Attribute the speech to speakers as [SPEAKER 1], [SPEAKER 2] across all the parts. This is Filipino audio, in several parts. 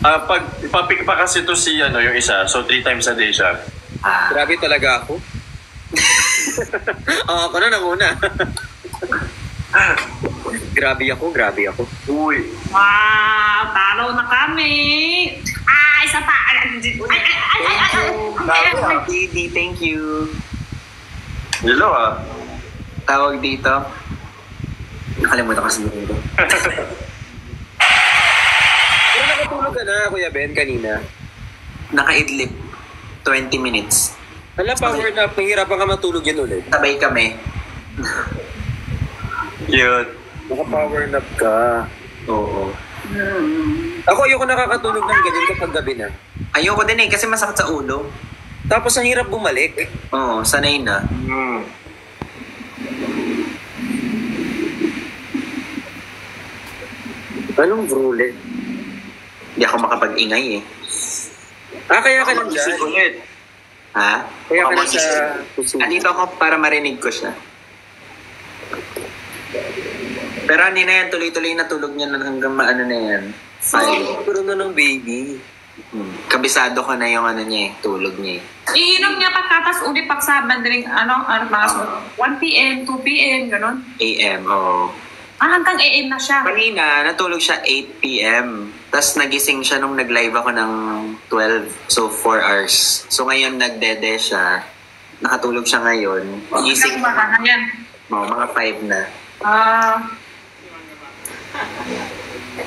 [SPEAKER 1] Pag ipapick pa kasi to si yung isa, so 3 times a day siya.
[SPEAKER 2] Grabe talaga ako. Ako na nanguna. Grabe ako.
[SPEAKER 1] Uy.
[SPEAKER 3] Wow, talo na kami. Ay, isa pa.
[SPEAKER 2] Didi, thank you.
[SPEAKER 1] Hello
[SPEAKER 2] Tawag dito. Nakalimutan kasi dito. Pero nakatulog ka na, Kuya Ben, kanina. Nakaidlip. 20 minutes.
[SPEAKER 4] Hala, power nap. Mahirapan ka matulog yan ulit.
[SPEAKER 2] Sabay kami.
[SPEAKER 1] Cute.
[SPEAKER 4] Naka-power nap ka.
[SPEAKER 2] Oo.
[SPEAKER 4] Ako ayoko nakakatulog ng ganyan kapag gabi na.
[SPEAKER 2] Ayoko din kasi masakit sa ulo.
[SPEAKER 4] Tapos ang hirap bumalik.
[SPEAKER 2] Oo, sanay na.
[SPEAKER 4] Anong brule?
[SPEAKER 2] Hindi ako makapag-ingay eh.
[SPEAKER 4] Kaya ka lang dyan.
[SPEAKER 1] Ulit.
[SPEAKER 2] Ha?
[SPEAKER 4] Kaya ka lang sa kusina.
[SPEAKER 2] Andito ako para marinig ko siya. Pero hindi na yan, tuloy-tuloy na tulog niya na hanggang maano na yan.
[SPEAKER 4] Pero na ng baby.
[SPEAKER 2] Kabisado ko na yung niya eh, tulog niya eh.
[SPEAKER 3] Iinom niya pagkatas ulit pag sa bandaling, mga 1 p.m., 2 p.m., gano'n.
[SPEAKER 2] AM, oo.
[SPEAKER 3] Hanggang AM na siya.
[SPEAKER 2] Kanina, natulog siya 8 p.m. Tapos nagising siya nung nag-live ako ng 12. So, 4 hours. So, ngayon nagdede siya. Nakatulog siya ngayon. Gising. Mga 5 na.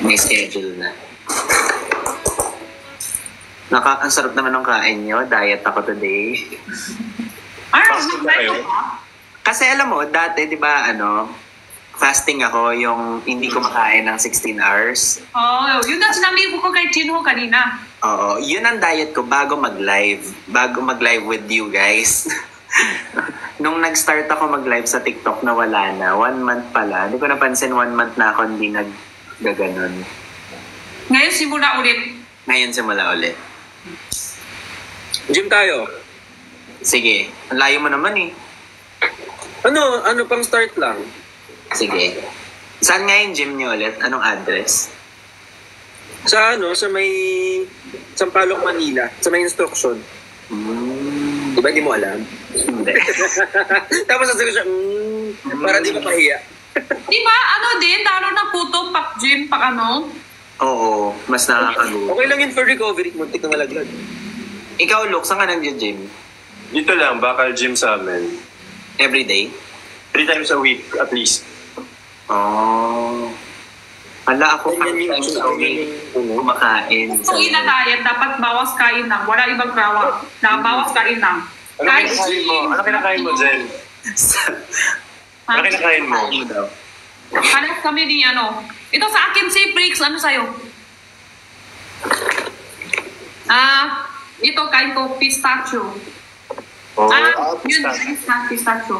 [SPEAKER 2] May schedule na. Ang sarap naman ng kain nyo. Diet ako today. Kasi alam mo, dati, di ba, fasting ako, yung hindi ko makain ng 16 hours.
[SPEAKER 3] Yun ang sinabi ko kay Jinho kanina.
[SPEAKER 2] Oo, yun ang diet ko bago mag-live. Bago mag-live with you guys. Nung nag-start ako mag-live sa TikTok na wala na, 1 month pala. Hindi ko napansin 1 month na ako hindi naggaganon.
[SPEAKER 3] Ngayon simula ulit.
[SPEAKER 4] Gym tayo.
[SPEAKER 2] Sige, ang layo mo naman eh.
[SPEAKER 4] Ano pang start lang?
[SPEAKER 2] Sige. Saan nga yung gym niyo ulit? Anong address?
[SPEAKER 4] Sa may Sampaloc, Manila. Sa may instruction. Diba hindi mo alam?
[SPEAKER 2] Hindi.
[SPEAKER 4] Tapos sasabi siya, para di mapahiya.
[SPEAKER 3] Di ba, lalo na kuto, pak gym, pak
[SPEAKER 2] Oo, mas nakakagulo.
[SPEAKER 4] Okay lang yun for recovery. Muntik na malaglag.
[SPEAKER 2] Ikaw, Luke, saan ka nag-gym?
[SPEAKER 1] Dito lang, bakal gym sa amin.
[SPEAKER 2] Every day?
[SPEAKER 1] 3 times a week, at least.
[SPEAKER 2] Oh. Hala, ako 5 times a week kumakain.
[SPEAKER 3] Kung ina-diet, dapat bawas kain lang. Wala ibang krawa. Bawas kain lang.
[SPEAKER 1] Ano kinakain mo, Jen? Ano kinakain mo?
[SPEAKER 3] Halos kami ni Ito sa akin, si Bricks, ano sa'yo? Ito, kain ko, pistachio. Pistachio.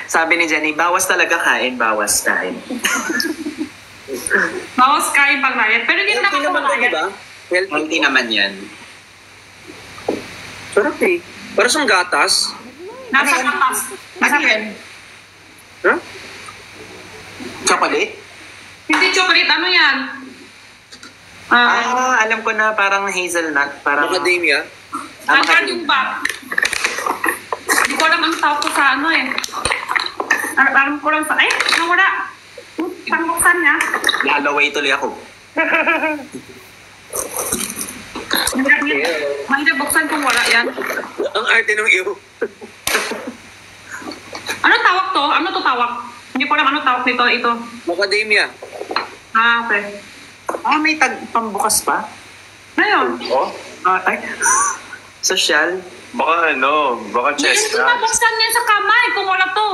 [SPEAKER 2] Sabi ni Jenny, bawas talaga kain, bawas kain.
[SPEAKER 3] Bawas kain pag diet. Pero hindi
[SPEAKER 4] Healthy naman to, diba?
[SPEAKER 2] Healthy naman yan.
[SPEAKER 4] Sarap eh. Para siyang gatas.
[SPEAKER 3] Nasa katas. Nasa pen.
[SPEAKER 4] Huh?
[SPEAKER 2] Chocolate?
[SPEAKER 3] Hindi chocolate, ano yan?
[SPEAKER 2] Alam ko na parang hazelnut. Parang
[SPEAKER 4] Macadamia.
[SPEAKER 3] Yung ba? Hindi ko alam ang tawag ko sa Alam ko lang sa... nawala. Pangbuksan niya.
[SPEAKER 2] Lalaway tuloy ako.
[SPEAKER 3] Mahirap buksan kung wala yan.
[SPEAKER 4] Ang arte ng iyo.
[SPEAKER 3] Ano tawag to? Ano to tawag? Hindi ko alam ano tawag nito. Ito.
[SPEAKER 4] Macadamia.
[SPEAKER 3] Okay.
[SPEAKER 2] May pambukas pa?
[SPEAKER 3] Ngayon.
[SPEAKER 2] Ay. Social?
[SPEAKER 1] Baka
[SPEAKER 3] Hindi
[SPEAKER 1] chestnut.
[SPEAKER 3] nabuksan niya sa kamay kung wala to.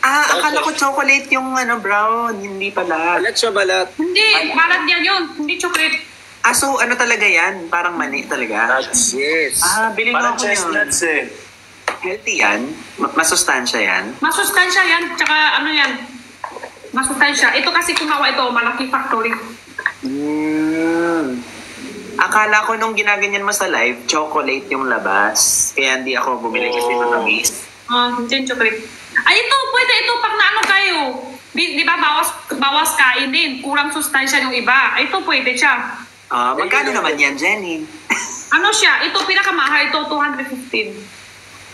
[SPEAKER 2] Akala ko chocolate yung brown. Hindi pala.
[SPEAKER 4] Balat siya balat.
[SPEAKER 3] Hindi. Balat yan yun. Hindi chocolate.
[SPEAKER 2] So ano talaga yan? Parang mani talaga?
[SPEAKER 1] Nuts.
[SPEAKER 4] Yes.
[SPEAKER 2] Bilhin mo
[SPEAKER 1] Parang
[SPEAKER 2] ako yun.
[SPEAKER 1] chestnuts eh.
[SPEAKER 2] Healthy yan? Masustansya yan?
[SPEAKER 3] Masustansya yan. Tsaka yan. Masustansya. Ito kasi kumawa ito. Malaki factory.
[SPEAKER 2] Akala ko nung ginaganyan mo sa live, chocolate yung labas. Kaya hindi ako bumili kasi matamis.
[SPEAKER 3] Hindi chocolate. Ay, ito. Pwede ito. Pag naano kayo. Di ba bawas kain din, kurang sustansya yung iba. Ito pwede siya.
[SPEAKER 2] Magkano naman yan, Jenny?
[SPEAKER 3] Ano siya? Ito pinakamahal, ito 215.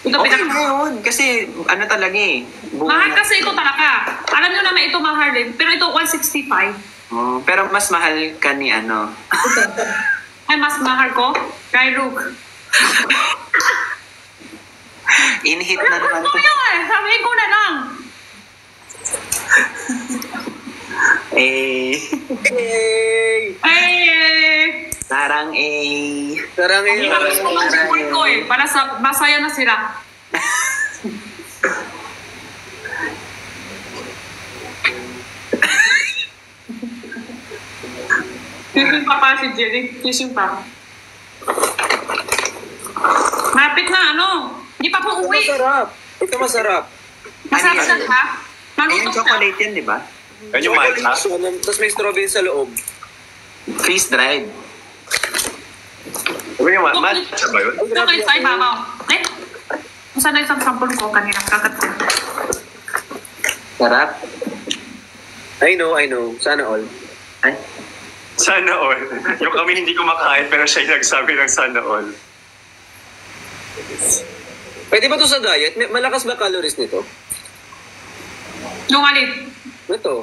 [SPEAKER 3] Ito
[SPEAKER 2] Okay na yun. Kasi ano talaga eh.
[SPEAKER 3] Mahal kasi ito talaga. Alam nyo naman ito mahal din. Pero ito 165.
[SPEAKER 2] Pero mas mahal ka ni ano.
[SPEAKER 3] Ay, mas mahal ko? Kay Rook.
[SPEAKER 2] In-hit na naman.
[SPEAKER 3] Ano yun eh? Sabihin ko na lang.
[SPEAKER 2] Eh.
[SPEAKER 3] Eh!
[SPEAKER 2] Sarang
[SPEAKER 4] Sarang
[SPEAKER 3] Hindi kami support ko eh. Para sa masaya na sila. Kissing pa pa si Jerry. Kissing pa. Mapit na ano. Hindi pa po uwi.
[SPEAKER 4] Masarap. Ito masarap.
[SPEAKER 3] Masarap
[SPEAKER 2] Ano
[SPEAKER 3] na
[SPEAKER 2] yan?
[SPEAKER 3] ha?
[SPEAKER 2] Ayun,
[SPEAKER 3] Malutok na.
[SPEAKER 2] chocolate yan, di ba?
[SPEAKER 1] Yan yung matcha.
[SPEAKER 4] Tapos may strawberry sa loob.
[SPEAKER 2] Freeze-dried.
[SPEAKER 1] Yung matcha ba yun?
[SPEAKER 3] Chocolate sa ibabaw. Eh? Kung saan na isang sample ko kanina. Kakat ko.
[SPEAKER 2] Sarap.
[SPEAKER 4] I know. Sana all.
[SPEAKER 2] Ay.
[SPEAKER 1] Sana all. Yung kami hindi kumakain pero siya yung nagsabi ng sana all.
[SPEAKER 4] Pwede ba to sa diet? Malakas ba calories nito?
[SPEAKER 3] Yung alin?
[SPEAKER 4] Ito.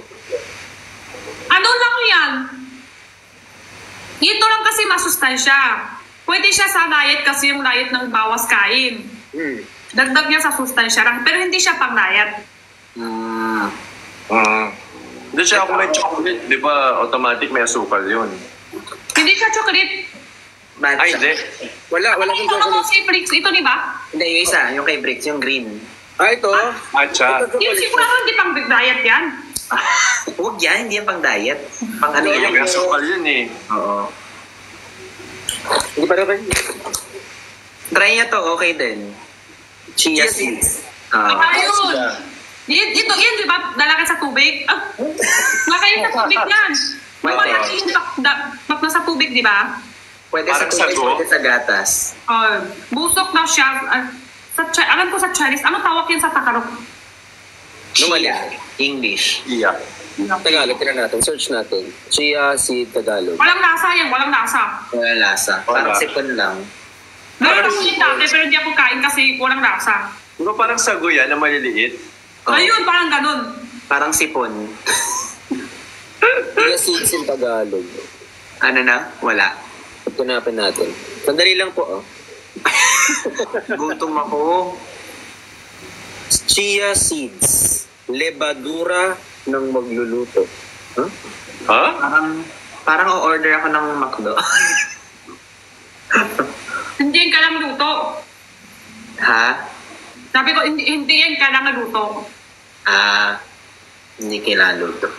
[SPEAKER 3] Ano lang yan? Ito lang kasi masustansya. Pwede siya sa diet kasi yung diet ng bawas kain. Dagdag niya sa sustansya lang. Pero hindi siya pang diet.
[SPEAKER 1] Hindi siya kung may chocolate, di ba automatic may asukal yun.
[SPEAKER 3] Hindi siya chocolate.
[SPEAKER 2] Matcha.
[SPEAKER 1] Ay, hindi.
[SPEAKER 4] Wala
[SPEAKER 3] Ano
[SPEAKER 4] kang
[SPEAKER 3] ito naman
[SPEAKER 4] chocolate.
[SPEAKER 3] si Brix? Ito di ba?
[SPEAKER 2] Hindi, yung isa. Yung kay Bricks, yung green.
[SPEAKER 4] Ito.
[SPEAKER 1] Matcha.
[SPEAKER 3] Yung sigurado hindi pang diet yan.
[SPEAKER 2] Huwag yan, hindi yan pang diet. Pang ano
[SPEAKER 1] May
[SPEAKER 2] yan.
[SPEAKER 1] asukal yun eh.
[SPEAKER 2] Oo.
[SPEAKER 4] Hindi pa rin.
[SPEAKER 2] Try niya to, okay din. Chia seeds.
[SPEAKER 3] Ayun. Ito yan, di ba? Dalaki sa tubig. Laki sa tubig yan. Malaki yung pak na sa tubig, di ba?
[SPEAKER 2] Pwede sa
[SPEAKER 1] Parang
[SPEAKER 2] tubig,
[SPEAKER 1] sago.
[SPEAKER 2] pwede sa gatas.
[SPEAKER 3] Busok daw siya. Alam ko sa Chinese. Ano tawag yun sa Tagalog?
[SPEAKER 2] Chia. English.
[SPEAKER 1] Iya.
[SPEAKER 4] Tagalog, tira natin. Search natin. Chia seed Tagalog.
[SPEAKER 3] Walang lasa yan. Walang lasa.
[SPEAKER 2] Wala lasa. Parang sipon lang.
[SPEAKER 3] Meron akong ulit dati pero hindi ako kain kasi walang lasa.
[SPEAKER 1] Di ba parang sago yan na maliliit?
[SPEAKER 2] Oh,
[SPEAKER 3] Ayun, parang ganun.
[SPEAKER 2] parang sipon.
[SPEAKER 4] Chia seeds in Tagalog.
[SPEAKER 2] Ano na? Wala.
[SPEAKER 4] Hanapin natin. Sandali lang po, oh.
[SPEAKER 2] Gutom ako.
[SPEAKER 4] Chia seeds. Levadura ng magluluto. Huh?
[SPEAKER 1] Ha?
[SPEAKER 2] Parang o-order ako ng McDo.
[SPEAKER 3] Hindi ka lang luto.
[SPEAKER 2] Ha?
[SPEAKER 3] Sabi ko, hindi yan ka lang luto.
[SPEAKER 2] Hindi kailangan luto.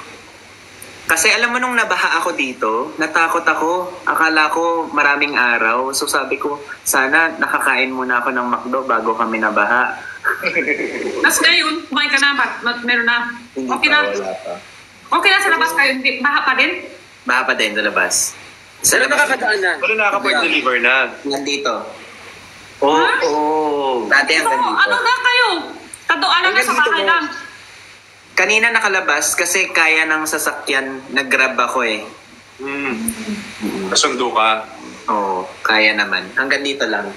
[SPEAKER 2] Kasi alam mo nung nabaha ako dito, natakot ako. Akala ko maraming araw. So sabi ko, sana nakakain muna ako ng McDo bago kami nabaha.
[SPEAKER 3] Tapos ngayon, kumain ka na, meron na.
[SPEAKER 2] Hindi
[SPEAKER 3] Okay
[SPEAKER 2] pa,
[SPEAKER 3] na.
[SPEAKER 2] wala pa.
[SPEAKER 3] Okay na sa labas kayo, hindi, baha pa din.
[SPEAKER 2] Baha pa din sa labas. Sa
[SPEAKER 4] Pero
[SPEAKER 2] labas.
[SPEAKER 4] nakakadaan na.
[SPEAKER 1] Pero nakakapag-deliver na.
[SPEAKER 2] Nandito.
[SPEAKER 1] Oh.
[SPEAKER 2] Dati
[SPEAKER 3] So,
[SPEAKER 2] hanggang dito.
[SPEAKER 3] ano na kayo? Tadoan lang na sa bahay lang.
[SPEAKER 2] Kanina nakalabas kasi kaya ng sasakyan, nag-grab ako eh.
[SPEAKER 1] Kasundo ka.
[SPEAKER 2] Oo, kaya naman. Hanggang dito lang.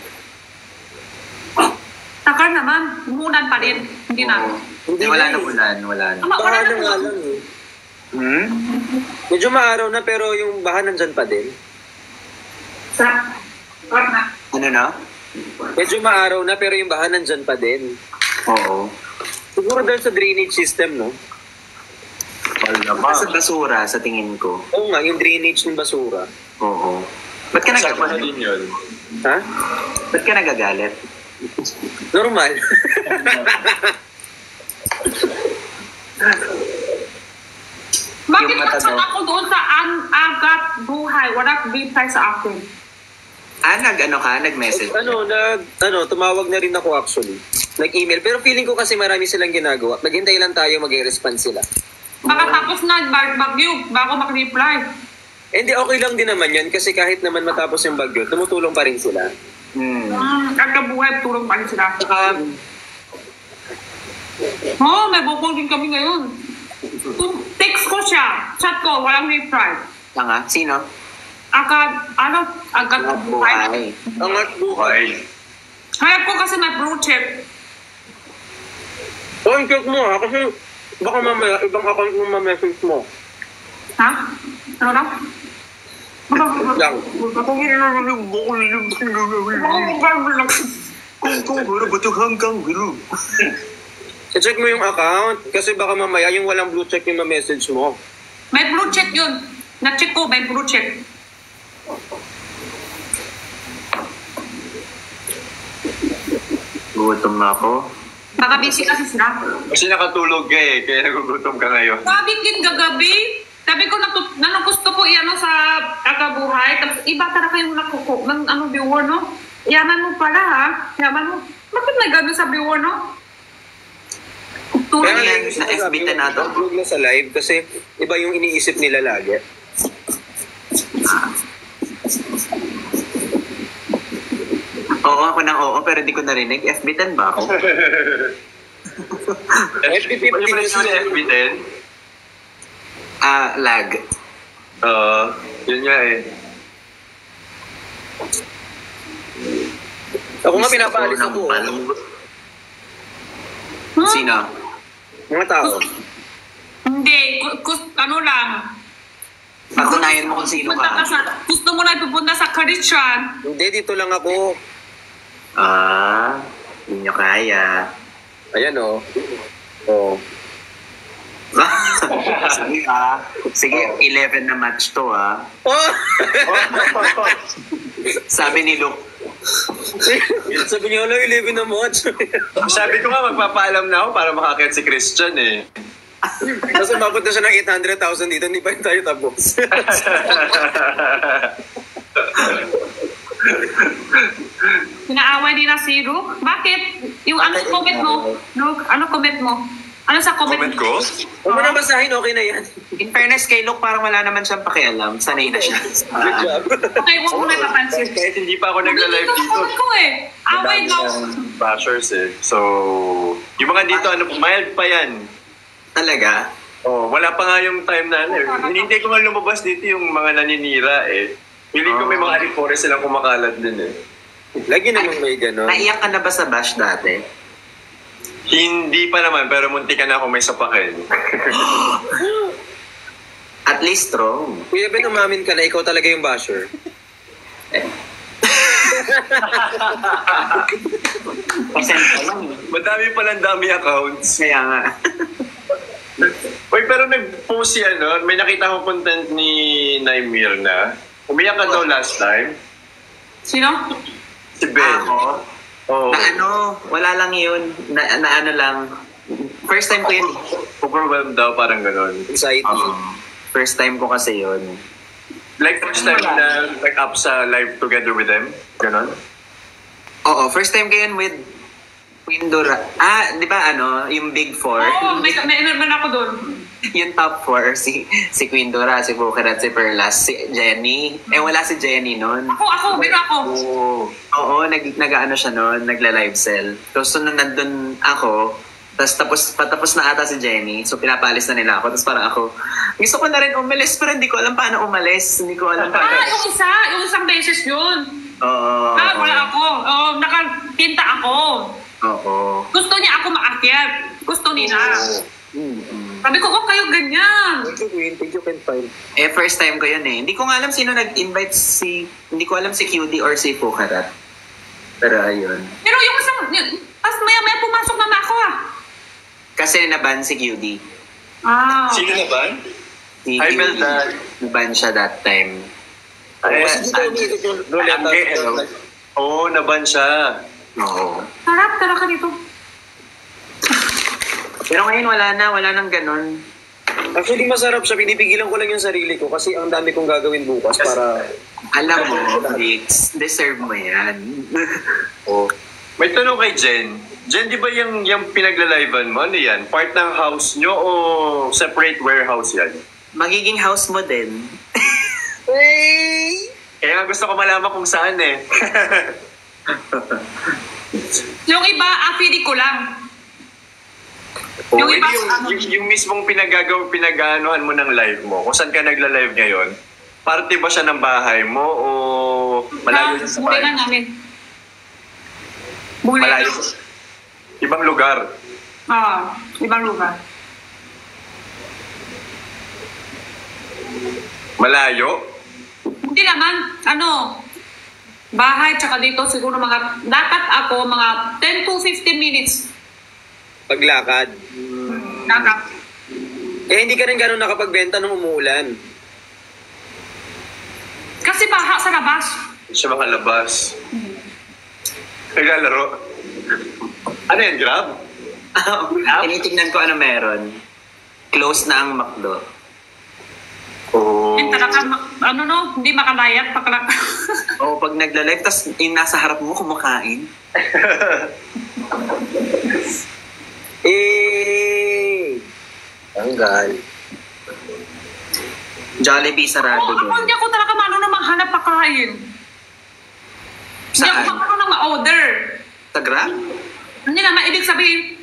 [SPEAKER 3] Takar naman, umulan pa rin. Hindi na.
[SPEAKER 2] Oo.
[SPEAKER 4] Hindi
[SPEAKER 2] Wala
[SPEAKER 4] na
[SPEAKER 2] na
[SPEAKER 4] eh.
[SPEAKER 2] ulan, wala na.
[SPEAKER 3] Wala
[SPEAKER 4] Baha
[SPEAKER 3] na
[SPEAKER 4] na nga
[SPEAKER 3] ulan.
[SPEAKER 4] lang eh. Medyo maaraw na pero yung baha nandyan pa din.
[SPEAKER 2] Ano na?
[SPEAKER 4] Medyo maaraw na pero yung baha nandyan pa din.
[SPEAKER 2] Oo.
[SPEAKER 4] Siguro dahil sa drainage system, no?
[SPEAKER 2] Sa basura, sa tingin ko.
[SPEAKER 4] Oo nga, yung drainage ng basura.
[SPEAKER 2] Oo. Ba't ka
[SPEAKER 1] Kasama na
[SPEAKER 2] nagagalit?
[SPEAKER 1] din yun.
[SPEAKER 4] Ha?
[SPEAKER 2] Ba't ka nagagalit?
[SPEAKER 4] Normal.
[SPEAKER 3] Bakit
[SPEAKER 2] Yung mata
[SPEAKER 3] nagchat
[SPEAKER 2] daw.
[SPEAKER 3] ako doon sa agat buhay? Walang reply sa akin.
[SPEAKER 2] Nag-message?
[SPEAKER 4] Tumawag na rin ako actually. Nag-email. Pero feeling ko kasi marami silang ginagawa. Maghintay lang tayo, mag-response sila.
[SPEAKER 3] Baka tapos na bagyo bago mag-reply.
[SPEAKER 4] Hindi, okay lang din naman yan kasi kahit naman matapos yung bagyo, tumutulong pa rin sila.
[SPEAKER 3] Agat buhay, tulong pa rin sila.
[SPEAKER 4] Saka,
[SPEAKER 3] May bukol din kami ngayon. Text ko siya. Chat ko, walang reply.
[SPEAKER 2] Tanga? Sino?
[SPEAKER 3] Agad buhay.
[SPEAKER 4] Angat buhay.
[SPEAKER 3] Hanap ko kasi na blue check.
[SPEAKER 4] Oh, check mo ha, kasi baka mamaya ibang account mo ma-message mo.
[SPEAKER 3] Ha? Ano na?
[SPEAKER 4] Lang. I-check mo yung account kasi baka mamaya yung walang blue check yung ma-message mo.
[SPEAKER 3] May blue check yun. Na-check ko, may blue check.
[SPEAKER 2] Gutom na ako.
[SPEAKER 3] Baka busy kasi sila.
[SPEAKER 1] Kasi nakatulog ka eh, kaya nagugutom ka ngayon.
[SPEAKER 3] Sabi din gagabi. Sabi ko, gusto ko iano sa kakabuhay. Tapos iba talaga yung nakuko ng viewer, no? Yaman mo pala, ha? Yaman mo. Bakit na gano'n sa viewer, no?
[SPEAKER 2] Pero yan, sa FB na to.
[SPEAKER 4] Huwag na sa live kasi iba yung iniisip nila lagi.
[SPEAKER 2] Oo, ako ng oo, pero hindi ko narinig. FB10 ba ako?
[SPEAKER 1] FB50 ba yung FB10?
[SPEAKER 2] Lag.
[SPEAKER 1] Yun nga eh.
[SPEAKER 4] Ako nga pinapaalis ako.
[SPEAKER 2] Sino?
[SPEAKER 4] Mga tao.
[SPEAKER 3] Hindi. Ano lang.
[SPEAKER 2] Patunayan mo kung sino ka.
[SPEAKER 3] Gusto mo na pupunta sa Christian.
[SPEAKER 4] Hindi, dito lang ako.
[SPEAKER 2] Hindi nyo kaya.
[SPEAKER 4] Ayan o. Oh.
[SPEAKER 2] Sige, 11 na match to
[SPEAKER 4] Oh!
[SPEAKER 2] Sabi ni Luke.
[SPEAKER 4] Sabi niyo lang 11 na match.
[SPEAKER 1] Sabi ko nga magpapaalam na ako para makakit si Christian eh.
[SPEAKER 4] Tapos umabot na siya ng 800,000 dito, hindi pa rin tayo tapos.
[SPEAKER 3] Pinaaway din na si Luke. Bakit? Yung ano comment mo? Luke, ano comment mo? Ano sa comment
[SPEAKER 1] ko?
[SPEAKER 4] Huwag mo na basahin, okay na yan.
[SPEAKER 2] In fairness kay Luke, parang wala naman siyang pakialam. Sanay na siya.
[SPEAKER 4] Good job.
[SPEAKER 3] Okay, huwag mo na papansin.
[SPEAKER 1] Kahit hindi pa ako nagla-live
[SPEAKER 3] Dito
[SPEAKER 1] dito.
[SPEAKER 3] comment ko eh. Away
[SPEAKER 1] Madami
[SPEAKER 3] daw.
[SPEAKER 1] siyang bashers eh. So, yung mga dito, mild pa yan.
[SPEAKER 2] Talaga?
[SPEAKER 1] Oh, wala pa nga yung time na ano eh. Hinintay ko nga lumabas dito yung mga naninira eh. Feeling ko may mga alipores silang kumakalat din eh.
[SPEAKER 4] Lagi namang may gano'n.
[SPEAKER 2] Naiyak ka na ba sa bash dati?
[SPEAKER 1] Hindi pa naman, pero munti ka na ako may sapakin.
[SPEAKER 2] At least strong.
[SPEAKER 4] Kuya Ben, umamin ka na ikaw talaga yung basher.
[SPEAKER 2] Pasensya lang.
[SPEAKER 1] Madami palang dami accounts.
[SPEAKER 2] Kaya nga.
[SPEAKER 1] Uy, pero nag-post si ano, may nakita ko content ni Naimir na. Umiyak ka daw last time.
[SPEAKER 3] Sino?
[SPEAKER 1] Si Ben.
[SPEAKER 2] Ako?
[SPEAKER 1] Oo.
[SPEAKER 2] Na ano, wala lang yun. Na ano lang. First time ko yun.
[SPEAKER 1] Overwhelmed daw, parang gano'n.
[SPEAKER 4] Anxiety.
[SPEAKER 2] First time ko kasi yun.
[SPEAKER 1] Like first time na nag-up sa live together with them? Gano'n?
[SPEAKER 2] Oo, first time ko yun with Quindura. Di ba ano, yung Big Four?
[SPEAKER 3] Oo, may naman ako doon.
[SPEAKER 2] Yung top four, si Quindura, si Booker at si Perlas, si Jenny. Wala si Jenny nun.
[SPEAKER 3] Pero ako.
[SPEAKER 2] Oo, nag-ano siya nun, nagla-live sell. Tapos so, nung nandun ako, patapos na ata si Jenny, so pinapalis na nila ako. Tapos parang ako, gusto ko na rin umalis, pero hindi ko alam paano umalis. Hindi ko alam paano.
[SPEAKER 3] Yung isang beses yun.
[SPEAKER 2] Oo.
[SPEAKER 3] Wala ako. Nakatinta ako.
[SPEAKER 2] Oo.
[SPEAKER 3] Gusto niya ako maakyat. Gusto nila. Sabi ko, kayo ganyan.
[SPEAKER 4] Thank you, Ken Fine.
[SPEAKER 2] First time ko yun eh. Hindi ko nga alam sino nag-invite hindi ko alam si QD or si Pukarat. Pero ayun.
[SPEAKER 3] Pero yung isang, tapos maya pumasok naman ako
[SPEAKER 2] Kasi naban si QD.
[SPEAKER 1] Sino na ba?
[SPEAKER 2] Si
[SPEAKER 1] Hi,
[SPEAKER 2] QD.
[SPEAKER 1] Belda.
[SPEAKER 2] Naban siya that time.
[SPEAKER 4] Kasi dito umiikot yung ruleta.
[SPEAKER 1] Oo, naban siya.
[SPEAKER 2] Oo.
[SPEAKER 3] Sarap talaga dito.
[SPEAKER 2] Pero ngayon wala nang ganun.
[SPEAKER 4] Actually, masarap siya. Pinipigilan ko lang yung sarili ko kasi ang dami kong gagawin bukas para...
[SPEAKER 2] Alam mo, Rix, deserve mo yan.
[SPEAKER 4] Oh.
[SPEAKER 1] May tanong kay Jen. Jen, di ba yung pinagla-livean mo? Ano yan? Part ng house nyo o separate warehouse yan?
[SPEAKER 2] Magiging house mo din.
[SPEAKER 1] Kaya nga gusto ko malaman kung saan eh.
[SPEAKER 3] Yung iba, afili ko lang. Yung
[SPEAKER 1] Hindi
[SPEAKER 3] iba,
[SPEAKER 1] yung mismong pinag-aanohan mo ng live mo, kung saan ka nagla-live ngayon, parte ba siya ng bahay mo o malayo sa
[SPEAKER 3] Buli
[SPEAKER 1] bahay?
[SPEAKER 3] na namin. Buli na.
[SPEAKER 1] Malayo. Ibang lugar.
[SPEAKER 3] Ibang lugar.
[SPEAKER 1] Malayo?
[SPEAKER 3] Hindi naman, bahay, tsaka dito siguro dapat ako mga 10 to 15 minutes.
[SPEAKER 4] Paglakad.
[SPEAKER 3] Dapat.
[SPEAKER 4] Eh, hindi ka rin ganun nakapagbenta nung umuulan.
[SPEAKER 3] Kasi baha sa labas.
[SPEAKER 1] Sa mga labas. Naglalaro. Ano yan, Grab?
[SPEAKER 2] Tinitingnan ko ano meron. Close na ang McDo.
[SPEAKER 1] Oh.
[SPEAKER 3] Yung talaga, hindi makalayat, pakalak.
[SPEAKER 2] Oo, pag nagla-live, tas yung nasa harap mo kumakain.
[SPEAKER 4] Tanggal.
[SPEAKER 2] Jollibee sarado
[SPEAKER 3] Ako,
[SPEAKER 2] doon.
[SPEAKER 3] hindi ako talaga marunong maghanap pakain. Hindi ako
[SPEAKER 2] Saan?
[SPEAKER 3] marunong ma-order.
[SPEAKER 2] Sa Grab?
[SPEAKER 3] Hindi naman, ibig sabihin,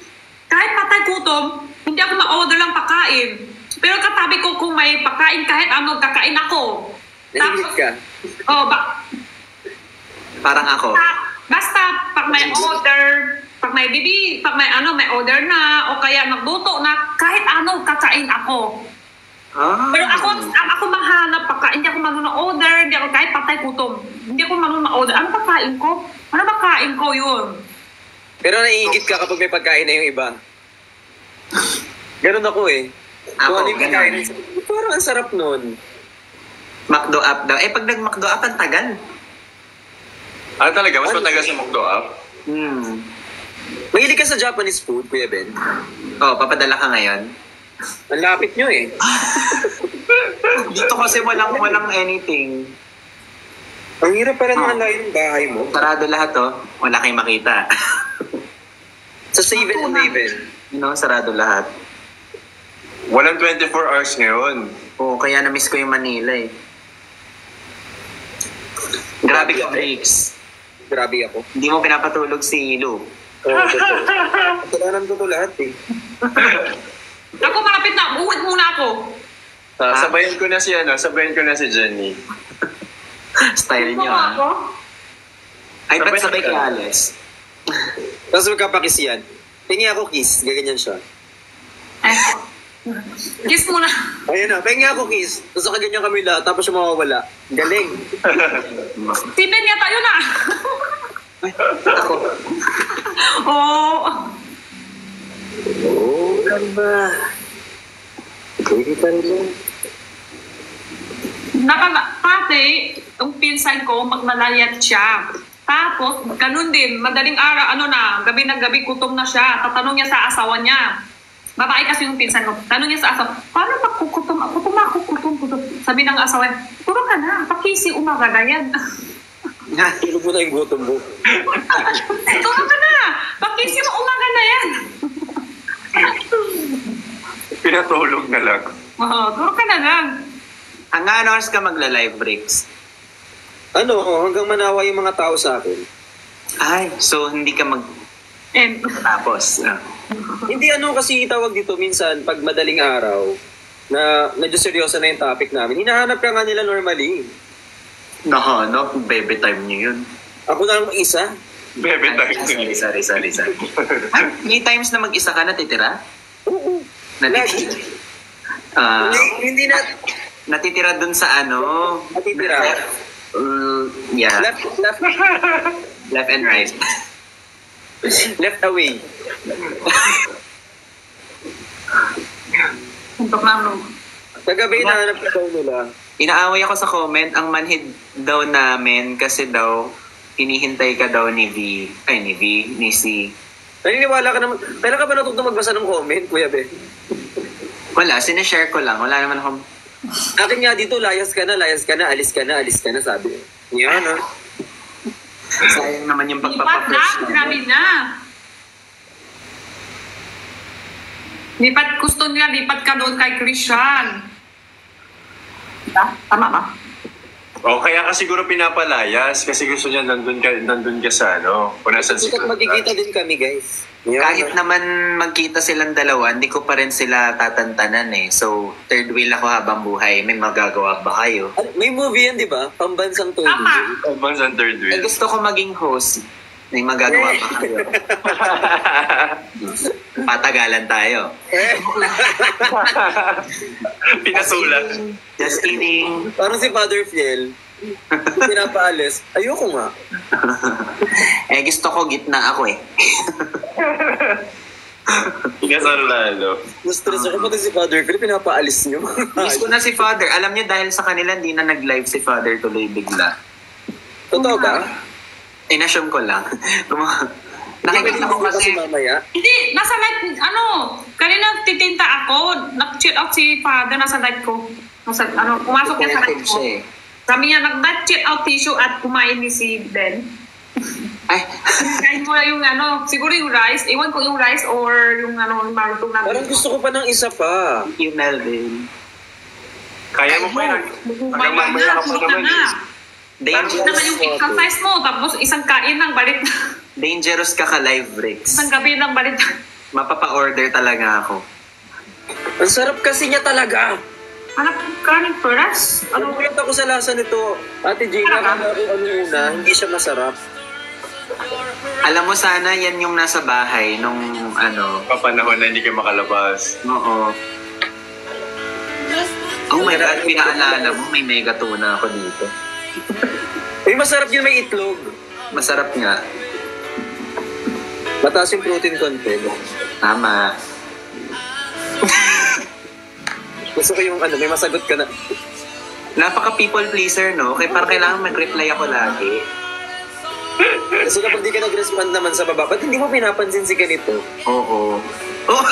[SPEAKER 3] kahit patay gutom, hindi ako ma-order lang pakain. Pero katabi ko kung may pakain, kahit ano, kakain ako.
[SPEAKER 4] Nahilig ka.
[SPEAKER 2] Parang ako.
[SPEAKER 3] Basta, pag may order, pag may may order na, o kaya nagluto na, kahit ano, kakain ako. Pero ako mahanap pagkain, hindi ako marunong order, hindi ako kahit patay gutom. Hindi ako marunong order. Ano pagkain ko? Ano pagkain ko yun?
[SPEAKER 4] Pero naiingit ka kapag may pagkain na yung iba. Ganun ako eh. Kung ano yung pagkain, parang ang sarap nun.
[SPEAKER 2] McDo app daw. Pag nag-McDo app, ang tagal.
[SPEAKER 1] Talaga? Mas matagal sa McDo app?
[SPEAKER 4] Mahilig ka sa Japanese food, Kuya Ben?
[SPEAKER 2] Papadala ka ngayon.
[SPEAKER 4] Ang lapit nyo eh.
[SPEAKER 2] Dito kasi walang anything.
[SPEAKER 4] Ang hirap pala ng layo ng bahay mo.
[SPEAKER 2] Sarado lahat Wala kayong makita.
[SPEAKER 4] Sa 7-Eleven.
[SPEAKER 2] Sarado lahat.
[SPEAKER 1] Walang 24 hours ngayon.
[SPEAKER 2] Kaya na-miss ko yung Manila eh. Grabe ka, Briggs.
[SPEAKER 4] Grabe ako.
[SPEAKER 2] Hindi mo pinapatulog si Lu.
[SPEAKER 4] Totoo. Kasalanan ko to lahat eh.
[SPEAKER 3] Ako malapit na, uwit muna ako.
[SPEAKER 1] Sabayan ko na si Jenny.
[SPEAKER 2] Style niyo
[SPEAKER 3] Ako?
[SPEAKER 2] Ay, ba't sabay ka, Alex?
[SPEAKER 4] Tapos magkapakis yan. Tingi ako kiss. Gaganyan siya.
[SPEAKER 3] Kiss muna.
[SPEAKER 4] Ayun na. Pengi ako kiss. Tapos kaganyan kami lahat. Tapos siya mawawala. Galing.
[SPEAKER 3] Si Ben yata yun ah.
[SPEAKER 2] Ako.
[SPEAKER 4] Ganda. Pwede pa rin.
[SPEAKER 3] Pati, yung pinsan ko, magmalayat siya. Tapos, ganun din, madaling araw, gabi na gabi, gutom na siya. Tatanong niya sa asawa niya. Babae kasi yung pinsan ko. Tanong niya sa asawa, paano pagkukutom ako? Kutom. Sabi ng asawa, puro ka na, pakisi umaga na yan.
[SPEAKER 4] Tulog mo na yung gutom mo.
[SPEAKER 3] Turo ka na, pakisi mo umaga na yan.
[SPEAKER 1] Pinatulog na lang.
[SPEAKER 3] Turo ka na lang.
[SPEAKER 2] Hanggang ano oras ka magla-live, Briggs?
[SPEAKER 4] Hanggang manawa yung mga tao sa akin.
[SPEAKER 2] Ay, so hindi ka tapos.
[SPEAKER 4] Hindi kasi tawag dito minsan pag madaling araw na medyo seryoso na yung topic namin. Hinahanap ka nga nila normally.
[SPEAKER 2] Nahanap, baby time niyo yun.
[SPEAKER 4] Ako na lang isa.
[SPEAKER 1] Bebe tayo.
[SPEAKER 2] Sorry. May times na mag-isa ka natitira?
[SPEAKER 4] Oo.
[SPEAKER 2] Natitira?
[SPEAKER 4] Hindi na.
[SPEAKER 2] Natitira dun sa
[SPEAKER 4] Natitira.
[SPEAKER 2] Yeah.
[SPEAKER 4] Left
[SPEAKER 2] and right.
[SPEAKER 4] Left away.
[SPEAKER 3] Puntok na
[SPEAKER 4] Kagabi nahanap ka daw nila.
[SPEAKER 2] Inaaway ako sa comment, ang manhid daw namin kasi daw hinihintay ka daw ni C.
[SPEAKER 4] Naniniwala ka naman. Kailan ka ba natutong magbasa ng comment, Kuya Ben?
[SPEAKER 2] Wala, sinashare ko lang. Wala naman akong...
[SPEAKER 4] Akin nga dito, layas ka na, alis ka na, sabi. Yan,
[SPEAKER 2] Sayang naman yung
[SPEAKER 3] Lipat na,
[SPEAKER 2] pagpapapush.
[SPEAKER 3] grabe na. Gusto nila lipat ka doon kay Christian. Diba? Tama ba?
[SPEAKER 1] O kaya ka siguro pinapalayas kasi gusto niya nandun ka sa ano. Kung nasan si
[SPEAKER 4] Kasi magkikita din kami, guys.
[SPEAKER 2] Kahit naman magkita silang dalawa, hindi ko pa rin sila tatantanan eh. So, third wheel ako habang buhay. May magagawa ba kayo?
[SPEAKER 4] May movie yan, di ba? Pambansang third
[SPEAKER 3] Tama.
[SPEAKER 4] wheel.
[SPEAKER 1] Advance and third
[SPEAKER 2] Eh,
[SPEAKER 1] wheel.
[SPEAKER 2] gusto ko maging host. May magagawa ba kayo? Patagalan tayo.
[SPEAKER 1] Pinasulat.
[SPEAKER 2] Just kidding.
[SPEAKER 4] Parang si Father Fiel. Pinapaalis. Ayoko nga.
[SPEAKER 2] Eh, gusto ko gitna ako eh.
[SPEAKER 1] Pinasal lalo.
[SPEAKER 4] Na-stress ako pati si Father Fiel. Pinapaalis niyo.
[SPEAKER 2] Miss ko na si Father. Alam niyo dahil sa kanila, hindi na nag-live si Father tuloy bigla.
[SPEAKER 4] Totoo ba?
[SPEAKER 2] Inassume ko lang. Nakikita ko kasi,
[SPEAKER 4] mamaya.
[SPEAKER 3] Hindi, nasa live, kanina titinta ako, nag-cheat out si father, nasa live ko. Pumasok niya sa live
[SPEAKER 2] connected
[SPEAKER 3] ko.
[SPEAKER 2] siya eh.
[SPEAKER 3] Sabi niya, nag-cheat out tissue at kumain ni si Ben.
[SPEAKER 2] Ay,
[SPEAKER 3] Kain mo na yung siguro yung rice, iwan ko yung rice or yung yung marutong namin.
[SPEAKER 4] Parang gusto ko pa ng isa pa.
[SPEAKER 2] you Melvin.
[SPEAKER 1] Kaya mo pa yun. Hanggang mamaya ka pa naman.
[SPEAKER 3] Tapos naman yung exercise mo, tapos isang kain ng balit.
[SPEAKER 2] Dangerous ka ka-live, Rex.
[SPEAKER 3] Isang gabi ng balit.
[SPEAKER 2] Mapapa-order talaga ako.
[SPEAKER 4] Ang sarap kasi niya talaga.
[SPEAKER 3] Hanap ka ng peras?
[SPEAKER 4] Ano kaya ako sa lasa nito? Ate Gina, ano una, hindi siya masarap.
[SPEAKER 2] Alam mo sana, yan yung nasa bahay nung
[SPEAKER 1] Papanahon na hindi ka makalabas.
[SPEAKER 2] Oo. Oh my God, pinaalala mo, may mega tuna ako dito.
[SPEAKER 4] Eh, masarap yun, may itlog.
[SPEAKER 2] Masarap nga.
[SPEAKER 4] Mataas yung protein content.
[SPEAKER 2] Tama.
[SPEAKER 4] Gusto ko yung may masagot ka na.
[SPEAKER 2] Napaka people pleaser, no? Kaya parang kailangan mag-reply ako lagi.
[SPEAKER 4] Kasi kapag di ka nag-respond naman sa baba, ba't hindi mo pinapansin si ganito?
[SPEAKER 2] Oo. Oh!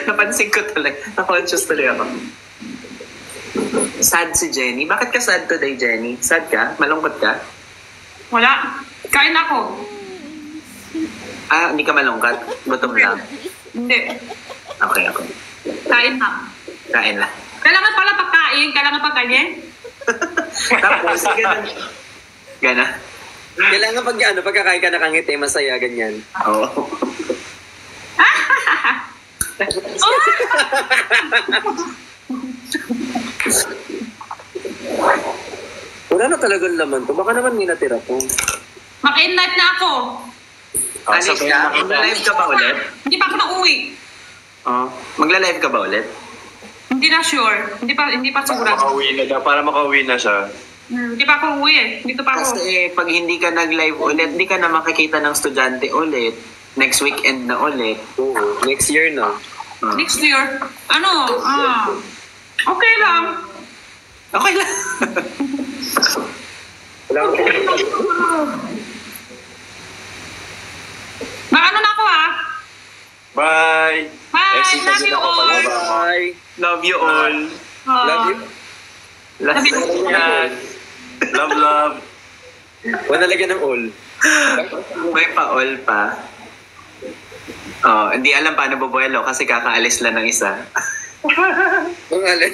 [SPEAKER 2] Napansin ko talaga. Na-conscious tuloy ako. Sad si Jenny. Bakit ka sad today, Jenny? Sad ka? Malungkot ka?
[SPEAKER 3] Wala. Kain ako.
[SPEAKER 2] Ah, hindi ka malungkot? Gutom lang.
[SPEAKER 3] Hindi.
[SPEAKER 2] Okay.
[SPEAKER 3] Kain na.
[SPEAKER 2] Kain lang.
[SPEAKER 3] Kailangan pala pagkain, kailangan pagkain.
[SPEAKER 2] Tapos, ganun. Gana?
[SPEAKER 4] Kailangan pagkakain ka nakangiti, masaya, ganyan.
[SPEAKER 2] Oo.
[SPEAKER 4] Wala na talagang laman to. Baka naman may natira po.
[SPEAKER 3] Maka-inlight na ako.
[SPEAKER 2] Alis ka? Magla-live ka ba ulit?
[SPEAKER 3] Hindi pa ako nauwi.
[SPEAKER 2] Oh. Magla-live ka ba ulit?
[SPEAKER 3] Hindi na sure. Hindi pa sigurado.
[SPEAKER 1] Para makauwi na siya.
[SPEAKER 3] Hindi pa ako uwi eh. Dito pa ako.
[SPEAKER 2] Kasi pag hindi ka nag-live ulit, hindi ka na makikita ng estudyante ulit. Next weekend na ulit.
[SPEAKER 4] Oo. Next year na.
[SPEAKER 3] Next year. Okay lang.
[SPEAKER 2] Okay lang.
[SPEAKER 4] Wala ko.
[SPEAKER 3] Maano na ako ah.
[SPEAKER 1] Bye!
[SPEAKER 3] Bye!
[SPEAKER 1] Exit
[SPEAKER 3] Love you
[SPEAKER 1] ako
[SPEAKER 3] all.
[SPEAKER 1] pala.
[SPEAKER 4] Bye.
[SPEAKER 2] Love you all.
[SPEAKER 4] Love you.
[SPEAKER 2] Love you.
[SPEAKER 1] Yan. Love.
[SPEAKER 4] Wala nalagyan ng all.
[SPEAKER 2] May pa-all pa. Oh, hindi alam paano bubuelo kasi kakaalis lang ng isa.
[SPEAKER 4] Ang alin.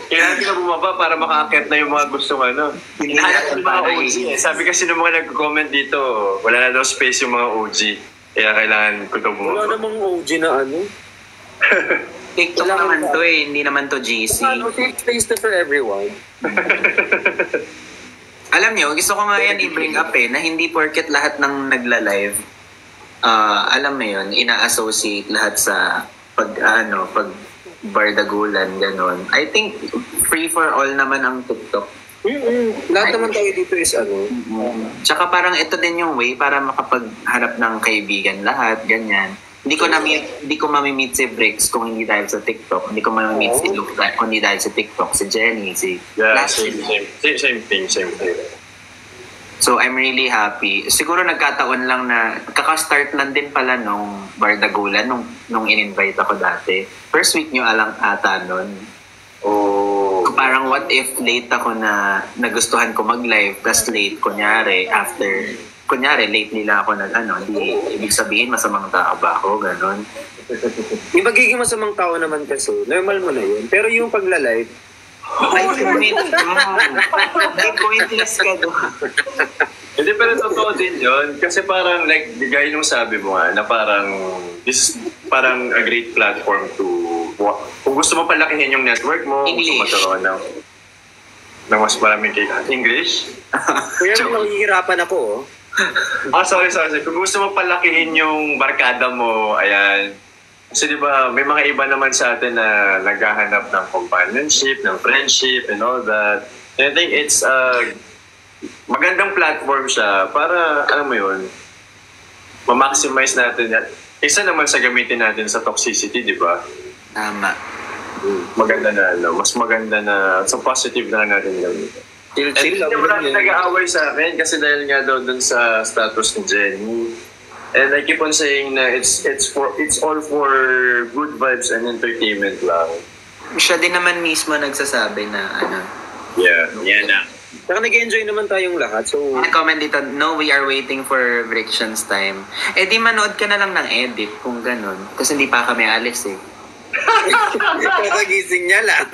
[SPEAKER 1] Kailangan ka bumaba para makaakyat na yung mga gustong
[SPEAKER 2] Hindi
[SPEAKER 1] Hinahanap
[SPEAKER 2] natin
[SPEAKER 1] yung mga
[SPEAKER 2] para
[SPEAKER 1] OG eh. Sabi kasi ng mga nag-comment dito, wala na daw space yung mga OG. Kaya kailangan ko daw
[SPEAKER 4] Wala
[SPEAKER 1] bumaba.
[SPEAKER 4] namang OG na
[SPEAKER 2] TikTok naman to eh, hindi naman to GC.
[SPEAKER 4] Safe space na for everyone.
[SPEAKER 2] Alam nyo, gusto ko nga yan i-bring up eh, na hindi porket lahat ng nagla-live, alam mo yun, ina-associate lahat sa pag bardagulan, gano'n. I think free for all naman ang TikTok.
[SPEAKER 4] Lahat naman tayo dito is
[SPEAKER 2] Tsaka parang ito din yung way para makapagharap ng kaibigan lahat, ganyan. Hindi ko mamimit si Briggs kung hindi dahil sa TikTok. Hindi ko mamimit si Luke kung hindi dahil sa TikTok, si Jenny, si
[SPEAKER 1] Yeah,
[SPEAKER 2] Lashley.
[SPEAKER 1] same thing.
[SPEAKER 2] So I'm really happy. Siguro nagkataon lang na kaka-start lang din pala nung Bardagulan nung in-invite ako dati. First week nyo alang ata nun.
[SPEAKER 1] Oh.
[SPEAKER 2] So parang what if late ako na nagustuhan ko mag-live, tas late kunyari after kunyari, late nila ako di ibig sabihin masamang tao ba ako, ganon.
[SPEAKER 4] Yung pagiging masamang tao naman kasi, normal mo na yun. Pero yung pagla-live,
[SPEAKER 2] May pointless ka doon.
[SPEAKER 1] Hindi, pero totoo din yun. Kasi parang, like, gaya nung sabi mo nga, na parang, this is parang a great platform to, kung gusto mo palakihin yung network mo,
[SPEAKER 2] English.
[SPEAKER 1] gusto mo magkaroon ng mas maraming English?
[SPEAKER 4] kaya nahihirapan ako,
[SPEAKER 1] Sorry. Kung gusto mo palakihin yung barkada mo, ayan. Kasi di ba, may mga iba naman sa atin na naghahanap ng companionship, ng friendship, and all that. And I think it's magandang platform siya para, alam mo yun, ma-maximize natin yan. Isa naman sa gamitin natin sa toxicity, di ba?
[SPEAKER 2] Tama.
[SPEAKER 1] Maganda na, mas maganda na, sa positive na natin gamitin. And
[SPEAKER 4] chill lang.
[SPEAKER 1] hindi marami nag-aaway sa akin kasi dahil nga daw dun sa status ni Jenny. And I keep on saying na it's all for good vibes and entertainment lang.
[SPEAKER 2] Siya din naman mismo nagsasabi na
[SPEAKER 1] Yeah, na.
[SPEAKER 4] Saka nag-enjoy naman tayong lahat. So,
[SPEAKER 2] comment dito, no, we are waiting for Vrictions time. Eh di manood ka na lang ng edit kung ganun. Kasi hindi pa kami alis eh.
[SPEAKER 4] kakagising niya lang.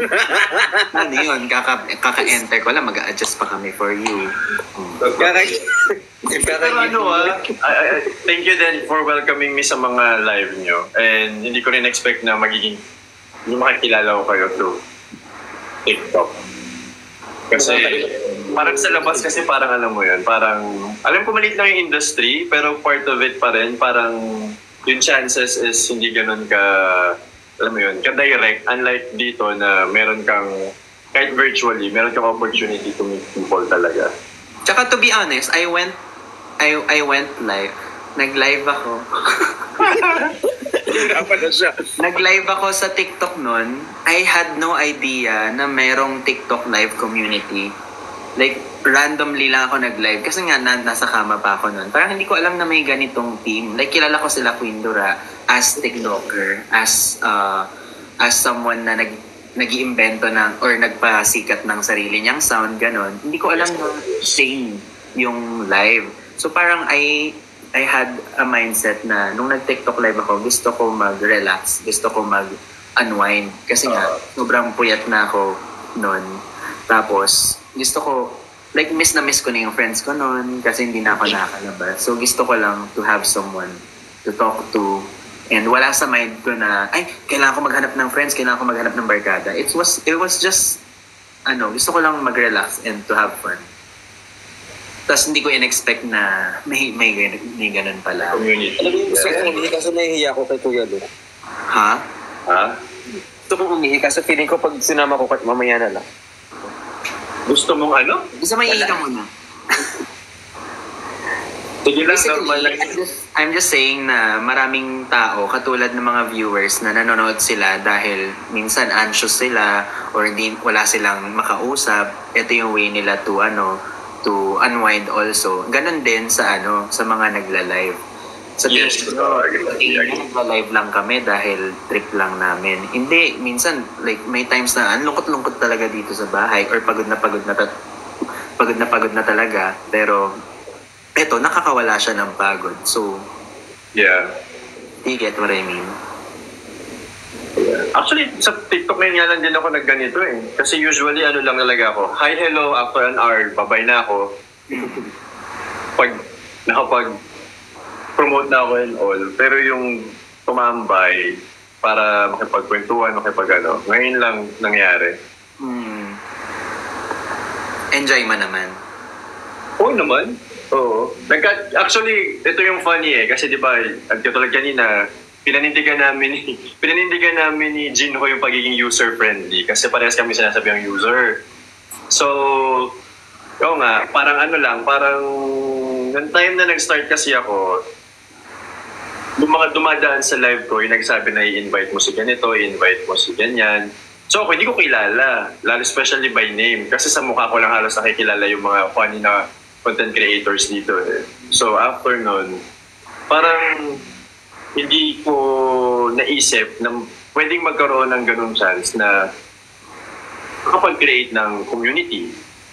[SPEAKER 2] Ano yun, kaka-enter ko lang, mag-a-adjust pa kami for you.
[SPEAKER 1] Pero thank you then for welcoming me sa mga live nyo. And hindi ko rin expect na magiging, yung makikilala ko kayo through TikTok. Kasi parang sa labas kasi parang alam mo yun, parang, alam ko maliit lang yung industry, pero part of it pa rin, parang yung chances is hindi ganun ka, alam mo yun, ka-direct. Unlike dito na meron kang, kahit virtually, meron kang opportunity to meet people talaga.
[SPEAKER 2] Tsaka to be honest, I went live. Nag-live ako. Nag-live ako sa TikTok nun. I had no idea na merong TikTok live community. Like, randomly lang ako nag-live. Kasi nga, nasa kama pa ako nun. Parang hindi ko alam na may ganitong team. Like, kilala ko sila Queen Dura as TikToker, as someone na nag-iimbento ng, or nagpasikat ng sarili niyang sound, ganon. Hindi ko alam na same yung live. So parang I had a mindset na nung nag-TikTok live ako, gusto ko mag-relax, gusto ko mag-unwind. Kasi nga, sobrang puyat na ako noon. Tapos, gusto ko, like miss ko na yung friends ko noon kasi hindi na ako nakakalabas. So gusto ko lang to have someone to talk to. And wala sa mind ko na, ay, kailangan ko maghanap ng friends, kailangan ko maghanap ng barkada. It was just, gusto ko lang mag-relax and to have fun. Tapos hindi ko in-expect na may ganun pala.
[SPEAKER 1] Community.
[SPEAKER 4] alam mo yung gusto kong umihi kasi nahihiya ko kay Kuya Lu.
[SPEAKER 2] Ha?
[SPEAKER 4] Gusto kong umihi kasi feeling ko pag sinama ko mamaya na lang.
[SPEAKER 1] Gusto mong ano?
[SPEAKER 2] Gusto may ka muna.
[SPEAKER 1] Sige lang,
[SPEAKER 2] Basically,
[SPEAKER 1] normal lang.
[SPEAKER 2] I'm just saying na maraming tao, katulad ng mga viewers na nanonood sila dahil minsan anxious sila or wala silang makausap. Ito yung way nila to unwind also. Ganon din sa mga nagla-live. Sa
[SPEAKER 1] Yes, agree.
[SPEAKER 2] nagla-live lang kami dahil trip lang namin. Hindi, minsan like may times na lungkot-lungkot talaga dito sa bahay or pagod na pagod na talaga, pero eto, nakakawala siya ng pagod. So,
[SPEAKER 1] Yeah.
[SPEAKER 2] you get what I mean?
[SPEAKER 1] Actually, sa TikTok ngayon nga lang din ako nagganito eh. Kasi usually lang talaga ako. Hi, hello, after an hour, babay na ako. Pag nakapag-promote na ako and all. Pero yung tumambay para makipagkwentuhan, ngayon lang nangyari.
[SPEAKER 2] Enjoy mo naman.
[SPEAKER 1] Oo naman. Oo. Actually, ito yung funny eh. Kasi di ba, katulad kanina, pinanindigan namin ni Jinho yung pagiging user-friendly. Kasi parehas kami sinasabi ang user. So, oo nga, parang parang nung time na nag-start kasi ako, yung mga dumadaan sa live ko, yung nagsabi na i-invite mo si ganito, i-invite mo si ganyan. So ako, hindi ko kilala, lalo especially by name. Kasi sa mukha ko lang halos nakikilala yung mga funny na content creators dito eh. So after nun, parang hindi ko naisip na pwedeng magkaroon ng ganung chance na makapag-create ng community.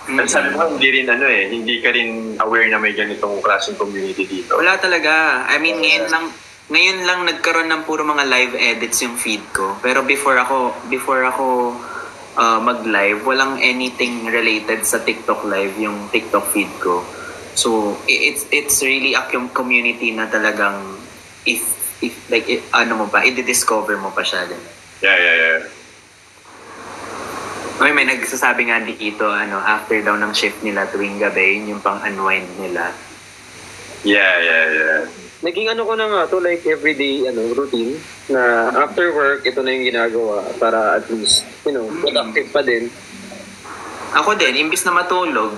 [SPEAKER 1] At sabi mo, hindi ka rin aware na may ganitong klaseng community dito.
[SPEAKER 2] Wala talaga. I mean, ngayon lang nagkaroon ng puro mga live edits yung feed ko. Pero before ako mag-live, walang anything related sa TikTok live yung TikTok feed ko. So it's really a community na talagang i-discover mo pa siya din.
[SPEAKER 1] Yeah.
[SPEAKER 2] Okay, may nagsasabi nga dito, after daw ng shift nila tuwing gabi, yun yung pang-unwind nila.
[SPEAKER 1] Yeah.
[SPEAKER 4] Naging ko na nga to, like everyday routine na after work, ito na yung ginagawa para at least, productive pa din.
[SPEAKER 2] Ako din, imbis na matulog,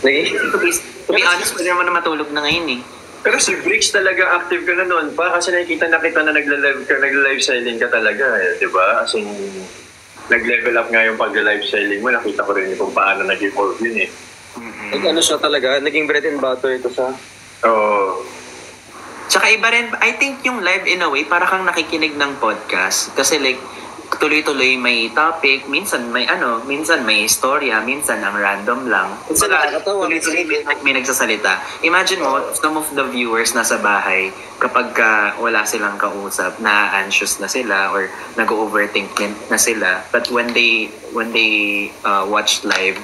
[SPEAKER 2] to be honest, pwede naman na matulog na ngayon eh.
[SPEAKER 1] Pero si Bricks talaga active ka na noon pa kasi nakikita na kita na nagla-live selling ka talaga, di ba? As in, nag-level up nga yung pag-live selling mo, nakita ko rin kung paano nag-evolve yun eh.
[SPEAKER 4] Siya talaga, naging bread and butter ito siya.
[SPEAKER 1] Oo.
[SPEAKER 2] Tsaka iba rin, I think yung live in a way, para kang nakikinig ng podcast. Kasi like, tuloy-tuloy may topic, minsan may istorya, minsan ang random lang. Tuloy-tuloy may nagsasalita. Imagine mo, some of the viewers nasa bahay, kapag wala silang kausap, na-anxious na sila or nag-overthink na sila. But when they watch live,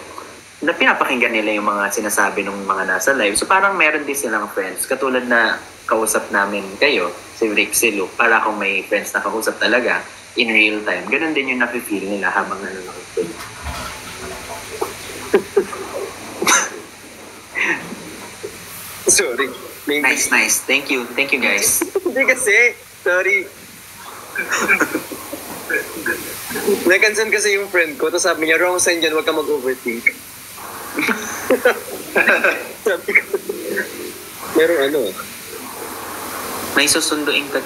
[SPEAKER 2] na pinapakinggan nila yung mga sinasabi ng mga nasa live. So parang meron din silang friends. Katulad na kausap namin kayo, si Rick, si Luke, para kung may friends na kausap talaga in real time. Ganun din yung nafe-feel nila habang nanonood.
[SPEAKER 4] Sorry.
[SPEAKER 2] Nice. Thank you guys.
[SPEAKER 4] Hindi kasi. Sorry. Nakansan kasi yung friend ko, tapos sabi niya, wrong sign dyan, huwag ka mag-overthink. Sabi ko, merong
[SPEAKER 2] May susunduin ka.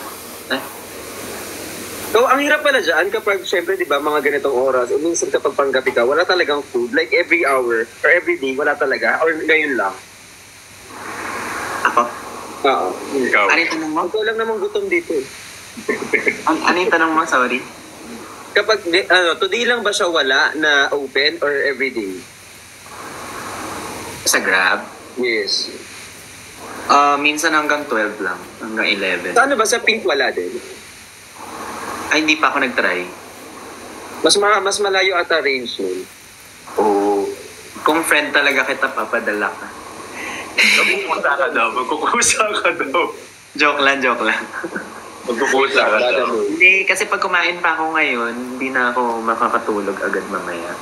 [SPEAKER 4] So, ang hirap pala dyan kapag, syempre, di ba, mga ganitong oras, minsan kapag panggabi ka, wala talagang food. Like, every hour or every day, wala talaga. Or ngayon lang.
[SPEAKER 2] Ako?
[SPEAKER 4] Oo.
[SPEAKER 1] Ikaw.
[SPEAKER 2] Ano yung tanong mo?
[SPEAKER 4] Ikaw lang namang gutom dito.
[SPEAKER 2] Ano yung tanong mo? Sorry.
[SPEAKER 4] Kapag, today lang ba siya wala na open or every day?
[SPEAKER 2] Sa Grab?
[SPEAKER 4] Yes.
[SPEAKER 2] Minsan hanggang 12 lang. Hanggang 11.
[SPEAKER 4] Sa ba? Sa Pink wala din?
[SPEAKER 2] Ay, hindi pa ako nag-try.
[SPEAKER 4] Mas malayo ata range nun.
[SPEAKER 1] Oo.
[SPEAKER 2] Kung friend talaga kita, papadala ka.
[SPEAKER 1] Magkukusa ka daw.
[SPEAKER 2] Joke lang.
[SPEAKER 1] Magkukusa ka daw.
[SPEAKER 2] Hindi, kasi pag kumain pa ako ngayon, hindi na ako makakatulog agad mamaya.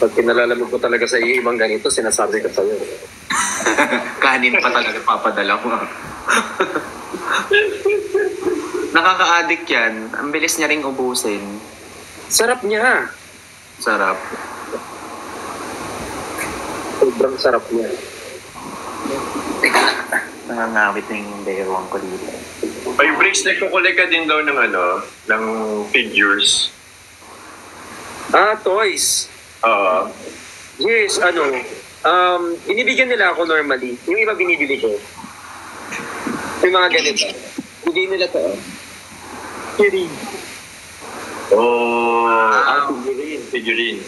[SPEAKER 4] Pag pinalalamig ko talaga sa iyo ibang ganito, sinasabi ko sa'yo.
[SPEAKER 2] Kanin pa talaga papadala ko. Nakaka-addict yan. Ang bilis niya ring ubusin.
[SPEAKER 4] Sarap niya.
[SPEAKER 2] Sarap.
[SPEAKER 4] Sobrang sarap niya.
[SPEAKER 2] Teka, nangangawit na yung beruang ko dito.
[SPEAKER 1] Ay, Bricks, nagkukulay ka din daw ng figures.
[SPEAKER 4] Toys. Yes, binibigyan nila ako normally. Yung iba binibili ko. Yung mga ganito. Hindi nila to. Figurine.
[SPEAKER 1] Figurine.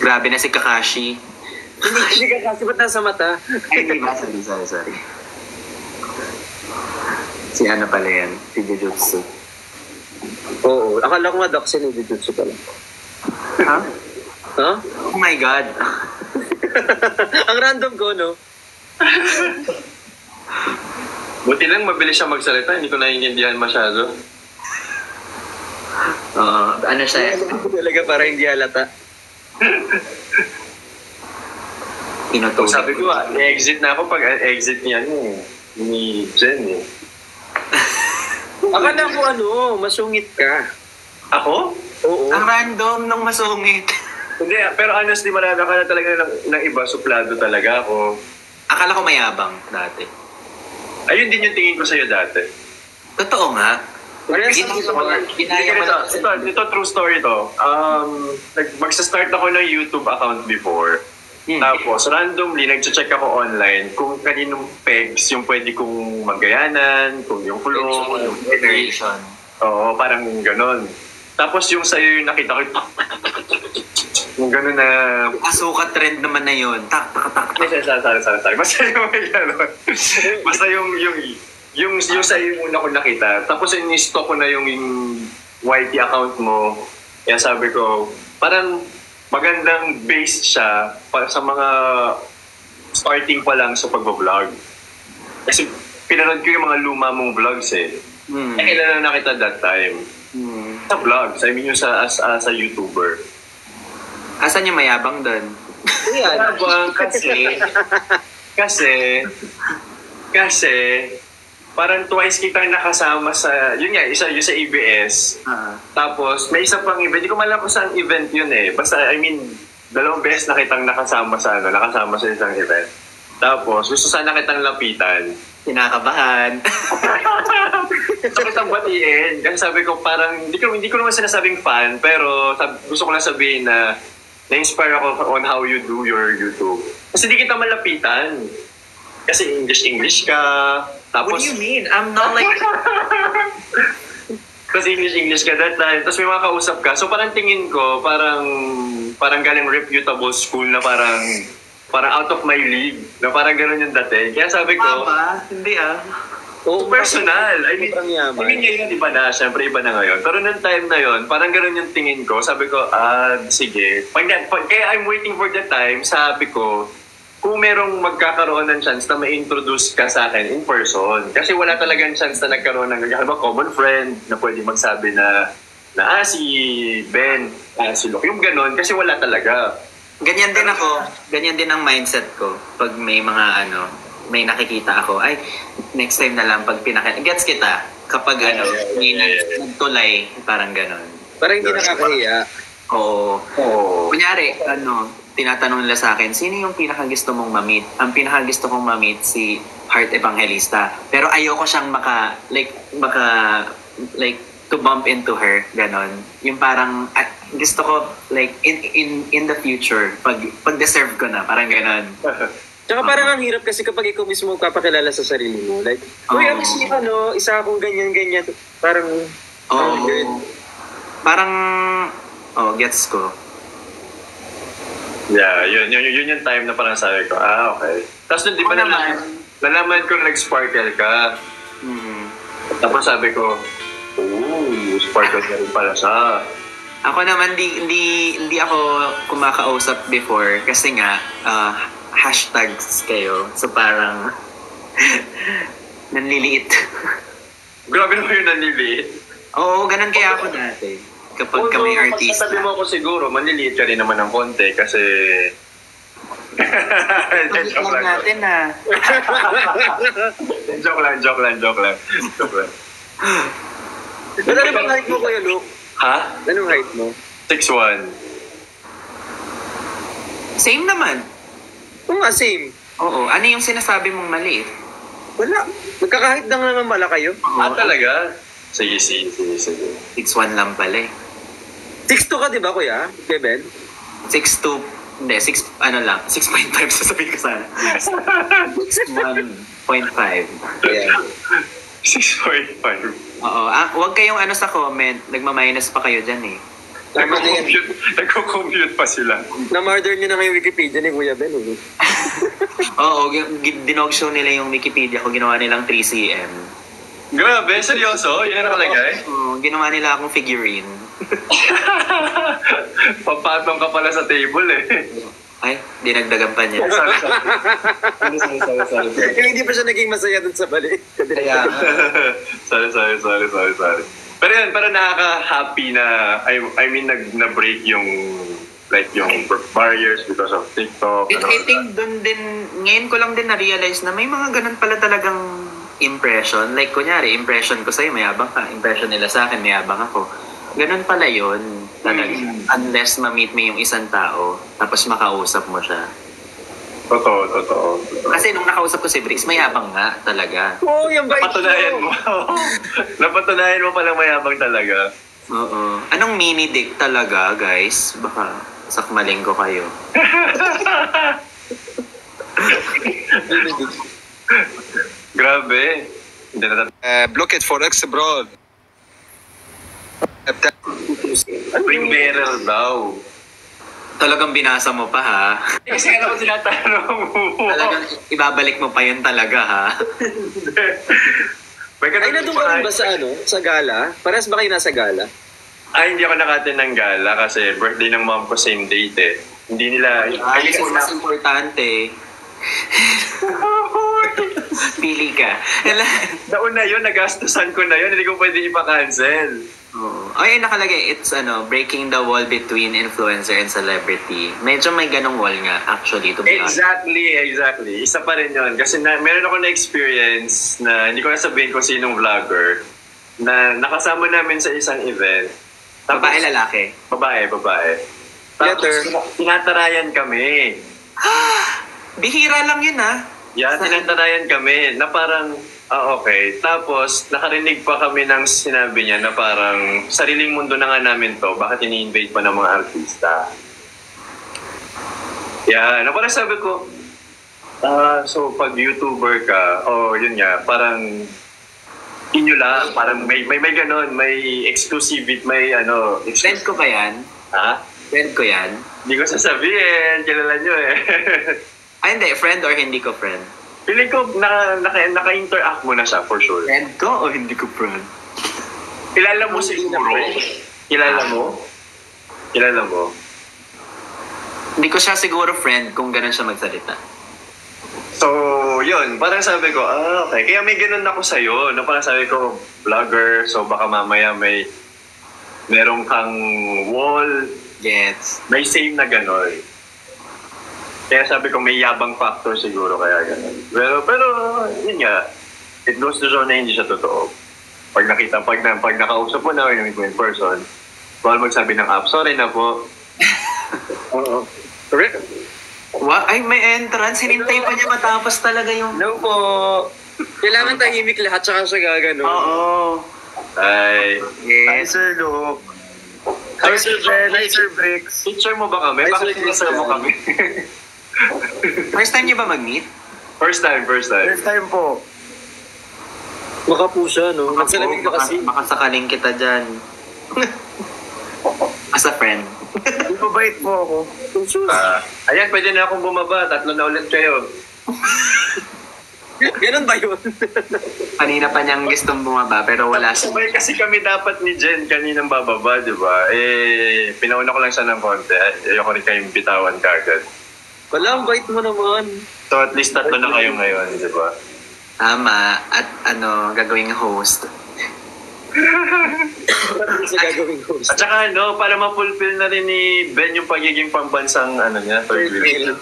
[SPEAKER 2] Grabe na si Kakashi.
[SPEAKER 4] Hindi ka kasi ba't nasa mata?
[SPEAKER 2] Ay, hindi ba? Sorry. Si ano pala yan? Si Jujutsu.
[SPEAKER 4] Oo. Akala ko nga Daxin yung Jujutsu pala.
[SPEAKER 2] Ha?
[SPEAKER 4] Huh?
[SPEAKER 2] Oh my God.
[SPEAKER 4] Ang random ko, no?
[SPEAKER 1] Buti lang mabilis siya magsalita, hindi ko naiintindihan masyado.
[SPEAKER 2] Ano siya?
[SPEAKER 4] Talaga para hindi halata.
[SPEAKER 2] Pinutulog.
[SPEAKER 1] Sabi ko, i-exit na ako pag exit niya ni Jen eh.
[SPEAKER 4] Akala ko masungit ka.
[SPEAKER 1] Ako?
[SPEAKER 4] Oo.
[SPEAKER 2] Ang random nung masungit.
[SPEAKER 1] Hindi, pero honestly, marami ka na talaga ng iba, suplado talaga ako.
[SPEAKER 2] Akala ko mayabang dati.
[SPEAKER 1] Ayun din yung tingin ko sa'yo dati.
[SPEAKER 2] Totoo nga.
[SPEAKER 1] Ito true story to. Magsa-start ako ng YouTube account before. Tapos, randomly, nag-check ako online kung kaninong pegs yung pwede kong magayanan, kung yung kulong, yung
[SPEAKER 2] generation.
[SPEAKER 1] Oo, parang ganon. Tapos yung sa'yo yung nakita ko, Yung gano'n na...
[SPEAKER 2] Asuka trend naman na yun. Tak, tak, tak, tak.
[SPEAKER 1] Sorry. Basta yung gano'n. Basta yung sa yung una ko nakita. Tapos in-stock ko na yung YT account mo. Kaya sabi ko, parang magandang base siya para sa mga starting pa lang sa pag-vlog. Kasi pinanood ko yung mga luma mong vlogs eh. Kailan na nakita that time? Sa vlogs. I mean yung as a YouTuber.
[SPEAKER 2] Asan yung mayabang doon?
[SPEAKER 1] Mayabang kasi parang twice kitang nakasama sa, yun nga, isa yung sa ABS. Tapos, may isa pang event. Hindi ko malam kung saan event yun eh. Basta, I mean, 2 beses na kitang nakasama sa isang event. Tapos, gusto sana kitang lapitan.
[SPEAKER 2] Kinakabahan.
[SPEAKER 1] Gusto kitang batiin. Kasi sabi ko, parang, hindi ko naman sinasabing fan, pero gusto ko lang sabihin na na-inspire ako on how you do your YouTube. Kasi di kita malapitan. Kasi English ka. Tapos,
[SPEAKER 2] What do you mean? I'm not like...
[SPEAKER 1] Kasi English ka that time. Tapos may mga kausap ka. So parang tingin ko, parang galing reputable school na parang out of my league. Na parang gano'n yung dati. Kaya sabi ko...
[SPEAKER 2] Hindi ah.
[SPEAKER 1] Personal. I mean ngayon iba na. Siyempre iba na ngayon. Pero nung time na yon, parang gano'n yung tingin ko. Sabi ko, sige. Kaya I'm waiting for the time. Sabi ko, kung merong magkakaroon ng chance na ma-introduce ka sa akin in person. Kasi wala talagang chance na nagkaroon ng common friend na pwede magsabi na si Ben, si Lok. Yung gano'n. Kasi wala talaga.
[SPEAKER 2] Ganyan din ako. Ganyan din ang mindset ko. Pag may mga may nakikita ako, ay, next time na lang pag gets kita. Kapag may nagtulay, parang gano'n.
[SPEAKER 4] Parang hindi nakakahiya.
[SPEAKER 2] Oo. Kunyari, tinatanong nila sa akin, sino yung pinakagusto mong ma-meet? Ang pinakagusto kong ma-meet si Heart Evangelista. Pero ayoko siyang to bump into her, ganon. Yung parang, gusto ko, like, in the future, pag deserve ko na, parang ganon.
[SPEAKER 4] Tsaka parang ang hirap kasi kapag ikaw mismo kapakilala sa sarili mo. Like, uy, isa akong ganyan-ganyan. Parang, gets ko.
[SPEAKER 1] Yeah, yun yung time na parang sabi ko, okay. Tapos di ba nalaman ko na nag-sparkle ka. Tapos sabi ko, sparkle ka rin pala siya.
[SPEAKER 2] Ako naman, hindi ako kumakausap before kasi nga, hashtags kayo. So parang, nanliliit.
[SPEAKER 1] Grabe naman yung nanliliit.
[SPEAKER 2] Oo, ganun kaya ako dati. Kapag may artista.
[SPEAKER 1] Sabi mo ako siguro, manliliit ka rin naman ng konti kasi...
[SPEAKER 2] Joke lang natin
[SPEAKER 1] Joke lang.
[SPEAKER 4] Ano bang height mo, Kuya Luke?
[SPEAKER 1] Ha?
[SPEAKER 4] Anong height mo?
[SPEAKER 1] 6'1".
[SPEAKER 2] Same naman.
[SPEAKER 4] Oo nga, same.
[SPEAKER 2] Oo. Ano yung sinasabi mong maliit?
[SPEAKER 4] Wala. Magkakahit lang naman pala kayo.
[SPEAKER 1] Talaga? Sige.
[SPEAKER 2] 6'1 lang pala eh.
[SPEAKER 4] 6'2 ka, di ba, Kuya? Kevin?
[SPEAKER 2] 6'2. Hindi, 6.5 sasabihin ko sana. 6'1.5.
[SPEAKER 4] Yeah.
[SPEAKER 1] 6.5.
[SPEAKER 2] Oo. Huwag kayong sa comment. Nagmaminus pa kayo dyan eh.
[SPEAKER 1] Nagko-compute pa sila.
[SPEAKER 4] Na-murder nyo na ngayong Wikipedia ni Kuya Ben.
[SPEAKER 2] Oo. Dinog show nila yung Wikipedia ko. Ginawa nilang 3cm.
[SPEAKER 1] Grabe, seryoso? Yan ang nakalagay?
[SPEAKER 2] Oo. Ginawa nila akong figurine.
[SPEAKER 1] Papatong ka pala sa table eh.
[SPEAKER 2] Ay, dinagdagan pa niya.
[SPEAKER 1] Sorry.
[SPEAKER 4] Kaya hindi pa siya naging masaya dun sa balik.
[SPEAKER 2] Kaya,
[SPEAKER 1] Sorry. Pero yun, parang nakaka-happy na, I mean, na-break yung barriers because of TikTok.
[SPEAKER 2] I think dun din, ngayon ko lang din na-realize na may mga ganun pala talagang impression. Like, kunyari, impression ko sa'yo, mayabang ka. Impression nila sa akin, mayabang ako. Ganun pala yun. Talaga. Unless ma-meet mo yung isang tao, tapos makausap mo siya.
[SPEAKER 1] Totoo.
[SPEAKER 2] Kasi nung nakausap ko si Briggs, mayabang nga talaga.
[SPEAKER 4] Oo, yung bait
[SPEAKER 1] Napatunayan mo. Napatunayan mo palang mayabang talaga.
[SPEAKER 2] Oo. Anong mini dick talaga, guys? Baka sakmaling ko kayo.
[SPEAKER 1] Grabe.
[SPEAKER 5] Block it for X abroad.
[SPEAKER 1] Ring bearer daw.
[SPEAKER 2] Talagang binasa mo pa, ha?
[SPEAKER 1] Kasi ano ko tinatanong mo.
[SPEAKER 2] Talagang ibabalik mo pa yun talaga, ha?
[SPEAKER 4] Ay, nandun ka rin ba sa Sa gala? Parehas ba kayo nasa gala?
[SPEAKER 1] Ay, hindi ako nakatin ng gala kasi birthday ng mom ko same date eh. Hindi nila...
[SPEAKER 2] Ay, kasi mas importante. Pili ka.
[SPEAKER 1] Nauna yun, nagastusan ko na yun. Hindi ko pwede ipa-cancel.
[SPEAKER 2] Oh. Ay, nakalagay, it's breaking the wall between influencer and celebrity. Medyo may ganong wall nga, actually, to be honest.
[SPEAKER 1] Exactly. Isa pa rin yun. Kasi meron ako na-experience na hindi ko nasabihin kung sinong vlogger na nakasama namin sa isang event. Tapos,
[SPEAKER 2] Babae, lalaki?
[SPEAKER 1] Babae. Tapos, tinatarayan kami.
[SPEAKER 2] Bihira lang yun, ha?
[SPEAKER 1] Yeah, tinatarayan kami na parang, okay. Tapos, nakarinig pa kami ng sinabi niya na parang sariling mundo na nga namin to, bakit ini-invade pa ng mga artista? Yeah, na parang sabi ko, so pag YouTuber ka, yun nga, parang inyo lang, parang may ganon, may exclusivity, may
[SPEAKER 2] Friend ko ba yan?
[SPEAKER 1] Ha?
[SPEAKER 2] Friend ko yan?
[SPEAKER 1] Hindi ko sasabihin, kilala nyo eh.
[SPEAKER 2] Ay, hindi. Friend or hindi ko friend?
[SPEAKER 1] Feeling ko naka-interact mo na siya for sure.
[SPEAKER 2] Friend ko o hindi ko friend?
[SPEAKER 1] Kilala mo siguro? Kilala mo?
[SPEAKER 2] Hindi ko siya siguro friend kung ganun siya magsalita.
[SPEAKER 1] So, yun. Parang sabi ko, okay. Kaya may ganun ako sa'yo. No, parang sabi ko, vlogger. So, baka mamaya meron kang wall.
[SPEAKER 2] Yes.
[SPEAKER 1] May same na ganun. Kaya sabi ko, may yabang factor siguro kaya ganun. Pero yun nga. It goes to show na hindi siya totoo. Pag nakausap mo na yung in person, bawal magsabi ng sorry na po.
[SPEAKER 4] Oo. Correct.
[SPEAKER 2] Ay, may entrance. Hinintay pa niya matapos talaga yung...
[SPEAKER 4] No po. Kailangan tahimik lahat saka siya gagano.
[SPEAKER 2] Oo.
[SPEAKER 1] Ay.
[SPEAKER 2] Yes.
[SPEAKER 1] Hi, Sir Luke.
[SPEAKER 5] Hi, Sir Ben. Hi, Sir Bricks.
[SPEAKER 1] Teacher mo ba kami? Bakit teacher mo kami?
[SPEAKER 2] First time niyo ba mag-meet?
[SPEAKER 1] First time.
[SPEAKER 5] First time po.
[SPEAKER 4] Baka po siya, no? Nagsalamig ka kasi.
[SPEAKER 2] Makasakaling kita dyan. As a friend.
[SPEAKER 5] Mabait po ako.
[SPEAKER 1] Ayan, pwede na akong bumaba. 3 na ulit kayo.
[SPEAKER 4] Ganun ba yun?
[SPEAKER 2] Kanina pa niyang gustong bumaba pero wala siya.
[SPEAKER 1] Sabay kasi kami dapat ni Jen kaninang bababa, di ba? Pinauna ko lang siya ng konti. Ayoko rin kayong bitawan kagad.
[SPEAKER 4] Wala, ang bait mo naman.
[SPEAKER 1] So at least 3 na kayo ngayon, di ba?
[SPEAKER 2] Tama. At gagawing host.
[SPEAKER 4] Hindi siya gagawin ko.
[SPEAKER 1] At saka para ma-fulfill na rin ni Ben yung pagiging pambansang niya, third wheel.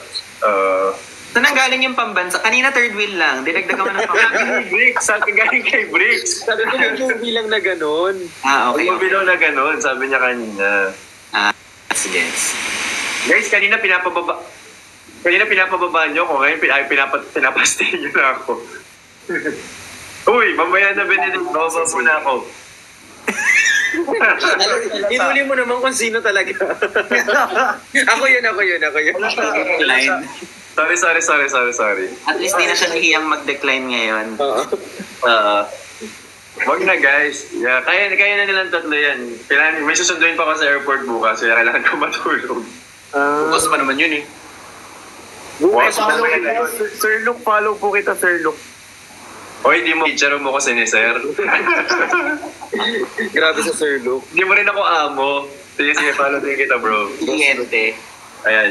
[SPEAKER 2] Saan galing yung pambansa? Kanina third wheel lang. Dinagdagan mo ng pambansa.
[SPEAKER 1] Bricks! Sabi galing kay Bricks!
[SPEAKER 4] Sabi ko may movie lang na ganun.
[SPEAKER 2] Okay.
[SPEAKER 1] May bilaw na ganun, sabi niya kanina.
[SPEAKER 2] Sige.
[SPEAKER 1] Guys, kanina pinapababa niyo ko. Ngayon pinapastay niyo na ako. Uy, mamaya na Benedict. Bababa mo na ako.
[SPEAKER 4] Inuli mo naman kung sino talaga. Ako yun.
[SPEAKER 2] Decline.
[SPEAKER 1] Sorry.
[SPEAKER 2] At least di na siya nahiyang mag-decline ngayon.
[SPEAKER 1] Wag na guys. Yeah, kaya na nilang 3 yan. May susunduin pa ako sa airport bukas. Kaya kailangan ko matulog.
[SPEAKER 2] Bukas pa naman yun eh.
[SPEAKER 1] Bukas
[SPEAKER 5] Follow
[SPEAKER 1] na
[SPEAKER 5] kita,
[SPEAKER 1] yun.
[SPEAKER 5] Sir Luke, follow po kita, Sir Luke.
[SPEAKER 1] Hoy, di mo teacher mo kasi ni Sir.
[SPEAKER 4] Grabe sa Sir Luke.
[SPEAKER 1] Hindi mo rin ako amo. Sige, follow din kita bro.
[SPEAKER 2] Cliente.
[SPEAKER 1] Ayan.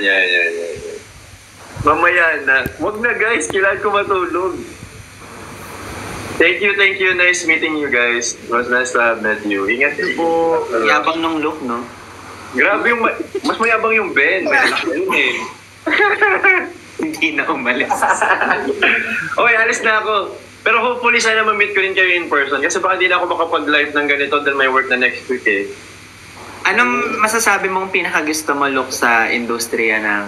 [SPEAKER 1] Mamaya na. Wag na guys, kailangan ko matulog. Thank you. Nice meeting you guys. It was nice to have met you. Ingat po.
[SPEAKER 2] Yabang nung look, no?
[SPEAKER 1] Grabe yung, mas mayabang yung Ben. May anak yun eh.
[SPEAKER 2] Hindi na umalis.
[SPEAKER 1] Okay, alis na ako. Pero hopefully sana ma-meet ko rin kayo in person. Kasi baka di na ako makapag-live ng ganito dahil may work na next week eh.
[SPEAKER 2] Anong masasabi mong pinakagusto mo look sa industriya ng...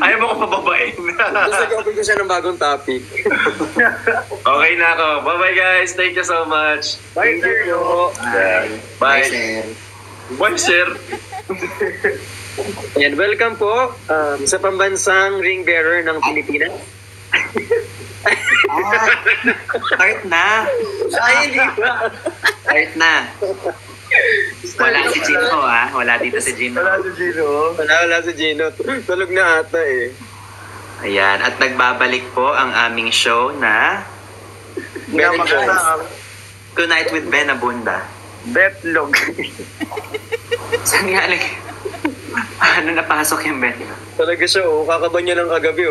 [SPEAKER 1] Ayaw mo ko pababain.
[SPEAKER 4] Gusto ko siya ng bagong topic.
[SPEAKER 1] Okay na ako. Bye-bye guys. Thank you so much.
[SPEAKER 5] Bye, Sir Luke.
[SPEAKER 1] Bye.
[SPEAKER 2] sir.
[SPEAKER 1] Bye, sir.
[SPEAKER 4] Yan, welcome po sa pambansang ring bearer ng Pilipinas.
[SPEAKER 2] Start na.
[SPEAKER 4] Ay, hindi ba?
[SPEAKER 2] Start na. Wala si Gino Wala dito si Gino.
[SPEAKER 5] Wala si Gino.
[SPEAKER 4] Wala si Gino. Tulog na ata eh.
[SPEAKER 2] Ayan, at nagbabalik po ang aming show na
[SPEAKER 5] Kaya maganda.
[SPEAKER 2] Tonight with Ben Abunda.
[SPEAKER 5] Betlog.
[SPEAKER 2] Saan nga lagi? Ano napasok yung Ben?
[SPEAKER 4] Talaga siya kakaban niya ng kagabi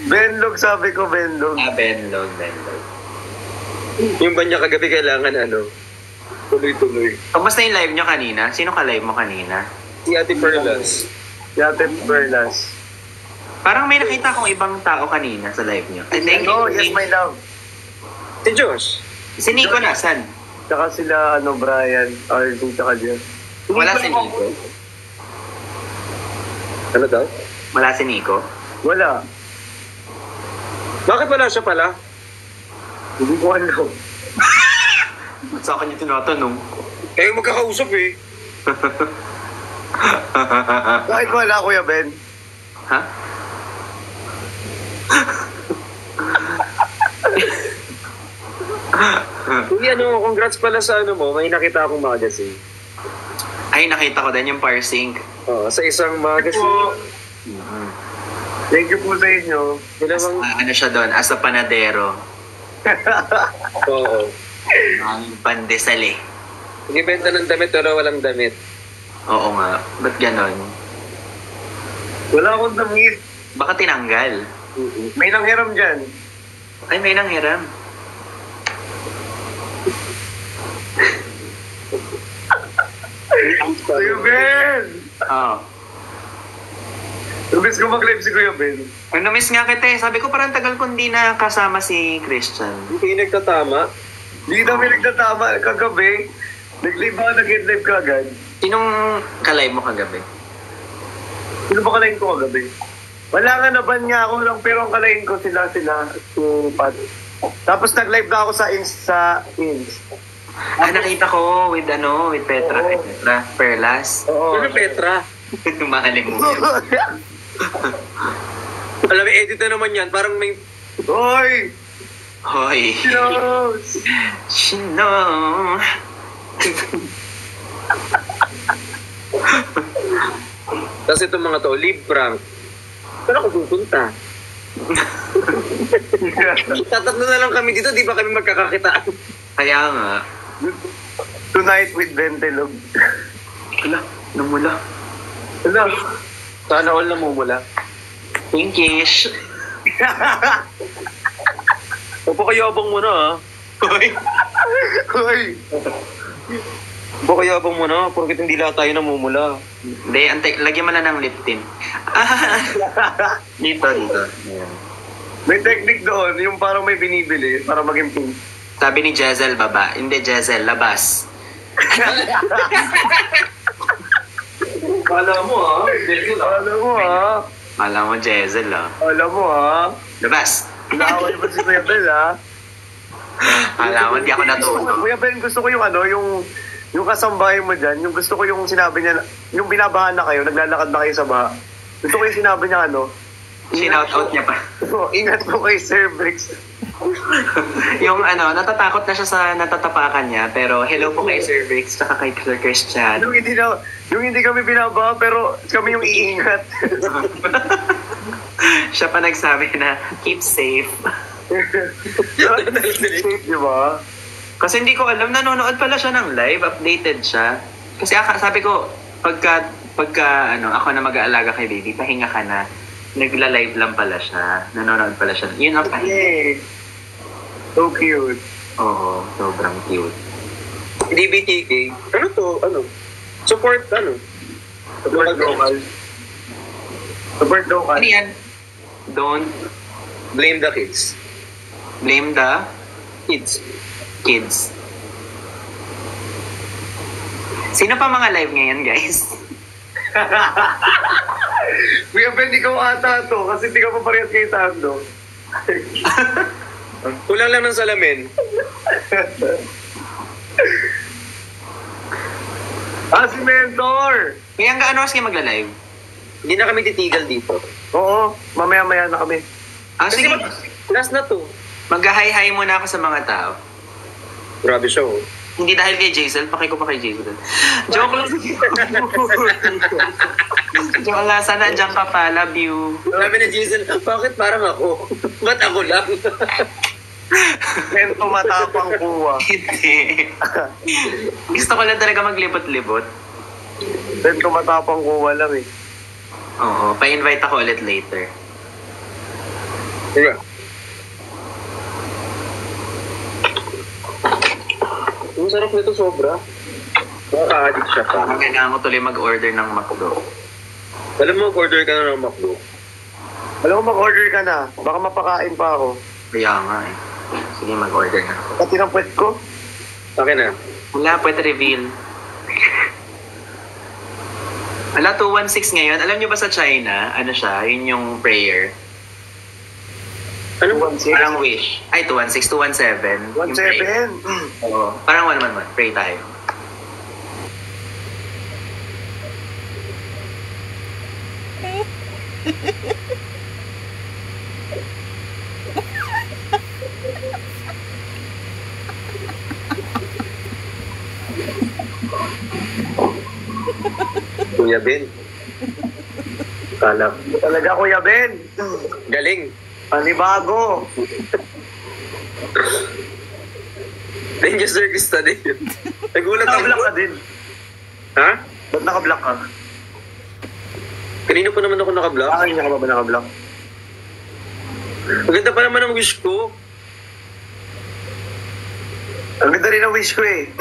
[SPEAKER 5] Benlog sabi ko, Benlog.
[SPEAKER 2] Benlog.
[SPEAKER 4] Yung banya kagabi kailangan tuloy-tuloy.
[SPEAKER 2] Kamusta yung live nyo kanina? Sino ka-live mo kanina?
[SPEAKER 4] Si Ate Perlas.
[SPEAKER 5] Yate Perlas.
[SPEAKER 2] Parang may nakita akong ibang tao kanina sa live nyo. I think
[SPEAKER 5] Oh, yes, my love.
[SPEAKER 4] Si Josh.
[SPEAKER 2] Si Nico nasan?
[SPEAKER 5] Tsaka sila, Brian, Arjun, tsaka Jeff.
[SPEAKER 2] Wala si Nico.
[SPEAKER 4] Ano daw?
[SPEAKER 2] Wala si Nico.
[SPEAKER 5] Wala.
[SPEAKER 4] Bakit wala siya pala?
[SPEAKER 5] Hindi ko alam.
[SPEAKER 2] Sa akin yung tinatanong.
[SPEAKER 4] Eh, magkakausap eh.
[SPEAKER 5] Bakit wala, Kuya Ben?
[SPEAKER 2] Ha?
[SPEAKER 4] Hindi congrats pala sa mo, may nakita akong magazine.
[SPEAKER 2] Ay, nakita ko din yung parsing.
[SPEAKER 4] Sa isang magazine.
[SPEAKER 5] Thank you po sa inyo.
[SPEAKER 4] Dalawang,
[SPEAKER 2] Ano siya doon? As a panadero.
[SPEAKER 4] oo.
[SPEAKER 2] Ang pandesal eh.
[SPEAKER 4] Nagbibenta ng damit pero walang damit.
[SPEAKER 2] Oo nga. Ba't ganon?
[SPEAKER 5] Wala akong damit.
[SPEAKER 2] Baka tinanggal.
[SPEAKER 5] May nanghiram dyan.
[SPEAKER 2] Ay, may nanghiram.
[SPEAKER 5] Kuya Ben!
[SPEAKER 2] Oo.
[SPEAKER 5] Nabis ko mag-live si Kuya Ben.
[SPEAKER 2] Ay, na-miss nga kita eh. Sabi ko parang tagal ko hindi na kasama si Christian.
[SPEAKER 4] Hindi nagtatama.
[SPEAKER 5] Hindi namin nagtatama kagabi. Nag-live ako, nag-live ka agad.
[SPEAKER 2] Sinong ka-live mo kagabi?
[SPEAKER 5] Sino ba kalahin ko kagabi? Wala nga, naban nga ako lang, pero ang kalahin ko sila, si Pat. Tapos nag-live na ako sa Ins.
[SPEAKER 2] Nakita ko with Petra.
[SPEAKER 5] Oo.
[SPEAKER 2] Petra Perlas.
[SPEAKER 5] Oo.
[SPEAKER 4] Ano Petra?
[SPEAKER 2] Mahaling mo.
[SPEAKER 4] Alam mo, edit na naman yan. Parang may...
[SPEAKER 5] Hoy!
[SPEAKER 2] Hoy.
[SPEAKER 5] Knows!
[SPEAKER 2] Shino.
[SPEAKER 4] Tapos itong mga to, live prank. Saan ako pupunta? Tatatlo na lang kami dito, di ba kami magkakakitaan?
[SPEAKER 2] Kaya nga.
[SPEAKER 5] Tonight with Ventilog.
[SPEAKER 2] Wala. Namula.
[SPEAKER 5] Ano?
[SPEAKER 4] Sana all namumula.
[SPEAKER 2] Pinkish.
[SPEAKER 4] Papakayabang mo na
[SPEAKER 2] Hoy.
[SPEAKER 5] Hoy!
[SPEAKER 4] Papakayabang mo na, porkit hindi lahat tayo namumula.
[SPEAKER 2] Hindi, lagyan mo na ng lip tint. Dito. Ayan.
[SPEAKER 5] May technique doon, yung parang may binibili para maging pink.
[SPEAKER 2] Sabi ni Jezel, baba. Hindi, Jezel, labas.
[SPEAKER 4] Kala mo
[SPEAKER 5] Alam mo
[SPEAKER 2] Alam mo, Jezel,
[SPEAKER 5] Alam mo
[SPEAKER 2] Labas.
[SPEAKER 5] Naaway ba si Kuya Ben
[SPEAKER 2] Alam mo, di ako natulog.
[SPEAKER 5] Kuya Ben, gusto ko yung yung kasambahay mo dyan, yung gusto ko yung sinabi niya, yung binabahan na kayo, naglalakad na kayo sa baha. Gusto ko yung sinabi niya
[SPEAKER 2] Shinout out niya pa.
[SPEAKER 5] Ingat po kay Sir Briggs.
[SPEAKER 2] Yung natatakot na siya sa natatapakan niya, pero hello po kay Sir Briggs, tsaka kay Sir Christian.
[SPEAKER 5] Yung hindi kami binabaha, pero kami yung iingat.
[SPEAKER 2] Siya pa nagsabi na, keep safe.
[SPEAKER 5] Safe, di ba?
[SPEAKER 2] Kasi hindi ko alam, nanonood pala siya ng live, updated siya. Kasi sabi ko, pagka ako na mag-aalaga kay baby, pahinga ka na. Nagla-live lang pala siya. Nanonood pala siya. Yun ang pahinga.
[SPEAKER 5] Yay! So cute.
[SPEAKER 2] Oo, sobrang cute.
[SPEAKER 4] DBTK. Ano to? Support
[SPEAKER 5] Support local. Support local.
[SPEAKER 2] Ano yan? Don't
[SPEAKER 4] Blame the kids.
[SPEAKER 2] blame the
[SPEAKER 4] Kids.
[SPEAKER 2] kids. Sino pa mga live ngayon, guys?
[SPEAKER 5] Kuya Ben, ikaw ata to kasi hindi ka pa parehas kay Tando.
[SPEAKER 4] Kulang lang ng salamin.
[SPEAKER 5] Si Mentor!
[SPEAKER 2] Kaya hanggang ano kayo magla-live?
[SPEAKER 4] Hindi na kami titigal dito.
[SPEAKER 5] Oo, mamaya-maya na kami.
[SPEAKER 2] Sige.
[SPEAKER 4] Last na to.
[SPEAKER 2] Mag-hi-hi muna ako sa mga tao.
[SPEAKER 4] Grabe siya
[SPEAKER 2] Hindi dahil kay Jaisel, paki ko pa kay Jaisel. Joke lang. Joke lang, sana dyan ka pa. Love you.
[SPEAKER 4] Sabi ni Jason, bakit parang ako? Ba't ako lang?
[SPEAKER 5] Bento matapang kuha.
[SPEAKER 2] Hindi. Gusto ko lang talaga maglibot-libot.
[SPEAKER 5] Bento matapang kuha lang eh.
[SPEAKER 2] Oo, pa-invite ako ulit later.
[SPEAKER 4] Yeah. Ang sarap nito sobra. Nakaka-addict siya pa.
[SPEAKER 2] Kailangan ko tuloy mag-order ng McDo.
[SPEAKER 4] Alam mo, order ka na ng McDo.
[SPEAKER 5] Alam mo, mag-order ka na. Baka mapakain pa ako.
[SPEAKER 2] Kaya nga eh. Sige, mag-order na ako.
[SPEAKER 5] Pati ng puwet ko.
[SPEAKER 4] Akin na.
[SPEAKER 2] Wala, pwede reveal. Wala, 216 ngayon. Alam niyo ba sa China, ano siya, yun yung prayer.
[SPEAKER 4] Ano?
[SPEAKER 5] 1-6.
[SPEAKER 2] Parang wish. Ay, 216, 217. Yung prayer.
[SPEAKER 5] 1-7.
[SPEAKER 2] Oo. Parang 1-1-1. Pray tayo.
[SPEAKER 4] Kuya Ben. Kalap.
[SPEAKER 5] Talaga, Kuya Ben.
[SPEAKER 4] Galing.
[SPEAKER 5] Panibago.
[SPEAKER 4] Thank you, Sir Krista din. Nagulat
[SPEAKER 5] Naka-block ka
[SPEAKER 4] ako.
[SPEAKER 5] din.
[SPEAKER 4] Ha?
[SPEAKER 5] Ba't naka-block ka?
[SPEAKER 4] Kanino pa naman ako naka-block?
[SPEAKER 5] Bakit niya ka ba naka-block?
[SPEAKER 4] Maganda pa naman ang wish ko.
[SPEAKER 5] Ang ganda rin ang wish ko eh.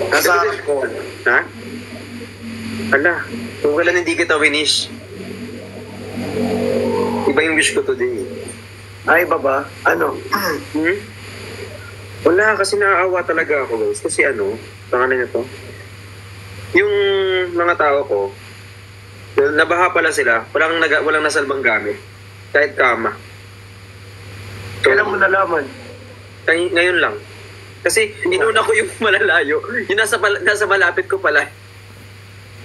[SPEAKER 5] Nasa akin ko.
[SPEAKER 4] Ha? Ala, kung kailan hindi kita winish. Iba yung wish ko today.
[SPEAKER 5] Ay, baba. Ano?
[SPEAKER 4] Hmm? Wala, kasi naaawa talaga ako, guys. Kasi ano, pangalan niya to? Yung mga tao ko, nabaha pala sila, walang nasalbang gamit. Kahit kama. So,
[SPEAKER 5] Kailan mo nalaman?
[SPEAKER 4] ngayon lang. Kasi inuna ko yung malalayo. Yung nasa malapit ko pala.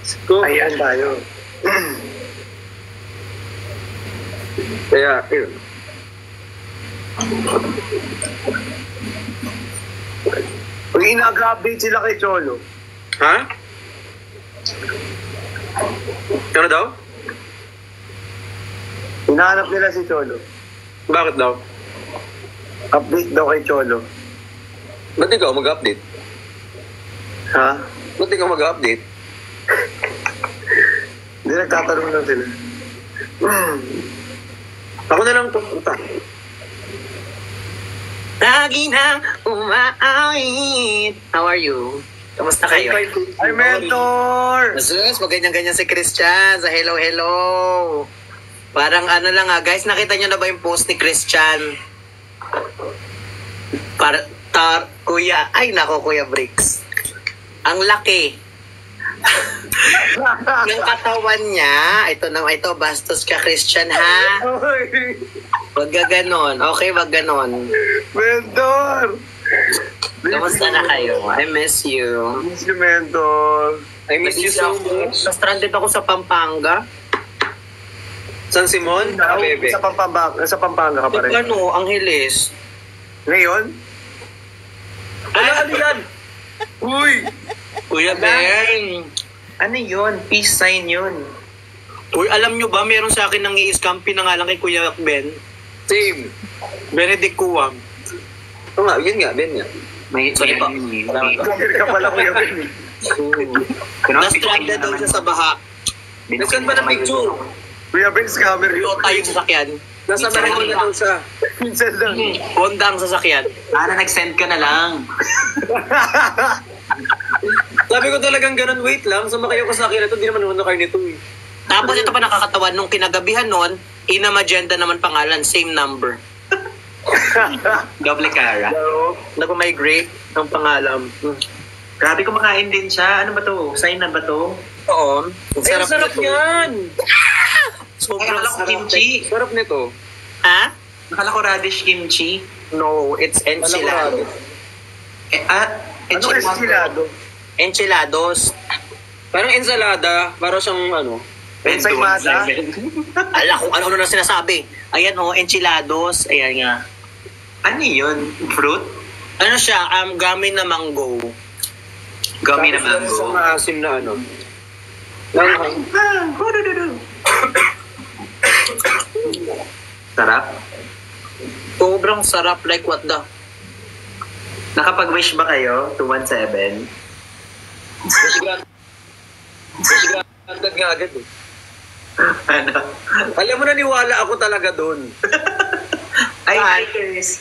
[SPEAKER 4] So,
[SPEAKER 5] Ayan tayo.
[SPEAKER 4] kaya, yun.
[SPEAKER 5] Pag ina-update sila kay Cholo,
[SPEAKER 4] Ha? Ano daw?
[SPEAKER 5] hinahanap nila si Cholo.
[SPEAKER 4] Bakit daw?
[SPEAKER 5] Update daw kay Cholo.
[SPEAKER 4] Ba't ikaw mag-update?
[SPEAKER 5] Ha?
[SPEAKER 4] Ba't ikaw mag-update?
[SPEAKER 5] Hindi, nagtatanong lang sila.
[SPEAKER 4] Ako na lang pupunta.
[SPEAKER 2] Lagi nang umaawit. How are you? Kamusta kayo?
[SPEAKER 5] Ay, mentor!
[SPEAKER 2] Sus, maganyan-ganyan si Christian sa hello, hello. Parang ano lang guys, nakita nyo na ba yung post ni Christian? Kuya, ay nako Kuya Bricks. Ang laki. Ng katawan niya. Ito, bastos ka Christian ha. Wag ka ganon. Okay, wag ganon.
[SPEAKER 5] Mentor!
[SPEAKER 2] Kamusta na kayo? I miss you.
[SPEAKER 5] Miss you, mentor.
[SPEAKER 4] I miss you so much.
[SPEAKER 2] Stranded ako sa Pampanga.
[SPEAKER 4] San Simon? Bebe.
[SPEAKER 5] Sa Pampanga ka pa rin.
[SPEAKER 2] Ano, Angeles.
[SPEAKER 5] Ngayon?
[SPEAKER 4] Ano yan?
[SPEAKER 5] Uy!
[SPEAKER 2] Kuya Ben, ano yun? Peace sign yun. Uy, alam nyo ba, meron sa akin nang i-scam pinangalan kay Kuya Ben?
[SPEAKER 4] Same.
[SPEAKER 2] Benedict Kuwang.
[SPEAKER 4] Oo nga, yun nga, Ben nga.
[SPEAKER 2] May iba.
[SPEAKER 5] Gagawin ka pala, Kuya Ben.
[SPEAKER 2] Na-stranded daw siya sa baha.
[SPEAKER 4] Nasaan ba na picture?
[SPEAKER 5] Kuya Ben, scammer yun.
[SPEAKER 2] Toyota yung sasakyan.
[SPEAKER 4] Nasa Marikina daw siya.
[SPEAKER 5] Minsan lang.
[SPEAKER 2] Honda ang sasakyan. Nag-send ka na lang.
[SPEAKER 4] Sabi ko talagang ganun, wait lang, sumakay ako sa akin ito, hindi naman naman kayo nito eh.
[SPEAKER 2] Tapos ito pa nakakatawan, nung kinagabihan nun, Ina Magenda naman pangalan, same number. Double cara. Nag-migrate ng pangalan. Grabe kumakain din siya. Ano ba to? Sign na ba to? Oo.
[SPEAKER 4] Ay, ang sarap niyan!
[SPEAKER 2] Sobrang sarap. Kimchi.
[SPEAKER 4] Sarap nito.
[SPEAKER 2] Ha? Nakala ko radish kimchi. No, it's enchilado.
[SPEAKER 5] Ano estilado?
[SPEAKER 2] Enchilados.
[SPEAKER 4] Parang ensalada, parang siyang ano.
[SPEAKER 5] Ensaymada?
[SPEAKER 2] Ala kung ano na sinasabi. Ayan enchilados. Ayan nga. Ano yun? Fruit? Ano siya? Gummy na mango. Gummy na
[SPEAKER 4] Tapos
[SPEAKER 2] mango.
[SPEAKER 4] sa maasim na ano.
[SPEAKER 2] Sarap.
[SPEAKER 6] Sobrang sarap. Like what the?
[SPEAKER 2] Nakapag-wish ba kayo? 217?
[SPEAKER 4] Agad nga agad eh.
[SPEAKER 2] Ano?
[SPEAKER 4] Alam mo, naniwala ako talaga doon.
[SPEAKER 2] Ay, Chris.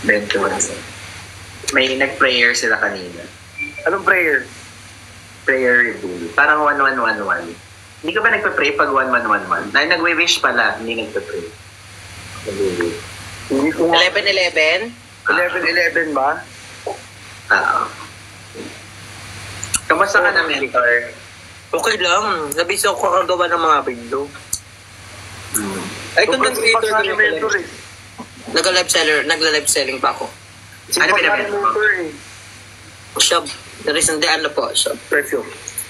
[SPEAKER 2] 21. May nag-prayer sila kanina.
[SPEAKER 5] Anong prayer?
[SPEAKER 2] Prayer rule. Parang 1111. Hindi ka ba nagpa-pray pag 1111? Ay, nag-wish pala. Hindi nagpa-pray. Nag-wish.
[SPEAKER 5] Hindi ko nga.
[SPEAKER 6] 11-11?
[SPEAKER 5] 11-11 ba?
[SPEAKER 2] Oo. Kamusta ka na, mentor?
[SPEAKER 6] Okay lang. Nabisa ko ang gawa ng mga video.
[SPEAKER 4] Ay, content creator
[SPEAKER 5] Pag
[SPEAKER 4] din
[SPEAKER 5] mentor
[SPEAKER 4] pala.
[SPEAKER 5] eh.
[SPEAKER 6] Nagla-live selling pa ako.
[SPEAKER 2] Ano pinabenta mo?
[SPEAKER 5] mentor eh.
[SPEAKER 6] Shop. Recently, ano po? Shop.
[SPEAKER 4] Perfume.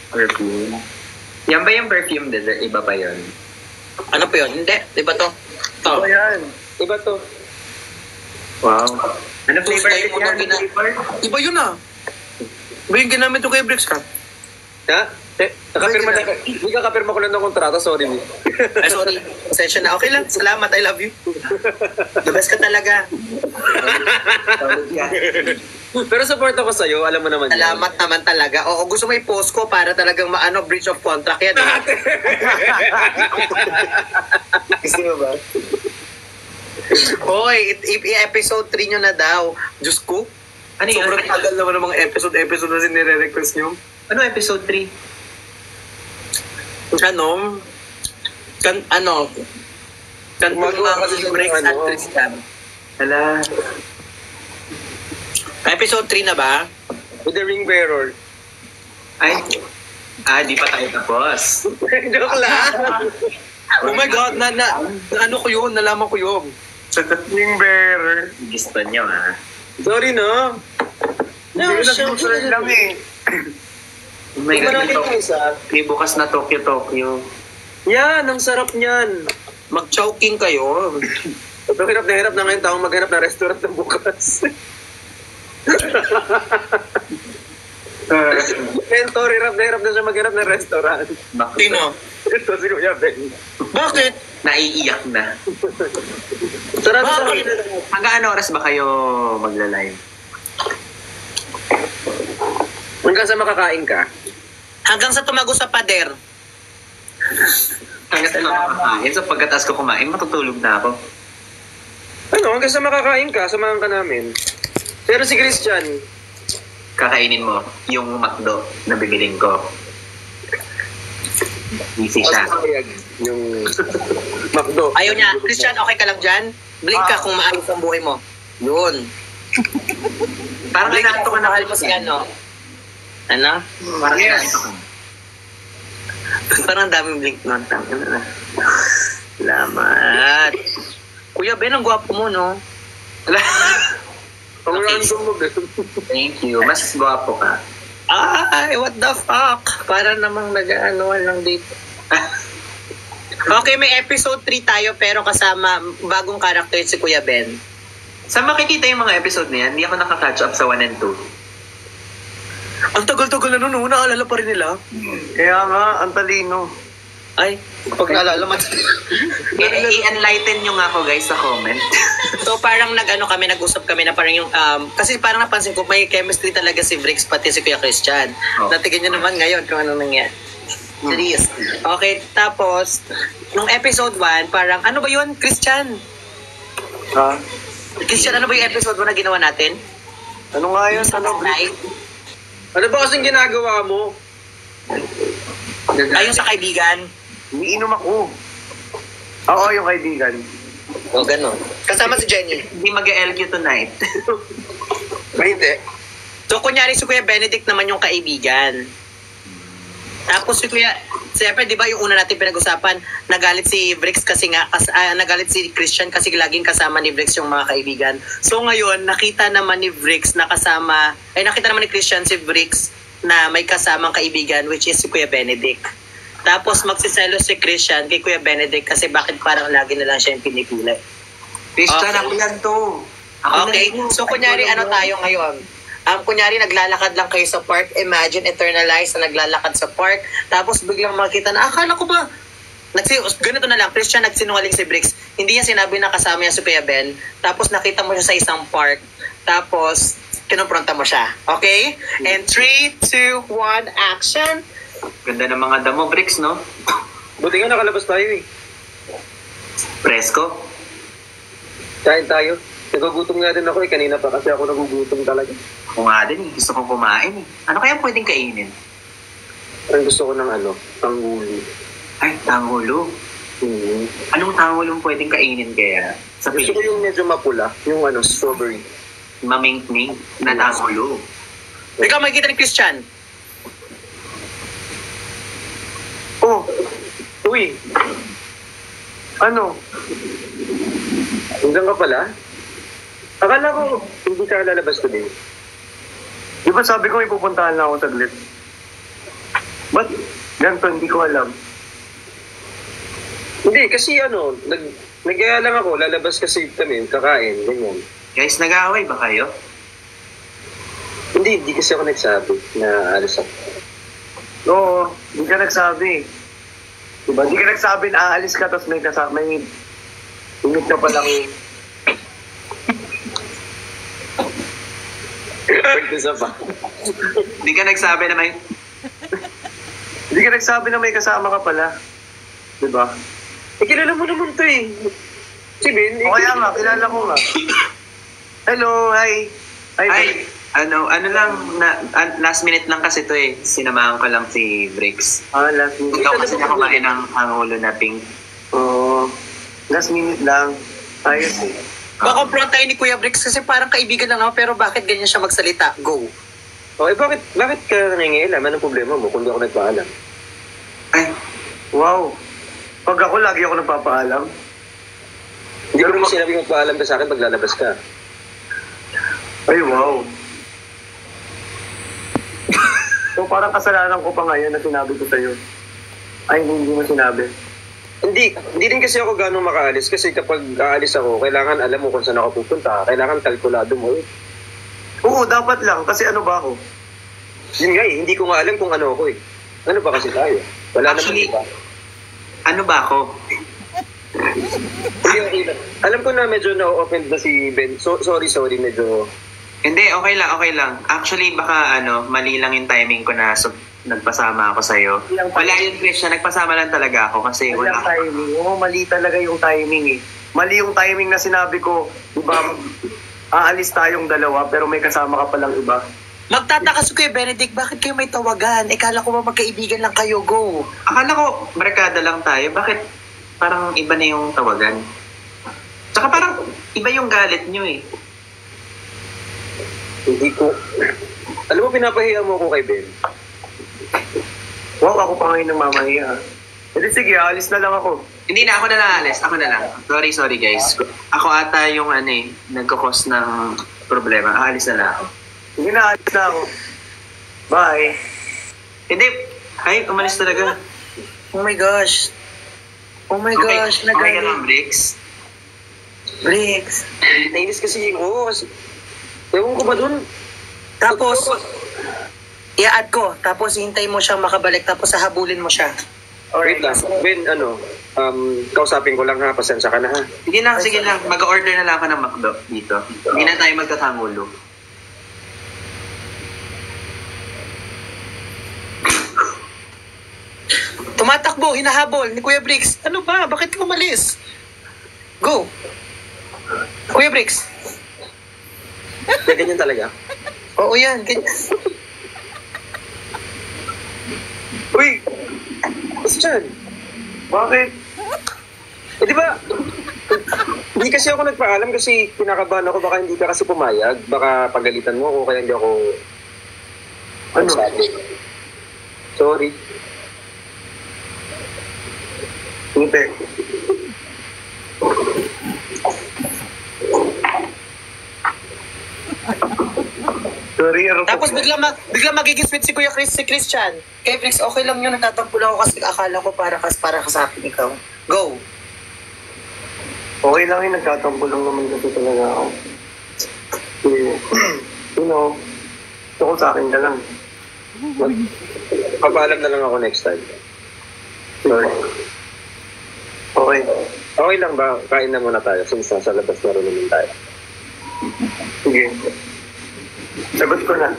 [SPEAKER 2] Perfume. Yan ba yung perfume dessert? Iba pa yun?
[SPEAKER 6] Ano po yun? Hindi. Di ba to? To.
[SPEAKER 5] Ano yan?
[SPEAKER 4] Iba to.
[SPEAKER 2] Wow. Ano flavor
[SPEAKER 6] Tuesday mo
[SPEAKER 2] yan?
[SPEAKER 6] daw gina-
[SPEAKER 2] Flavor?
[SPEAKER 6] Iba yun ah. Iba yung ginamit ko kay Bricks ka.
[SPEAKER 4] Ha? Nakapirma na. Hindi ka kapirma ko lang ng kontrata. Sorry, Mi.
[SPEAKER 6] Ay, sorry. Pasensya na. Okay lang. Salamat. I love you. The best ka talaga.
[SPEAKER 4] Pero support ako sa'yo. Alam mo naman yan.
[SPEAKER 6] Salamat naman talaga. Oo, gusto mo i-post ko para talagang maano, breach of contract yan. Eh.
[SPEAKER 2] Gusto mo ba?
[SPEAKER 6] Hoy, i-episode 3 nyo na daw. Diyos ko.
[SPEAKER 2] Ano yun?
[SPEAKER 6] Sobrang tagal naman ng mga episode na sinire-request nyo.
[SPEAKER 2] Ano episode 3?
[SPEAKER 6] Ano?
[SPEAKER 4] Gumagawa kasi siya ng
[SPEAKER 6] Breaks at
[SPEAKER 4] ano.
[SPEAKER 6] Tristan.
[SPEAKER 2] Hala.
[SPEAKER 6] Episode 3 na ba?
[SPEAKER 4] With the ring bearer.
[SPEAKER 2] Ay. Di pa tayo tapos.
[SPEAKER 4] Joke lang.
[SPEAKER 6] Oh my God, ano ko yun? Nalaman ko yun.
[SPEAKER 5] Ring bearer.
[SPEAKER 2] Gusto nyo, ha?
[SPEAKER 4] Sorry, no?
[SPEAKER 5] Hindi ko nag-usual lang eh.
[SPEAKER 2] Oh my
[SPEAKER 4] Hindi ba
[SPEAKER 2] God,
[SPEAKER 4] natin yung isa?
[SPEAKER 2] may bukas na Tokyo.
[SPEAKER 4] Yan, ang sarap niyan.
[SPEAKER 6] Mag-choking kayo.
[SPEAKER 4] Pero hirap na ngayon taong maghanap ng restaurant na bukas. Mentor, hirap na siya maghanap ng restaurant.
[SPEAKER 6] Tino?
[SPEAKER 4] Ito si Kuya Ben.
[SPEAKER 6] Bakit?
[SPEAKER 2] Naiiyak na.
[SPEAKER 4] Sarap sa
[SPEAKER 6] Bakit?
[SPEAKER 2] Hanggang ano oras ba kayo magla-live?
[SPEAKER 4] Hanggang sa makakain ka.
[SPEAKER 6] Hanggang sa tumago sa pader.
[SPEAKER 2] Hanggang sa makakain. So pagkatas ko kumain, matutulog na ako.
[SPEAKER 4] Ano, hanggang sa makakain ka, samahan ka namin. Pero si Christian,
[SPEAKER 2] Kakainin mo yung McDo na bibiling ko. Easy siya.
[SPEAKER 4] pasayag yung McDo.
[SPEAKER 6] Ayaw niya. Christian, okay ka lang dyan? Blink ka kung maayos ang buhay mo. Yun.
[SPEAKER 2] Parang
[SPEAKER 6] Blink ka
[SPEAKER 2] nananto
[SPEAKER 6] kung
[SPEAKER 2] ka na
[SPEAKER 6] mahal mo si ano. Ano?
[SPEAKER 2] Parang
[SPEAKER 5] Yes.
[SPEAKER 2] nananto ka.
[SPEAKER 6] Parang daming blink nun. Salamat. Kuya Ben, ang gwapo mo, no?
[SPEAKER 4] Ang random mo, Ben.
[SPEAKER 2] Thank you. Mas gwapo ka.
[SPEAKER 6] Ay, what the fuck? Para namang nag-ano lang dito. Okay, may episode 3 tayo pero kasama bagong character si Kuya Ben.
[SPEAKER 2] Saan makikita yung mga episode na yan? Hindi ako nakaka-catch up sa 1 and 2.
[SPEAKER 6] Ang tagal-tagal na nun, naalala pa rin nila.
[SPEAKER 5] Kaya nga, ang talino.
[SPEAKER 6] Ay, pag naalala mo.
[SPEAKER 2] I-enlighten nyo nga ako guys sa comment.
[SPEAKER 6] So parang nag-usap kami na parang yung, kasi parang napansin ko may chemistry talaga si Bricks pati si Kuya Christian.
[SPEAKER 2] Oh.
[SPEAKER 6] Natigyan nyo naman ngayon kung ano nangyari. Serious. Okay, tapos, nung episode 1, parang, ano ba yun, Christian?
[SPEAKER 5] Ha?
[SPEAKER 6] Christian, ano ba yung episode 1 na ginawa natin?
[SPEAKER 5] Ano nga yun?
[SPEAKER 6] Ano?
[SPEAKER 4] Ano ba kasing ginagawa mo?
[SPEAKER 6] Ayun sa kaibigan.
[SPEAKER 5] Umiinom ako. Oo, yung kaibigan.
[SPEAKER 6] O, gano'n. Kasama si Jenny.
[SPEAKER 2] Hindi mag-LQ tonight.
[SPEAKER 4] Hindi.
[SPEAKER 6] So, kunyari si Kuya Benedict naman yung kaibigan. Tapos si Kuya, siyempre, di ba yung una natin pinag-usapan, nagalit si Bricks kasi nga, nagalit si Christian kasi laging kasama ni Bricks yung mga kaibigan. So ngayon, nakita naman ni Bricks na kasama, nakita naman ni Christian si Bricks na may kasamang kaibigan, which is si Kuya Benedict. Tapos magsiselo si Christian kay Kuya Benedict kasi bakit parang lagi na lang siya yung pinipili.
[SPEAKER 2] Christian,
[SPEAKER 6] Okay.
[SPEAKER 2] ako yan to.
[SPEAKER 6] Okay, so kunyari ano tayo ngayon? Kunyari naglalakad lang kayo sa park. Imagine Eternalize na naglalakad sa park. Tapos biglang makita na, akala ko ba, ganito na lang, Christian, nagsinungaling si Bricks. Hindi niya sinabi na kasama niya si Kuya Ben. Tapos nakita mo siya sa isang park. Tapos, kinumpronta mo siya. Okay? And 3, 2, 1, action!
[SPEAKER 2] Ganda ng mga damo, Bricks, no?
[SPEAKER 4] Buti nga nakalabas tayo eh.
[SPEAKER 2] Presko.
[SPEAKER 4] Kain tayo. Nagugutom nga din ako eh. Kanina pa kasi ako nagugutom talaga.
[SPEAKER 2] Ako nga din, gusto kong kumain. Ano kaya pwedeng kainin?
[SPEAKER 4] Parang gusto ko ng tangulo.
[SPEAKER 2] Ay, tangulo. Anong tangulo pwedeng kainin kaya? Sa
[SPEAKER 4] Gusto ko yung medyo mapula. Yung strawberry.
[SPEAKER 2] mamingming na tangulo.
[SPEAKER 6] Ikaw makikita ni Christian.
[SPEAKER 5] Oh, uy. Ano?
[SPEAKER 4] Hanggang ka pala? Akala ko hindi ka lalabas today.
[SPEAKER 5] Di ba sabi ko may pupuntahan lang ako saglit? Ba't ganito? Hindi ko alam.
[SPEAKER 4] Hindi, kasi nagkaya lang ako, lalabas kasi kami, kakain, ganyan.
[SPEAKER 2] Guys, nag-aaway ba kayo?
[SPEAKER 4] Hindi kasi ako nagsabi na alis ako.
[SPEAKER 5] Oo, hindi ka nagsabi. Diba? Hindi ka nagsabi na aalis ka tapos may limit ka palang.
[SPEAKER 4] Pagkisa pa.
[SPEAKER 2] Hindi ka nagsabi na may...
[SPEAKER 5] Hindi ka nagsabi na may kasama ka pala. Diba?
[SPEAKER 4] Kilala mo naman to eh. Si Ben.
[SPEAKER 5] O kaya nga, kilala ko nga. Hello, hi.
[SPEAKER 2] Ay, ano lang, last minute lang kasi to eh. Sinamahan ko lang si Bricks.
[SPEAKER 5] Last minute.
[SPEAKER 2] Ikaw kasi na kumain ng hangulo na pink.
[SPEAKER 5] Oo. Last minute lang. Ayos eh.
[SPEAKER 6] Makompront tayo ni Kuya Bricks kasi parang kaibigan lang ako pero bakit ganyan siya magsalita? Go.
[SPEAKER 4] Okay, bakit ka nangingialam? Anong problema mo kung di ako nagpaalam?
[SPEAKER 2] Ay,
[SPEAKER 5] Wow. Pag ako, lagi ako nagpapaalam.
[SPEAKER 4] Hindi ko naman sinabi magpaalam ka sa akin pag lalabas ka.
[SPEAKER 5] Ay, wow. So, parang kasalanan ko pa ngayon na sinabi ko sa'yo. Ay, hindi mo sinabi.
[SPEAKER 4] Hindi din kasi ako gano'ng makaalis kasi kapag aalis ako, kailangan alam mo kung saan ako pupunta. Kailangan kalkulado mo eh.
[SPEAKER 5] Oo, dapat lang. Kasi ano ba ako?
[SPEAKER 4] Yun nga eh, hindi ko nga alam kung ano ako eh. Ano ba kasi tayo? Wala
[SPEAKER 2] Actually,
[SPEAKER 4] naman iba.
[SPEAKER 2] ano ba ako?
[SPEAKER 4] Okay lang. Alam ko na medyo na-offend na si Ben. Sorry, medyo...
[SPEAKER 2] Hindi, okay lang. Actually, baka mali lang yung timing ko na nagpasama ako sa'yo. Wala yun, Christian. Nagpasama lang talaga ako kasi
[SPEAKER 5] Mali ang timing. Oo, mali talaga yung timing eh. Mali yung timing na sinabi ko, diba, aalis tayong dalawa pero may kasama ka palang iba.
[SPEAKER 6] Magtataka si Kuya Benedict, bakit kayo may tawagan? Kala ko ba magkaibigan lang kayo? Go.
[SPEAKER 2] Akala ko, barkada lang tayo. Bakit parang iba na yung tawagan? Tsaka parang iba yung galit nyo eh.
[SPEAKER 4] Hindi ko... Alam mo, pinapahiya mo ako kay Ben.
[SPEAKER 5] Wow, ako pa ngayon ng mamahiya. Hindi, sige, aalis na lang ako.
[SPEAKER 2] Hindi na, ako na lang alis. Ako na lang. Sorry guys. Ako ata yung nagkakos ng problema. Aalis na lang ako.
[SPEAKER 5] Sige na, aalis na ako. Bye.
[SPEAKER 2] Hindi. Ay, umalis talaga.
[SPEAKER 6] Oh my gosh. Oh my gosh,
[SPEAKER 2] Okay ka
[SPEAKER 6] nagalit.
[SPEAKER 2] lang, Bricks.
[SPEAKER 6] Bricks.
[SPEAKER 4] Nainis kasi oo. Ewan ko ba dun?
[SPEAKER 6] Tapos, i-add ko. Tapos, hintay mo siyang makabalik. Tapos, hahabulin mo siya.
[SPEAKER 4] Wait lang. Ben, kausapin ko lang ha. Pasensya ka na ha.
[SPEAKER 2] Sige lang. Mag-order na lang ako ng McDo dito. Hindi na tayo magtatangulo.
[SPEAKER 6] Tumatakbo, hinahabol ni Kuya Bricks. Ano ba? Bakit ka umalis? Go. Kuya Bricks.
[SPEAKER 4] Ganyan talaga.
[SPEAKER 6] Oo yan. Ganyan.
[SPEAKER 5] Uy,
[SPEAKER 4] Christian,
[SPEAKER 5] bakit?
[SPEAKER 4] di ba? Hindi kasi ako nagpaalam kasi kinakabahan ako. Baka hindi ka kasi pumayag. Baka pagalitan mo ako kaya hindi ako...
[SPEAKER 5] Ano?
[SPEAKER 4] Sabi. Sorry.
[SPEAKER 5] Hindi. Sorry,
[SPEAKER 6] Tapos bigla magiging sweet si Kuya si Christian. Kay Bricks, okay lang yun. Natatampo lang ako kasi akala ko para ka sa akin ikaw. Go.
[SPEAKER 5] Okay lang yun, nagtatampo lang naman kasi talaga ako. Gusto ko sa akin ka lang.
[SPEAKER 4] Papaalam na lang ako next time. Sorry.
[SPEAKER 5] Okay.
[SPEAKER 4] Okay lang ba? Kain na muna tayo since nasa labas na rin naman tayo.
[SPEAKER 5] Sige. Sagot ko na.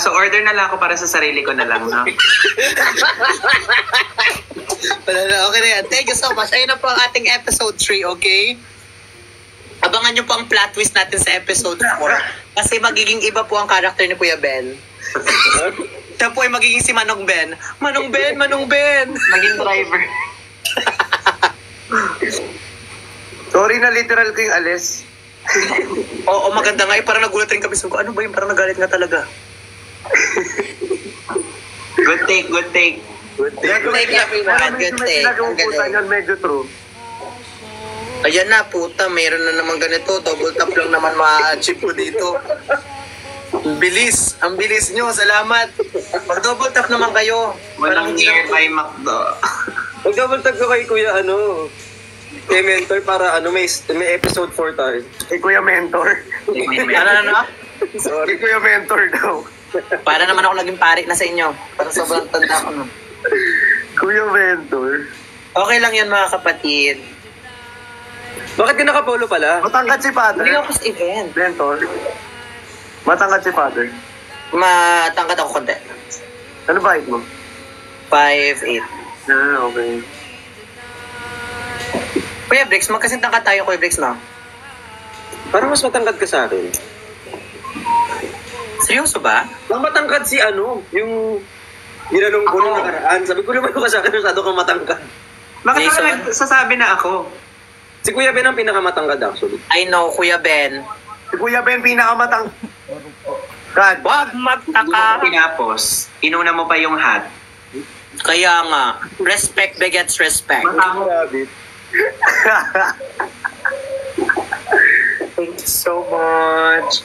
[SPEAKER 2] So order na lang ako para sa sarili ko na lang, no?
[SPEAKER 6] Okay na yan. Thank you so much. Ayun na po ang ating episode 3, okay? Abangan nyo po ang plot twist natin sa episode 4. Kasi magiging iba po ang character ni Kuya Ben. Siya po ay magiging si Manong Ben. Manong Ben, Manong Ben!
[SPEAKER 2] Maging driver.
[SPEAKER 5] Sorry na literal ko yung alis.
[SPEAKER 6] Oo, maganda nga. Parang nagulat rin kami. Sabi ko, ano ba yung parang nagalit nga talaga?
[SPEAKER 2] Good take, good take.
[SPEAKER 6] Good take, everyone. Good take. Ang galing.
[SPEAKER 5] Yan medyo true.
[SPEAKER 6] Ayan na, puta. Mayroon na naman ganito. Double tap lang naman ma-achieve ko dito. Ang bilis. Ang bilis nyo. Salamat. Mag-double tap naman kayo.
[SPEAKER 2] Walang nearby McDo.
[SPEAKER 4] Mag-double tag ko kay Kuya, kay Mentor para may episode 4 tayo.
[SPEAKER 5] Kay Kuya Mentor.
[SPEAKER 6] Ano?
[SPEAKER 5] Kay Kuya Mentor daw.
[SPEAKER 6] Para naman ako naging pari na sa inyo. Para sobrang tanda ko. No?
[SPEAKER 5] Kuya Mentor.
[SPEAKER 6] Okay lang yan mga kapatid.
[SPEAKER 4] Bakit ka nakapolo pala?
[SPEAKER 5] Matangkad si Father.
[SPEAKER 6] Hindi ako sa event.
[SPEAKER 5] Mentor. Matangkad si Father.
[SPEAKER 6] Matangkad ako konti.
[SPEAKER 5] Ano ba height mo?
[SPEAKER 6] 5'8".
[SPEAKER 5] Okay.
[SPEAKER 6] Kuya Brix, magkasing tangkad tayo Kuya Brix, no?
[SPEAKER 4] Parang mas matangkad ka sa akin.
[SPEAKER 6] Seryoso ba?
[SPEAKER 4] Ang matangkad si yung ginanong ko nung nakaraan. Sabi ko naman ka sa akin, masyado kang matangkad.
[SPEAKER 2] Bakit
[SPEAKER 6] Jason?
[SPEAKER 2] naman nagsasabi na ako?
[SPEAKER 4] Si Kuya Ben ang pinakamatangkad actually.
[SPEAKER 6] I know, Kuya Ben.
[SPEAKER 5] Si Kuya Ben pinakamatang... God.
[SPEAKER 6] Wag magtaka.
[SPEAKER 2] Tinapos, inuna mo pa yung hat.
[SPEAKER 6] Kaya nga, respect begets respect.
[SPEAKER 5] Thank you so much.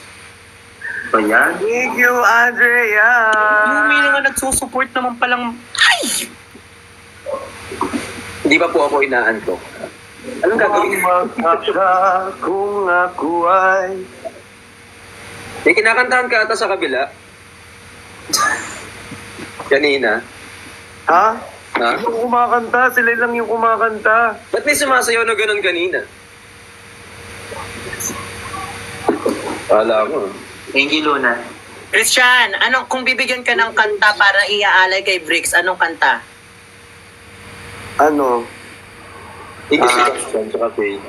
[SPEAKER 2] Ayan.
[SPEAKER 5] Thank you, Andrea.
[SPEAKER 6] Yung may nga nagsusupport naman palang... Ay!
[SPEAKER 4] Hindi pa po ako inaantok. Anong gagawin?
[SPEAKER 5] Magkaka kung ako ay...
[SPEAKER 4] May kinakantahan ka ata sa kabila. Kanina.
[SPEAKER 5] Ha?
[SPEAKER 4] Ha?
[SPEAKER 5] Yung kumakanta, sila lang yung kumakanta.
[SPEAKER 4] Ba't may sumasayaw na ganun kanina? Wala ko.
[SPEAKER 2] Thank you, Luna.
[SPEAKER 6] Christian, kung bibigyan ka ng kanta para iaalay kay Brix, anong kanta?
[SPEAKER 5] Ano?
[SPEAKER 4] English expression sa cafe.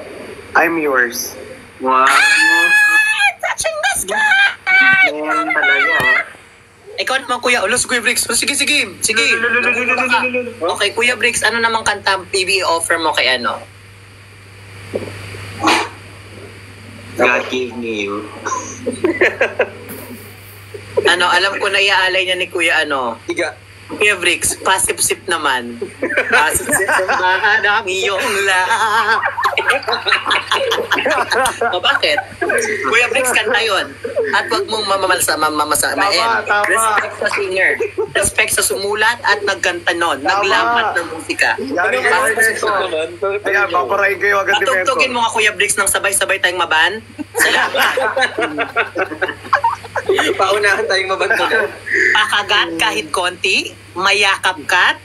[SPEAKER 5] I'm yours.
[SPEAKER 2] Wow.
[SPEAKER 6] Touching the sky!
[SPEAKER 2] Ayan talaga.
[SPEAKER 6] Ikaw naman, Kuya. Ulo, si Kuya Brix. Oh, sige. Okay, Kuya Brix, ano namang kanta i-offer mo kay
[SPEAKER 2] God gave me you.
[SPEAKER 6] alam ko na iaalay niya ni Kuya
[SPEAKER 4] Tiga.
[SPEAKER 6] Kuya Brix, pasip-sip naman. Pasip-sip naman ang iyong lahat. O bakit? Kuya Brix, kanta yun. At wag mong mamamasa.
[SPEAKER 5] Tama.
[SPEAKER 6] Respect sa singer. Respect sa sumulat at nagkanta nun. Naglamat ng musika.
[SPEAKER 5] Yari ka rin ito. Kaya paparahin kayo agad ni Mentor.
[SPEAKER 6] Patugtugin mo nga Kuya Brix ng sabay-sabay tayong maban. Salamat.
[SPEAKER 4] Paunahan tayong mabanto na.
[SPEAKER 6] Pakagat kahit konti, mayakap kat.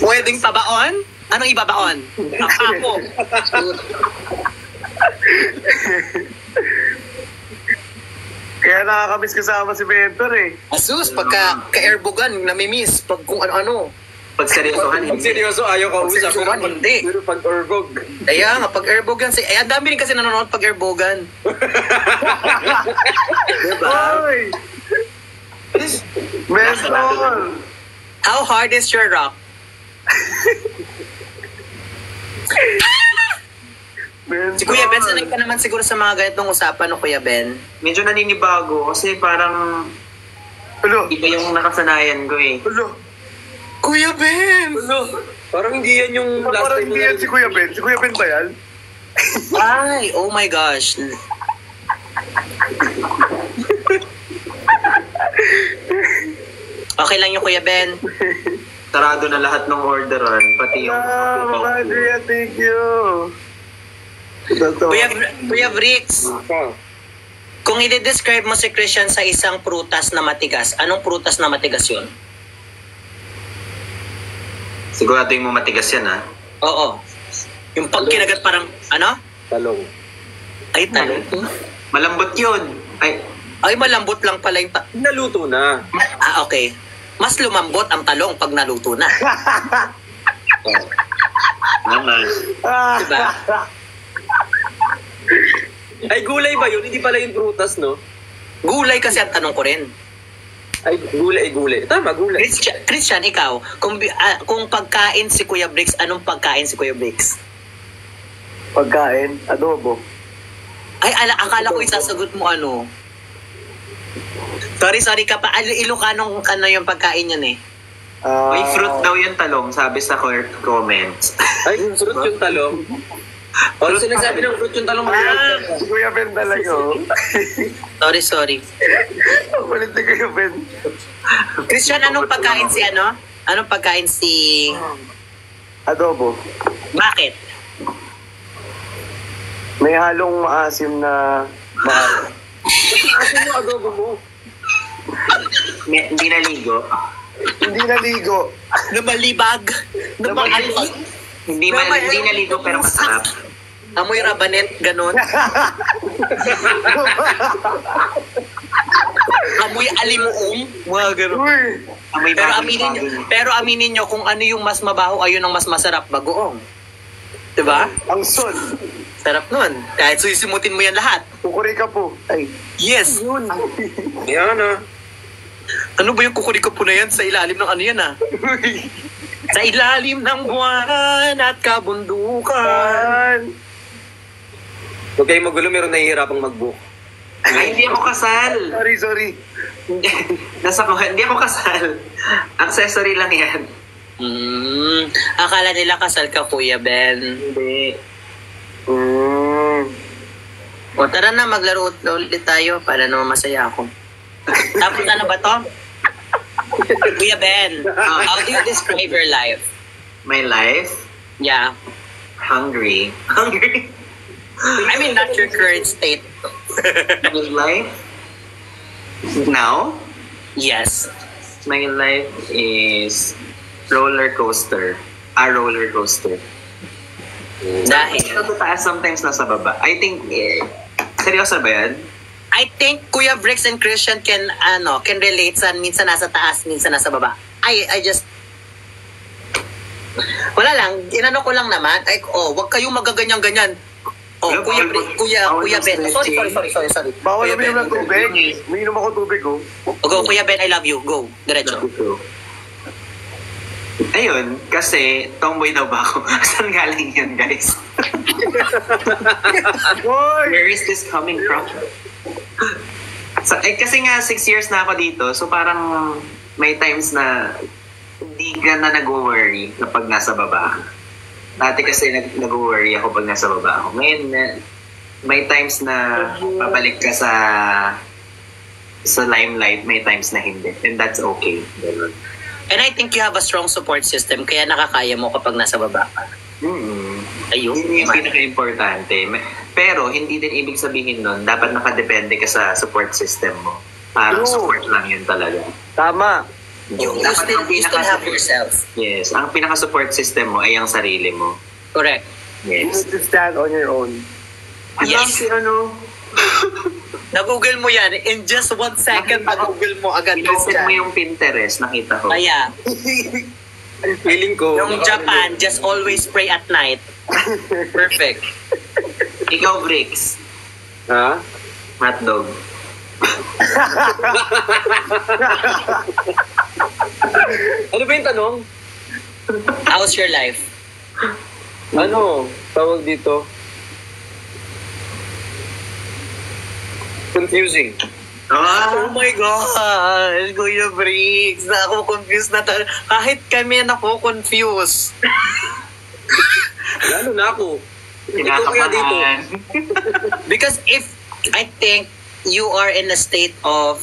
[SPEAKER 6] Pwedeng pabaon? Anong ibabaon? Ang ako.
[SPEAKER 5] Kaya nakakamiss kasama si Mentor eh.
[SPEAKER 6] Asus, pagka ka-airbogan, namimiss. Pag kung ano-ano.
[SPEAKER 2] Pag seryosohan,
[SPEAKER 4] Pag seryoso, ayaw ka usap.
[SPEAKER 6] seryosohan, hindi.
[SPEAKER 4] Pero pag orbog.
[SPEAKER 6] Kaya nga, pag airbogan, ang dami rin kasi nanonood pag airbogan.
[SPEAKER 5] Hoy! Mentor!
[SPEAKER 6] How hard is your rock? Si Kuya Ben, sanay ka naman siguro sa mga ganitong usapan no, Kuya Ben?
[SPEAKER 2] medyo naninibago kasi parang
[SPEAKER 5] Ulo!
[SPEAKER 2] iba yung nakasanayan ko eh.
[SPEAKER 5] Ulo!
[SPEAKER 6] Kuya Ben!
[SPEAKER 4] Parang hindi yan yung last
[SPEAKER 5] Parang
[SPEAKER 4] time
[SPEAKER 5] hindi yan si Kuya Ben. Si Kuya Ben ba yan?
[SPEAKER 6] Ay, oh my gosh. Okay lang yung Kuya Ben.
[SPEAKER 2] Sarado na lahat ng orderan, pati yung...
[SPEAKER 5] Andrea, thank you. Totoo.
[SPEAKER 6] Kuya Bricks,
[SPEAKER 4] Ah,
[SPEAKER 6] kung i-describe mo si Christian sa isang prutas na matigas, anong prutas na matigas yun?
[SPEAKER 2] Siguraduhin mo matigas yan, ha?
[SPEAKER 6] Oo. Yung pag kinagat parang, ano?
[SPEAKER 4] talong.
[SPEAKER 6] Ay, talong.
[SPEAKER 2] Malambot yun.
[SPEAKER 6] Ay, malambot lang pala yung
[SPEAKER 4] Naluto na.
[SPEAKER 6] okay. Mas lumambot ang talong pag naluto na.
[SPEAKER 2] Naman.
[SPEAKER 6] Diba?
[SPEAKER 4] Ay, gulay ba yun? Hindi pala yung prutas, no?
[SPEAKER 6] Gulay kasi ang tanong ko rin.
[SPEAKER 4] Ay, gulay. Tama, gulay.
[SPEAKER 6] Christian, ikaw, kung pagkain si Kuya Bricks, anong pagkain si Kuya Bricks?
[SPEAKER 5] Pagkain, adobo.
[SPEAKER 6] Ay, akala ko isasagot mo ano. Sorry ka pa. Ilocanong ano yung pagkain yan eh.
[SPEAKER 2] May fruit daw yung talong, sabi sa comments.
[SPEAKER 4] Ay, fruit yung talong. O, sinasabi ng fruit yung talong.
[SPEAKER 5] Si Kuya Ben talaga, oh.
[SPEAKER 6] Sorry.
[SPEAKER 5] Malit ni Kuya Ben.
[SPEAKER 6] Christian, anong pagkain si ano? Anong pagkain si...
[SPEAKER 5] Adobo.
[SPEAKER 6] Bakit?
[SPEAKER 5] May halong maasim na mahal.
[SPEAKER 4] Asin yung adobo mo.
[SPEAKER 2] Hindi naligo.
[SPEAKER 5] Hindi naligo.
[SPEAKER 6] Na malibag? Na maalibag?
[SPEAKER 2] Hindi naligo pero masarap.
[SPEAKER 6] Amoy rabanet, ganon. Amoy alimuong, mga ganon.
[SPEAKER 5] Uy!
[SPEAKER 2] May
[SPEAKER 6] Pero aminin nyo kung ano yung mas mabaho, ayun ang mas masarap, bagoong. Diba?
[SPEAKER 5] Ang son.
[SPEAKER 6] Sarap nun. Kahit susimutin mo yan lahat.
[SPEAKER 5] Kukuri ka po. Ay.
[SPEAKER 6] Yes.
[SPEAKER 4] Yan, ah.
[SPEAKER 6] Ano ba yung kukunin ko po na yan sa ilalim ng ano yan ah? Sa ilalim ng buwan at kabundukan.
[SPEAKER 4] Huwag kayong magulo, meron nahihirapang mag-book.
[SPEAKER 2] Ay, hindi ako kasal.
[SPEAKER 5] Sorry.
[SPEAKER 2] Hindi ako kasal. Accessory lang yan.
[SPEAKER 6] Akala nila kasal ka, Kuya Ben.
[SPEAKER 2] Hindi.
[SPEAKER 6] O tara na, maglaro ulit tayo para naman masaya ako. Tapos ano ba to? Kuya Ben, how do you describe your life?
[SPEAKER 2] My life?
[SPEAKER 6] Yeah.
[SPEAKER 2] Hungry.
[SPEAKER 6] I mean, not your current state.
[SPEAKER 2] My life? Now?
[SPEAKER 6] Yes.
[SPEAKER 2] My life is roller coaster. A roller coaster.
[SPEAKER 6] Dahil?
[SPEAKER 2] Nasa taas, sometimes nasa baba. I think, seryoso ba yan?
[SPEAKER 6] I think Kuya Bricks and Christian can relate sa minsan nasa taas, minsan nasa baba. I just wala lang, inano ko lang naman. Ay, wag kayong magaganyan-ganyan. Kuya Ben. Sorry.
[SPEAKER 5] Bawal
[SPEAKER 6] Kuya
[SPEAKER 5] uminom
[SPEAKER 6] Ben.
[SPEAKER 5] ng tubig. Uminom ako tubig, oh.
[SPEAKER 6] Go, Kuya Ben, I love you. Go, diretso.
[SPEAKER 2] Ayun, kasi tomboy daw ba ako? Saan galing yun, guys? Where is this coming from? Kasi nga 6 years na ako dito, so parang may times na hindi ka na nag-worry kapag nasa baba. Dati kasi nag-worry ako pag nasa baba ako. Ngayon, may times na babalik ka sa limelight, may times na hindi. And that's okay. Ganun.
[SPEAKER 6] And I think you have a strong support system, kaya nakakaya mo kapag nasa baba ka. Ayun.
[SPEAKER 2] Yun yung pinaka-importante. Pero hindi din ibig sabihin nun, dapat nakadepende ka sa support system mo. Parang support lang yun talaga.
[SPEAKER 5] Tama.
[SPEAKER 6] You still have yourself.
[SPEAKER 2] Yes. Ang pinaka-support system mo ay ang sarili mo.
[SPEAKER 6] Correct.
[SPEAKER 5] You
[SPEAKER 2] Yes.
[SPEAKER 5] need to stand on your own.
[SPEAKER 6] Yes. Na-google mo yan. In just 1 second, na-google mo agad.
[SPEAKER 2] Inopen mo yung Pinterest, nakita ko.
[SPEAKER 6] Kaya,
[SPEAKER 4] Feeling ko.
[SPEAKER 6] yung Japan, just always pray at night. Perfect.
[SPEAKER 2] Ikaw, Bricks.
[SPEAKER 4] Ha?
[SPEAKER 2] Hotdog.
[SPEAKER 4] Ano ba yung tanong?
[SPEAKER 6] How's your life?
[SPEAKER 4] Ano? Tawag dito? Confusing.
[SPEAKER 6] Oh my God! Kuya Briggs, confused na tayo. Kahit kami confused.
[SPEAKER 4] Lalo na ako. Ikaw kaya dito.
[SPEAKER 2] Kinakabahan.
[SPEAKER 6] Because if I think you are in a state of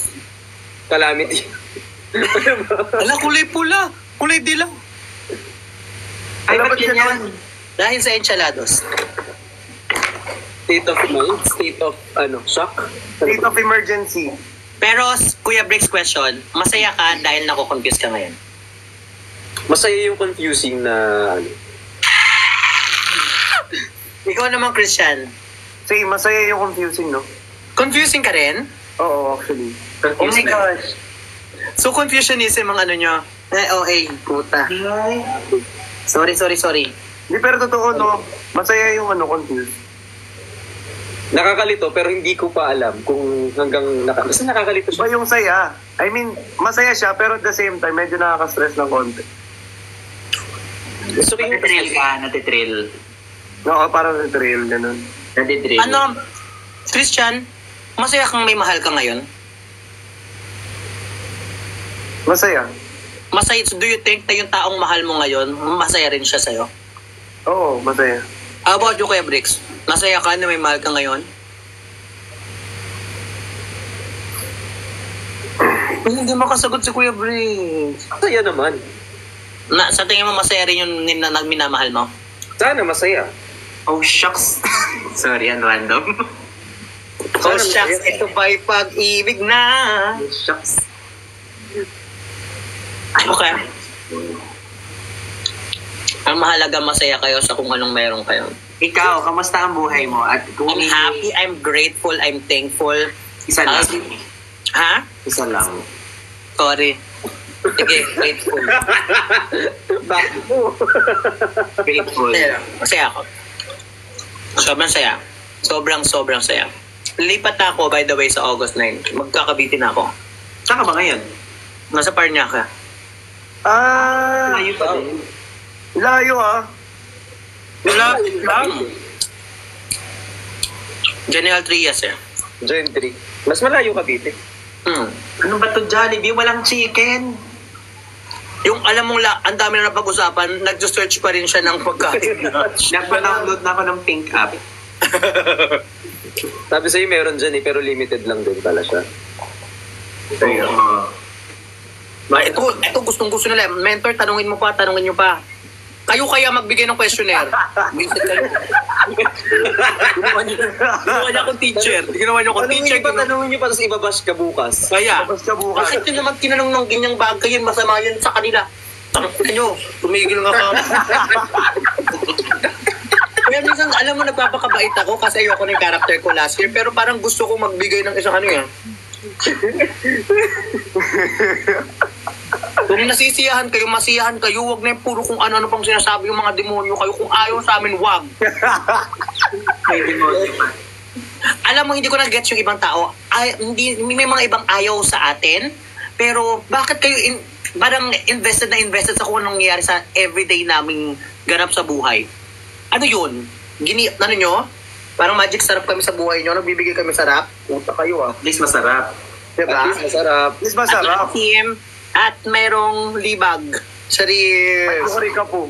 [SPEAKER 4] Calamity.
[SPEAKER 6] ala, kulay pula, kulay dilaw.
[SPEAKER 2] Ay, ba't ganyan?
[SPEAKER 6] Dahil sa enchilados.
[SPEAKER 4] State of mind? State of, shock?
[SPEAKER 5] State of emergency.
[SPEAKER 6] Pero, Kuya Bricks, question, masaya ka dahil nako-confuse ka ngayon?
[SPEAKER 4] Masaya yung confusing na,
[SPEAKER 6] Ikaw naman, Christian.
[SPEAKER 5] Say, masaya yung confusing, no?
[SPEAKER 6] Confusing ka rin?
[SPEAKER 5] Oo, actually.
[SPEAKER 6] Oh my gosh. So, confusionism ang ano nyo? Puta. Sorry.
[SPEAKER 5] Hindi, pero totoo, no? Masaya yung confused.
[SPEAKER 4] nakakalito pero hindi ko pa alam kung basta nakakalito siya.
[SPEAKER 5] Ba yung saya? I mean, masaya siya pero at the same time, medyo nakaka-stress ng konti.
[SPEAKER 4] Gusto ko yung
[SPEAKER 2] Natitrill.
[SPEAKER 5] Oo, parang thrill, ganun.
[SPEAKER 2] Natitrill.
[SPEAKER 6] Ano, Christian, masaya kang may mahal ka ngayon?
[SPEAKER 5] Masaya?
[SPEAKER 6] Masaya, do you think na yung taong mahal mo ngayon, masaya rin siya sa'yo?
[SPEAKER 5] Oo, masaya.
[SPEAKER 6] How about you, Kuya Bricks? Masaya ka na may mahal ka ngayon? Hindi makasagot si Kuya Bricks.
[SPEAKER 4] Masaya naman.
[SPEAKER 6] Sa tingin mo masaya rin yung minamahal mo?
[SPEAKER 4] Sana masaya.
[SPEAKER 2] Oh, shucks. Sorry, random.
[SPEAKER 6] Oh, shucks, ito ba'y pag-ibig na?
[SPEAKER 2] Shucks.
[SPEAKER 6] Okay. Ang mahalaga masaya kayo sa kung anong meron kayo.
[SPEAKER 2] Ikaw, kamusta ang buhay mo? At kung
[SPEAKER 6] I'm happy, I'm grateful, I'm thankful.
[SPEAKER 2] Isa lang.
[SPEAKER 6] Ha?
[SPEAKER 2] Isa lang.
[SPEAKER 6] Sorry. Sige, grateful.
[SPEAKER 4] Bakit mo?
[SPEAKER 2] Grateful.
[SPEAKER 6] Masaya ako. Sobrang saya. Sobrang saya. Lipat na ako, by the way, sa August 9. Magkakabitin ako.
[SPEAKER 2] Saan ka ba ngayon?
[SPEAKER 6] Nasa Paranaque.
[SPEAKER 2] Layo pa din.
[SPEAKER 5] Layo
[SPEAKER 6] Wala lang. General Trias
[SPEAKER 4] Gen 3. Mas malayo ka, Bite.
[SPEAKER 2] Ano ba to, Jollibee? Walang chicken.
[SPEAKER 6] Yung alam mong ang dami na napag-usapan, nag-search pa rin siya ng pagkain.
[SPEAKER 2] Nagpa-download na ako ng Pink app.
[SPEAKER 4] Sabi sa'yo meron dyan pero limited lang din pala siya.
[SPEAKER 6] Ito gustong-gusto nila. Mentor, tanungin nyo pa. Kayo kaya magbigay ng questionnaire. Minsan kayo. Ginawa niyo akong teacher.
[SPEAKER 4] Tanungin niyo pa tapos ibabash ka bukas.
[SPEAKER 6] Kaya,
[SPEAKER 5] Tapos ka bukas.
[SPEAKER 6] bakit yun naman tinanong ng ganyang bagay yun, masama yun sa kanila. Tangin nyo, tumigil nga ka. Kaya minsan, alam mo, nagpapakabait ako kasi ayoko ng character ko last year, pero parang gusto ko magbigay ng isang Kung nasisiyahan kayo, masiyahan kayo, wag na yung puro kung ano-ano pang sinasabi yung mga demonyo kayo. Kung ayaw sa amin, wag. Alam mo, hindi ko na-gets yung ibang tao. May mga ibang ayaw sa atin, pero bakit kayo parang invested sa kung anong nangyayari sa everyday naming ganap sa buhay? Ano yun? Ano nyo? Parang magic sarap kami sa buhay nyo. Nagbibigay kami sarap. Puta kayo
[SPEAKER 2] At least masarap.
[SPEAKER 6] Diba?
[SPEAKER 4] At least masarap.
[SPEAKER 6] At team, at merong libag.
[SPEAKER 5] Ay,
[SPEAKER 6] Charis.
[SPEAKER 5] kukuri ka po.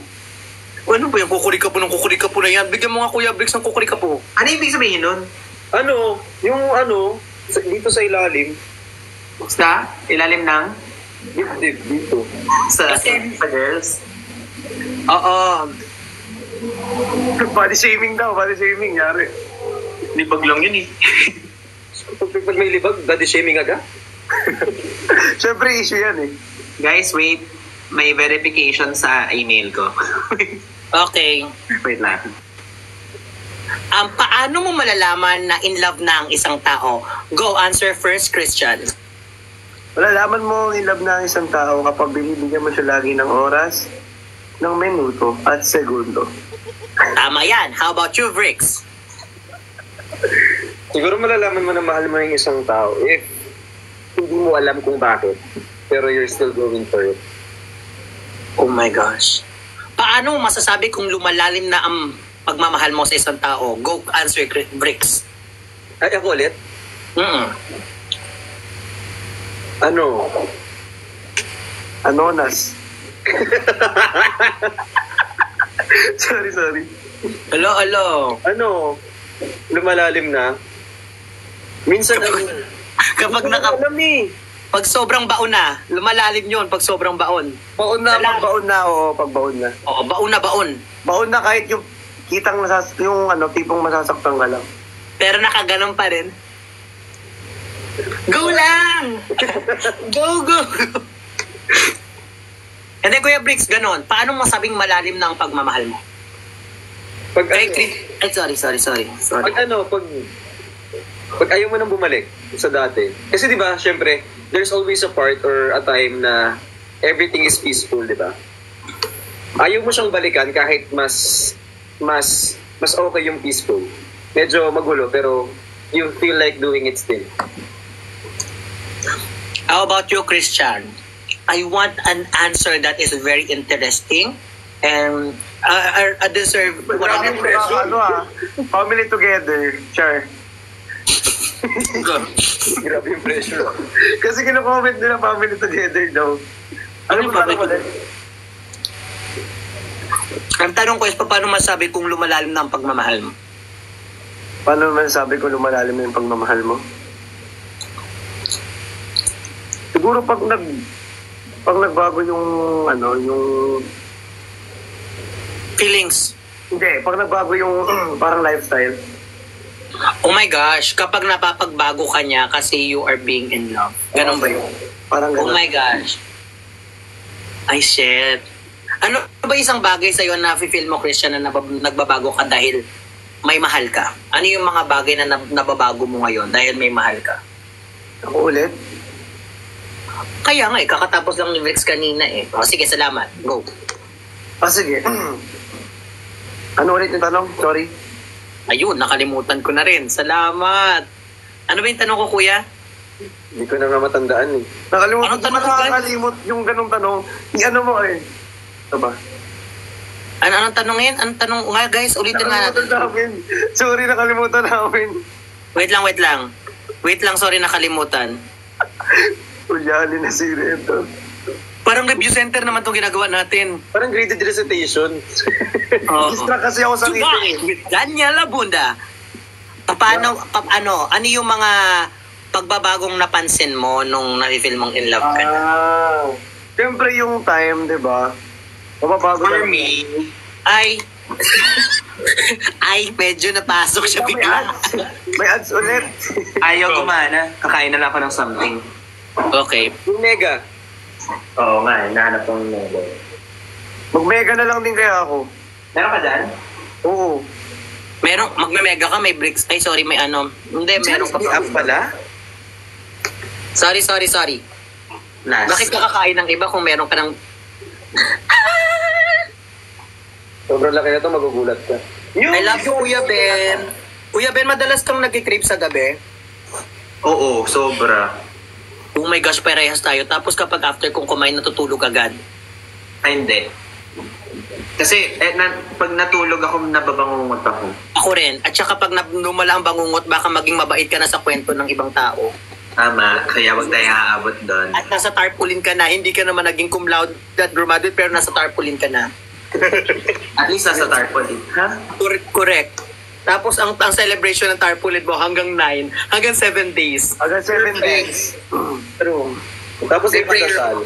[SPEAKER 6] Ano ba yung kukurikapo na yan? Bigyan mo nga Kuya Bricks ng kukurikapo.
[SPEAKER 2] Ano ibig sabihin nun?
[SPEAKER 4] Dito sa ilalim.
[SPEAKER 2] Sa ilalim ng
[SPEAKER 4] Dito.
[SPEAKER 2] sa girls?
[SPEAKER 6] Oo.
[SPEAKER 5] Body shaming daw, yari.
[SPEAKER 2] Libag lang yun eh.
[SPEAKER 4] Pag may libag, body shaming agad.
[SPEAKER 5] Siyempre, issue yan eh.
[SPEAKER 2] Guys, wait. May verification sa email ko.
[SPEAKER 6] Okay.
[SPEAKER 2] Wait lang.
[SPEAKER 6] Paano mo malalaman na in love na ang isang tao? Go, answer first, Christian.
[SPEAKER 5] Malalaman mo in love na ang isang tao kapag binibigyan mo siya lagi ng oras, ng minuto, at segundo.
[SPEAKER 6] Tama yan. How about you, Bricks?
[SPEAKER 4] Siguro malalaman mo na mahal mo yung isang tao if hindi mo alam kung bakit, pero you're still going for it.
[SPEAKER 6] Oh my gosh. Paano mo masasabi kung lumalalim na ang pagmamahal mo sa isang tao? Go, answer, Bricks.
[SPEAKER 4] Ay, ako ulit?
[SPEAKER 5] Anonas. Sorry.
[SPEAKER 6] Hello.
[SPEAKER 4] Lumalalim na? Minsan
[SPEAKER 6] Kapag
[SPEAKER 4] alam eh.
[SPEAKER 6] pag sobrang baon na, lumalalim yun pag sobrang baon.
[SPEAKER 5] Pag baon na.
[SPEAKER 6] Oo, baon na baon.
[SPEAKER 5] Baon na kahit yung kitang tipong masasaktan ka lang.
[SPEAKER 6] Pero nakaganon pa rin. Go lang! Go, go! Hindi, Kuya Bricks, ganon. Paano mo sabing malalim na ang pagmamahal mo?
[SPEAKER 4] Pag
[SPEAKER 6] Kay
[SPEAKER 4] ano,
[SPEAKER 6] Chris... Ay, sorry.
[SPEAKER 4] pag ayaw mo nang bumalik sa dati. Kasi di ba, syempre, there's always a part or a time na everything is peaceful, di ba? Ayaw mo siyang balikan kahit mas okay yung peaceful. Medyo magulo, pero you feel like doing it still.
[SPEAKER 6] How about you, Christian? I want an answer that is very interesting and deserve
[SPEAKER 5] Maraming pressure. Family together. Char.
[SPEAKER 4] Grabe yung pressure.
[SPEAKER 5] Kasi kino-comment nila family together daw. Ano
[SPEAKER 6] Ano
[SPEAKER 5] ba
[SPEAKER 6] family
[SPEAKER 5] ulit?
[SPEAKER 6] Ang tanong ko is, paano masabi kung lumalalim na ang pagmamahal mo?
[SPEAKER 5] Paano naman sabi ko lumalalim na yung pagmamahal mo? Siguro pag nagbago yung yung
[SPEAKER 6] Feelings.
[SPEAKER 5] hindi, pag nagbago yung parang lifestyle.
[SPEAKER 6] Oh my gosh, kapag napapagbago ka niya kasi you are being in love. Ganon ba yun?
[SPEAKER 5] Parang
[SPEAKER 6] Oh
[SPEAKER 5] ganun.
[SPEAKER 6] my gosh. Ay, shit. Ano ba isang bagay sa'yo na feel mo, Christian, na nagbabago ka dahil may mahal ka? Ano yung mga bagay na nababago mo ngayon dahil may mahal ka?
[SPEAKER 5] Ako ulit.
[SPEAKER 6] Kaya nga kakatapos lang ni Rex kanina eh. O sige, salamat. Go.
[SPEAKER 5] Sige. Ano ulit yung tanong? Sorry.
[SPEAKER 6] Ayun, nakalimutan ko na rin. Salamat. Ano ba yung tanong ko, kuya?
[SPEAKER 4] Hindi ko na nga matandaan eh.
[SPEAKER 5] Nakalimutan
[SPEAKER 6] Anong tanong
[SPEAKER 5] ko,
[SPEAKER 6] ko,
[SPEAKER 5] nakakalimot yung ganong tanong. I-ano mo eh. Ano ba?
[SPEAKER 6] Anong tanongin? Anong tanong nga, guys? Ulitin nga natin.
[SPEAKER 5] Nakalimutan namin. Sorry, nakalimutan namin.
[SPEAKER 6] Wait lang. Wait lang, sorry, nakalimutan.
[SPEAKER 5] Ulyali na si Reto.
[SPEAKER 6] Parang review center naman itong ginagawa natin.
[SPEAKER 4] Parang graded recitation.
[SPEAKER 6] Oo.
[SPEAKER 5] Distract kasi ako sa
[SPEAKER 6] Tonight
[SPEAKER 5] meeting.
[SPEAKER 6] with Daniel Abunda. Ano yung mga pagbabagong napansin mo nung na-feel mong in love ka na?
[SPEAKER 5] Siyempre yung time, di ba? Mababago
[SPEAKER 6] For
[SPEAKER 5] na-
[SPEAKER 6] me, ay, medyo napasok siya
[SPEAKER 5] May
[SPEAKER 6] bigla.
[SPEAKER 5] ads. May ads ulit.
[SPEAKER 2] Ayaw gumana. Kakain na lang ako ng something.
[SPEAKER 6] Okay.
[SPEAKER 4] Yung mega.
[SPEAKER 2] Oo nga, nahanap ko ng mega.
[SPEAKER 5] Mag-mega na lang din kaya ako.
[SPEAKER 2] Meron ka dyan?
[SPEAKER 5] Oo.
[SPEAKER 6] Magme-mega ka, may bricks. Ay, sorry, may ano. Hindi, meron ka
[SPEAKER 4] May app pala?
[SPEAKER 6] Sorry.
[SPEAKER 2] Last.
[SPEAKER 6] Bakit ka kakain ng iba kung meron ka ng...
[SPEAKER 4] Sobrang laki na ito, magugulat ka.
[SPEAKER 6] I love you, Kuya Ben. Kuya Ben, madalas kang nag-crave sa gabi.
[SPEAKER 2] Oo, sobra.
[SPEAKER 6] Oh my gosh, parehas tayo. Tapos kapag after kong kumain, natutulog agad.
[SPEAKER 2] Ay, hindi. Kasi pag natulog ako, nababangungot ako.
[SPEAKER 6] Ako rin. At saka pag lumala ang bangungot, baka maging mabait ka na sa kwento ng ibang tao.
[SPEAKER 2] Tama, kaya wag tayo aabot doon.
[SPEAKER 6] At nasa tarpaulin ka na, hindi ka naman naging cum laude at graduate, pero nasa tarpaulin ka na.
[SPEAKER 2] At least nasa tarpaulin. Ha?
[SPEAKER 6] Correct. Tapos ang celebration ng tarpaulin mo hanggang 9, hanggang 7 days.
[SPEAKER 5] Hanggang 7 days.
[SPEAKER 4] True. Tapos may
[SPEAKER 6] May prayer.
[SPEAKER 4] patasal.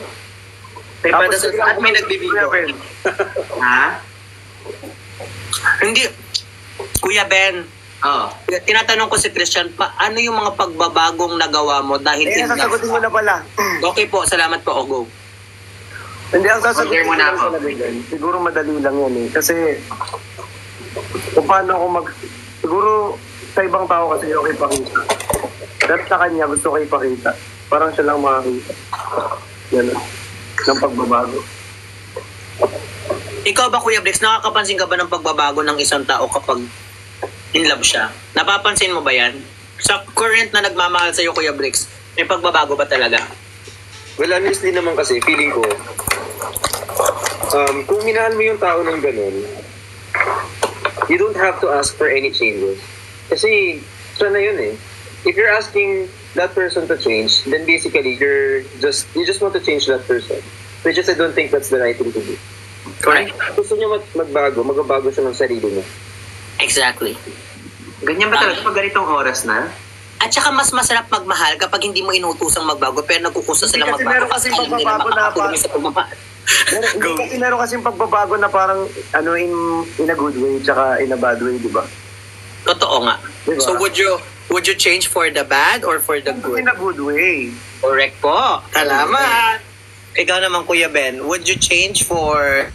[SPEAKER 6] May
[SPEAKER 5] Tapos
[SPEAKER 6] padasal at may nagbibigay.
[SPEAKER 2] Ha?
[SPEAKER 6] Hindi. Kuya Ben,
[SPEAKER 2] Oo.
[SPEAKER 6] tinatanong ko si Christian, ano yung mga pagbabagong nagawa mo dahil
[SPEAKER 5] Eh, sasagutin mo na pala.
[SPEAKER 6] Okay po, salamat po, Ogo.
[SPEAKER 5] Hindi, ang sasagutin
[SPEAKER 2] Order mo
[SPEAKER 5] mo
[SPEAKER 2] na
[SPEAKER 5] na
[SPEAKER 2] ako.
[SPEAKER 5] siguro madali lang yan eh. Kasi, kung paano ako siguro sa ibang tao kasi okay pakita. Pero sa kanya gusto ko ipakita. Parang siya lang makakita. Yan ng pagbabago.
[SPEAKER 6] Ikaw ba, Kuya Brix, nakakapansin ka ba ng pagbabago ng isang tao kapag in love siya? Napapansin mo ba yan? Sa current na nagmamahal sa'yo, Kuya Brix, may pagbabago ba talaga?
[SPEAKER 4] Well, honestly naman kasi, feeling ko, kung minahal mo yung tao ng ganun, you don't have to ask for any changes. Kasi, siya na yun eh. If you're asking that person to change, then basically, you just want to change that person. Which is, I don't think that's the right thing to do.
[SPEAKER 6] Correct.
[SPEAKER 4] Gusto niya magbabago siya ng sarili niya.
[SPEAKER 6] Exactly.
[SPEAKER 2] Ganyan ba talaga pag ganitong oras na?
[SPEAKER 6] At saka mas masarap magmahal kapag hindi mo inutusang magbago pero nagkukusa silang
[SPEAKER 5] Kasi
[SPEAKER 6] magbago
[SPEAKER 5] meron
[SPEAKER 6] kasi
[SPEAKER 5] kasing
[SPEAKER 6] alam nila
[SPEAKER 5] pagbabago na
[SPEAKER 6] makakatulong sa pagmamahal. Go.
[SPEAKER 5] Kasi meron kasing pagbabago na parang in a good way tsaka in a bad way, di ba?
[SPEAKER 6] Totoo. Oo nga.
[SPEAKER 5] Diba?
[SPEAKER 6] So would you change for the bad or for the good?
[SPEAKER 5] In a good way.
[SPEAKER 6] Correct po. Salamat. Ikaw naman, Kuya Ben, would you change for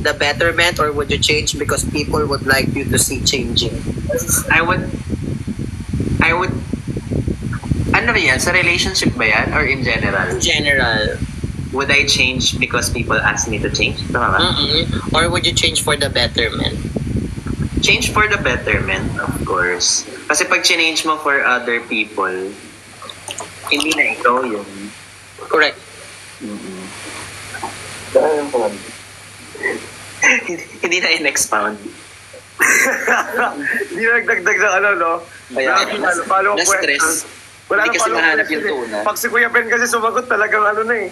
[SPEAKER 6] the betterment or would you change because people would like you to see changing?
[SPEAKER 2] I would, ano ba yan? Sa relationship ba yan? Or in general?
[SPEAKER 6] In general.
[SPEAKER 2] Would I change because people ask me to change? Tama ba?
[SPEAKER 6] Mm-mm. Or would you change for the betterment?
[SPEAKER 2] Change for the betterment, of course. Kasi pag change mo for other people, hindi na ikaw yun.
[SPEAKER 6] Correct.
[SPEAKER 2] Hindi na in-expound.
[SPEAKER 5] Hindi na nagdagdag ng ano, no?
[SPEAKER 6] Kaya,
[SPEAKER 5] Follow
[SPEAKER 6] na-stress.
[SPEAKER 5] Wala
[SPEAKER 6] Hindi
[SPEAKER 5] na
[SPEAKER 6] kasi
[SPEAKER 5] follow
[SPEAKER 6] mahanap
[SPEAKER 5] question
[SPEAKER 6] yung
[SPEAKER 5] eh.
[SPEAKER 6] tuna.
[SPEAKER 5] Pag si Kuya Ben kasi sumagot talagang ano na eh.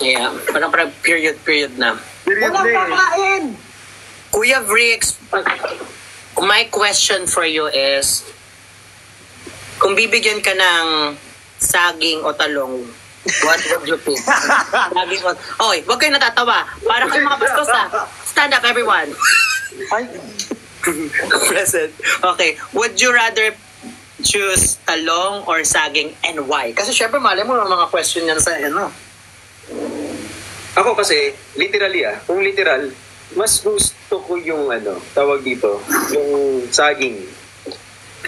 [SPEAKER 6] Yeah, parang period na.
[SPEAKER 5] Period na eh.
[SPEAKER 6] Kuya Vrix, my question for you is, kung bibigyan ka ng saging o talong, what would you pick? Saging o... Oy, huwag kayo natatawa. Para kayo mga bastos ha. Stand up, everyone. Present. Okay. Would you rather choose talong or saging and why? Kasi syempre, mali mo mga question yan sa ano.
[SPEAKER 4] Ako kasi, literally kung literal, mas gusto ko yung tawag dito, yung saging.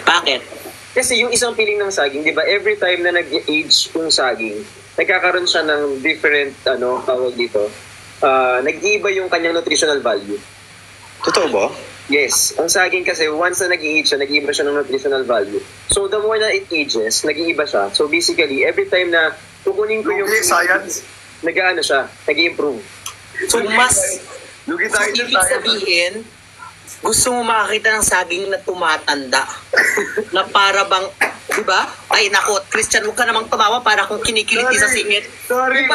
[SPEAKER 6] Bakit?
[SPEAKER 4] Kasi yung isang piling ng saging, di ba, every time na nag-age yung saging, nagkakaroon siya ng different, tawag dito, nag-iiba yung kanyang nutritional value.
[SPEAKER 1] Totoo ba?
[SPEAKER 4] Yes. Ang saging kasi, once na nag-age siya, nag-iiba siya ng nutritional value. So, the more na it ages, nag-iiba siya. So, basically, every time na kukunin ko yung...
[SPEAKER 5] Science.
[SPEAKER 4] Nag-ano siya, nag-improve.
[SPEAKER 6] So,
[SPEAKER 5] Lugi
[SPEAKER 6] so
[SPEAKER 5] tayo
[SPEAKER 6] ibig
[SPEAKER 5] dyan tayo.
[SPEAKER 6] sabihin, gusto mo makakita ng saging na tumatanda. Na para bang, di ba? Ay, nako, Christian, huwag ka namang tumawa para kung kinikiliti sa singit.
[SPEAKER 5] Sorry.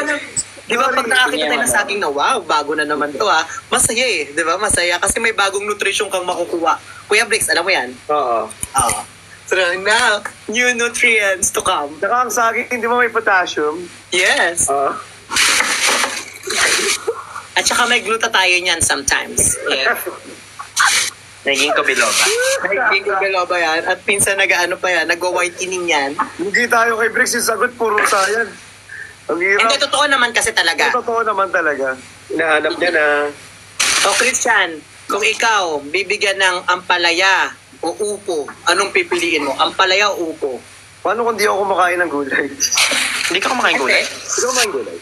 [SPEAKER 6] Di ba pag nakakita tayo ng saging na, wow, bago na naman to ha. Masaya eh, di ba? Masaya kasi may bagong nutrition kang makukuha. Kuya Brix, alam mo yan?
[SPEAKER 4] Oo.
[SPEAKER 6] Oo. So now, new nutrients to come.
[SPEAKER 5] Saka ang saging, hindi mo may potassium.
[SPEAKER 6] Yes.
[SPEAKER 4] Oo.
[SPEAKER 6] At saka may glutathione yan sometimes. Yeah.
[SPEAKER 2] Naging kabiloba.
[SPEAKER 6] May glutathione yan. At pinsan nag-ano pa yan, nag-whitening yan.
[SPEAKER 5] Lugi tayo kay Brix, yung sagot puro science. Ang hirap.
[SPEAKER 6] Hindi, totoo naman kasi talaga.
[SPEAKER 5] Totoo naman talaga.
[SPEAKER 4] Hinahanap niya na...
[SPEAKER 6] O Christian, kung ikaw bibigyan ng ampalaya o upo, anong pipiliin mo? Ampalaya o upo?
[SPEAKER 5] Paano kung di ako kumakain ng gulay?
[SPEAKER 2] Hindi ka kumakain gulay?
[SPEAKER 4] Hindi ko kumain gulay.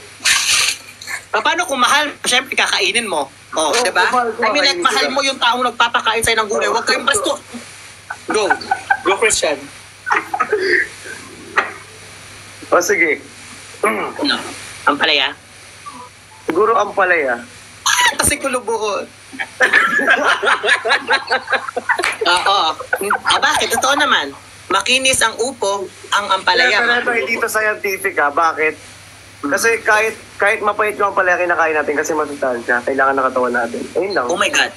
[SPEAKER 6] Paano kung mahal? Siyempre, kakainin mo. Oh, di ba?
[SPEAKER 5] mahal ko,
[SPEAKER 6] I mean, like,
[SPEAKER 5] kakainin
[SPEAKER 6] mahal
[SPEAKER 5] sila.
[SPEAKER 6] mo yung taong nagpapakain sa'yo ng gulay. Huwag kayong basto. Go. Go, Christian.
[SPEAKER 5] O sige.
[SPEAKER 6] No. Ampalaya?
[SPEAKER 5] Siguro ang palaya.
[SPEAKER 6] Kasi kulubuhon. Oo. Bakit? Totoo naman. Makinis ang upo, ang ampalaya.
[SPEAKER 5] Kaya tayo dito scientific Bakit? Kasi kahit mapait yung ampalaya kinakain natin kasi masustansya. Kailangan ng katawan natin. Ayun lang.
[SPEAKER 6] Oh my God.